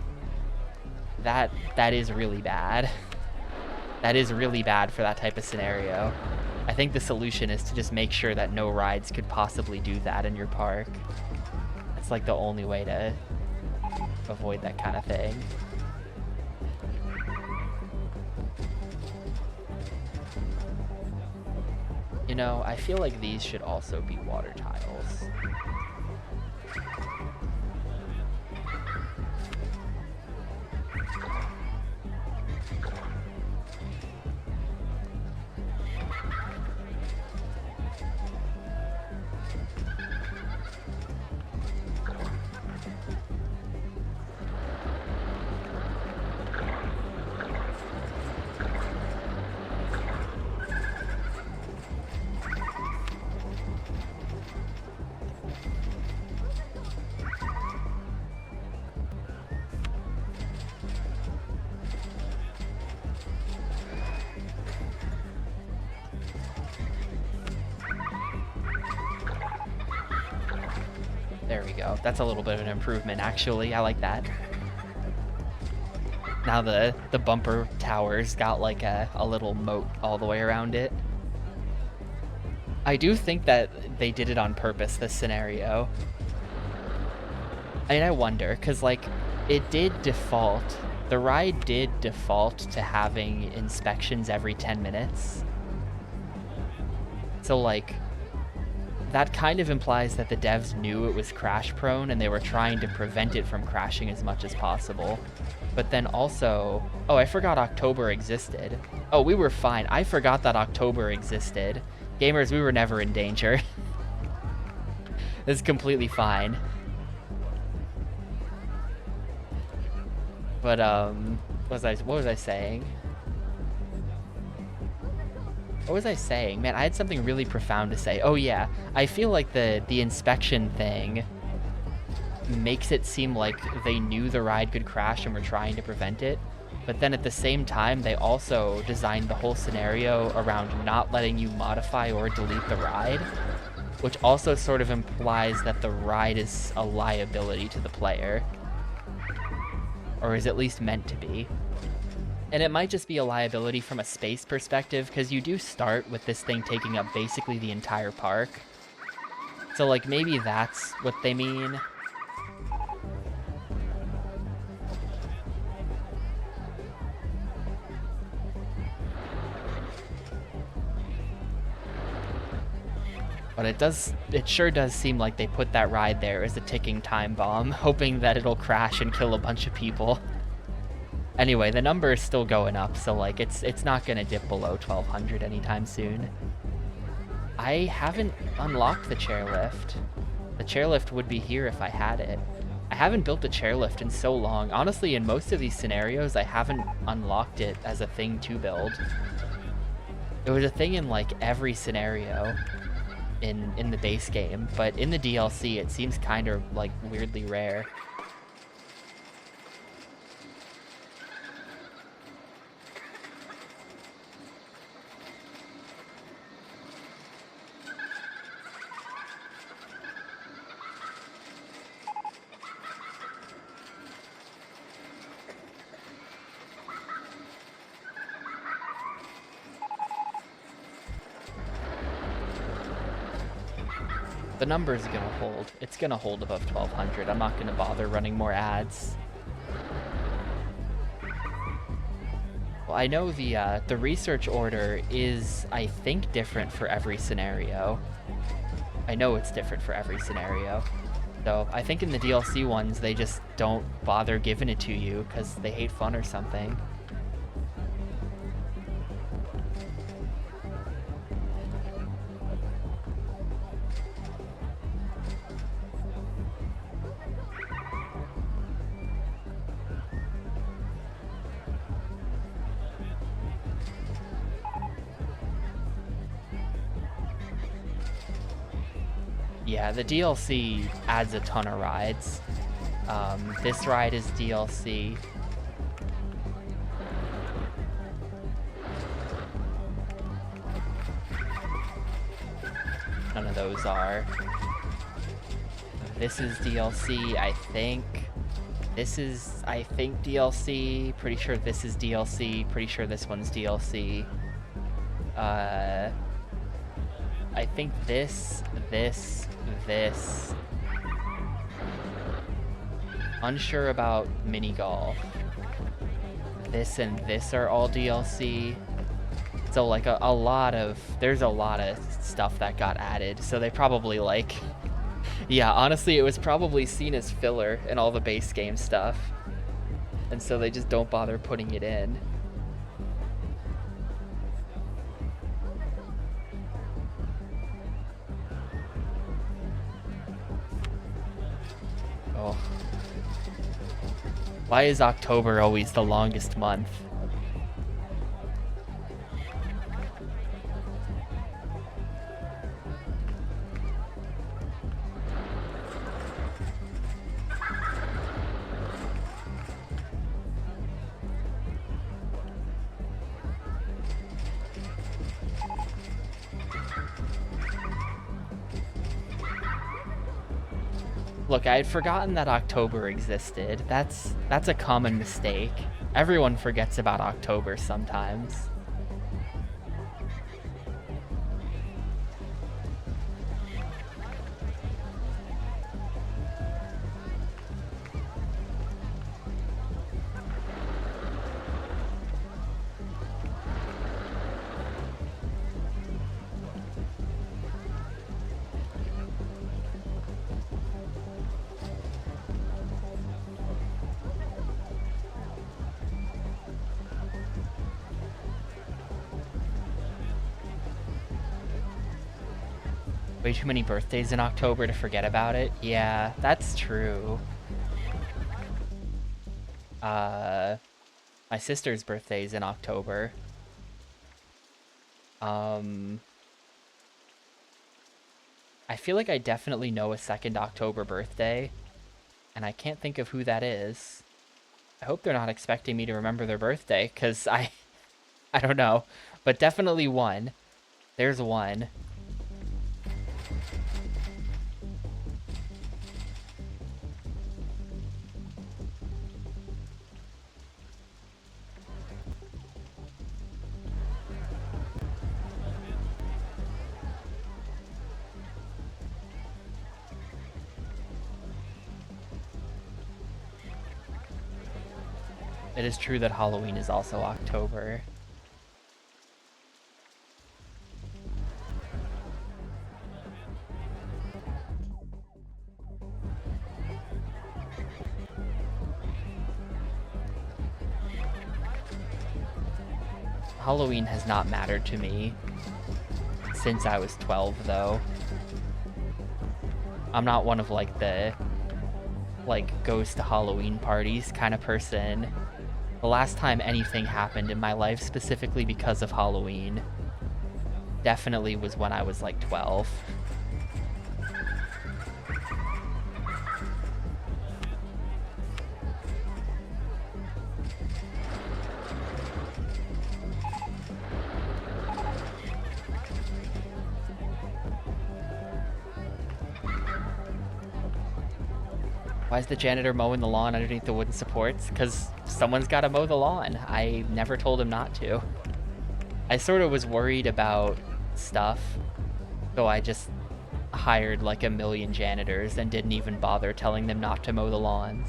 that is really bad. That is really bad for that type of scenario. I think the solution is to just make sure that no rides could possibly do that in your park. That's like the only way to avoid that kind of thing. You know, I feel like these should also be water tiles. There we go. That's a little bit of an improvement, actually. I like that. Now the bumper tower's got like a little moat all the way around it. I do think that they did it on purpose, this scenario. I mean, I wonder, because like it did default. The ride did default to having inspections every 10 minutes. So like that kind of implies that the devs knew it was crash prone and they were trying to prevent it from crashing as much as possible. But then also, oh, I forgot October existed. Oh, we were fine. I forgot that October existed. Gamers, we were never in danger. It's completely fine. But what was I saying? What was I saying? Man, I had something really profound to say. Oh yeah, I feel like the inspection thing makes it seem like they knew the ride could crash and were trying to prevent it. But then at the same time, they also designed the whole scenario around not letting you modify or delete the ride, which also sort of implies that the ride is a liability to the player. Or is at least meant to be. And it might just be a liability from a space perspective, because you do start with this thing taking up basically the entire park. So, like, maybe that's what they mean. But it sure does seem like they put that ride there as a ticking time bomb, hoping that it'll crash and kill a bunch of people. Anyway, the number is still going up, so like it's not gonna dip below 1200 anytime soon. I haven't unlocked the chairlift. The chairlift would be here if I had it. I haven't built a chairlift in so long. Honestly, in most of these scenarios, I haven't unlocked it as a thing to build. It was a thing in like every scenario in the base game, but in the DLC, it seems kind of like weirdly rare. The number's gonna hold. It's gonna hold above 1200. I'm not gonna bother running more ads. Well, I know the research order is, I think, different for every scenario. I know it's different for every scenario. So I think in the DLC ones, they just don't bother giving it to you because they hate fun or something. Yeah, the DLC adds a ton of rides. This ride is DLC. None of those are. This is DLC, I think. This is, I think, DLC. Pretty sure this is DLC. Pretty sure this one's DLC. I think this. Unsure about mini golf. This and this are all DLC. So like there's a lot of stuff that got added. So they probably like, yeah, honestly, it was probably seen as filler in all the base game stuff. And so they just don't bother putting it in. Oh. Why is October always the longest month? Look, I had forgotten that October existed. That's a common mistake. Everyone forgets about October sometimes. Way too many birthdays in October to forget about it. Yeah, that's true. My sister's birthday's in October. I feel like I definitely know a 2nd October birthday, and I can't think of who that is. I hope they're not expecting me to remember their birthday, because I don't know. But definitely one. There's one. It is true that Halloween is also October. Halloween has not mattered to me since I was 12, though. I'm not one of, like, the, like, goes to Halloween parties kind of person. The last time anything happened in my life specifically because of Halloween definitely was when I was, like, 12. Why is the janitor mowing the lawn underneath the wooden supports? Because someone's got to mow the lawn. I never told him not to. I sort of was worried about stuff, so I just hired like 1,000,000 janitors and didn't even bother telling them not to mow the lawns.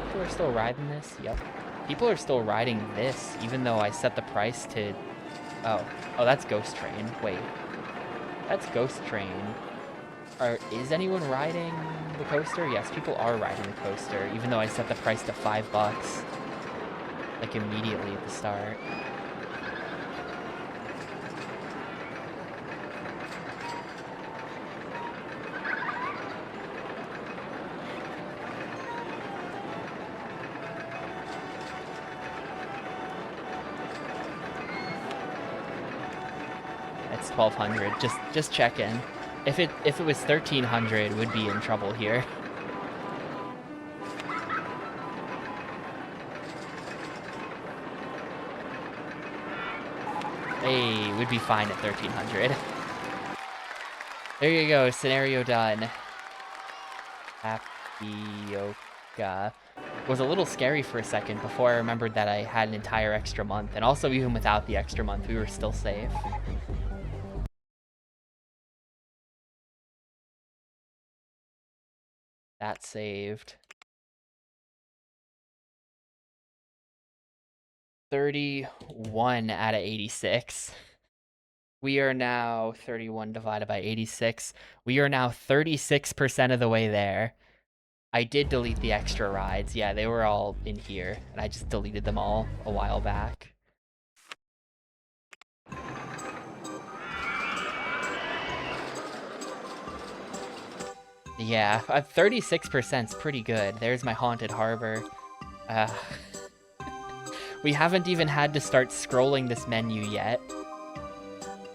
People are still riding this? Yep. People are still riding this, even though I set the price to... Oh, that's Ghost Train. Wait. That's Ghost Train. Is anyone riding the coaster? Yes, people are riding the coaster, even though I set the price to $5. Like, immediately at the start. It's 1,200. Just checking. If it was 1,300, we'd be in trouble here. Hey, we'd be fine at 1,300. There you go, scenario done. Tapioca. Was a little scary for a second before I remembered that I had an entire extra month, and also even without the extra month, we were still safe. That saved. 31 out of 86. We are now 31 divided by 86. We are now 36% of the way there. I did delete the extra rides. Yeah, they were all in here, and I just deleted them all a while back. Yeah, 36%'s pretty good. There's my Haunted Harbor. We haven't even had to start scrolling this menu yet.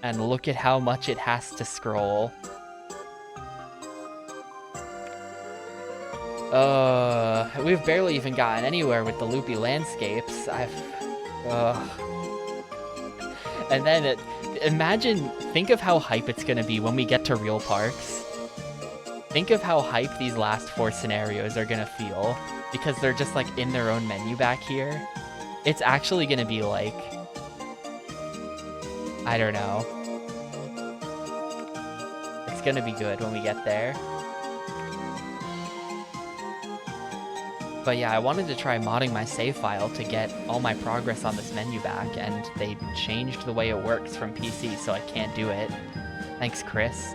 And look at how much it has to scroll. We've barely even gotten anywhere with the loopy landscapes. And then, think of how hype it's gonna be when we get to real parks. Think of how hype these last 4 scenarios are gonna feel, because they're just like in their own menu back here. It's actually gonna be like, I don't know. It's gonna be good when we get there. But yeah, I wanted to try modding my save file to get all my progress on this menu back, and they changed the way it works from PC, so I can't do it. Thanks, Chris.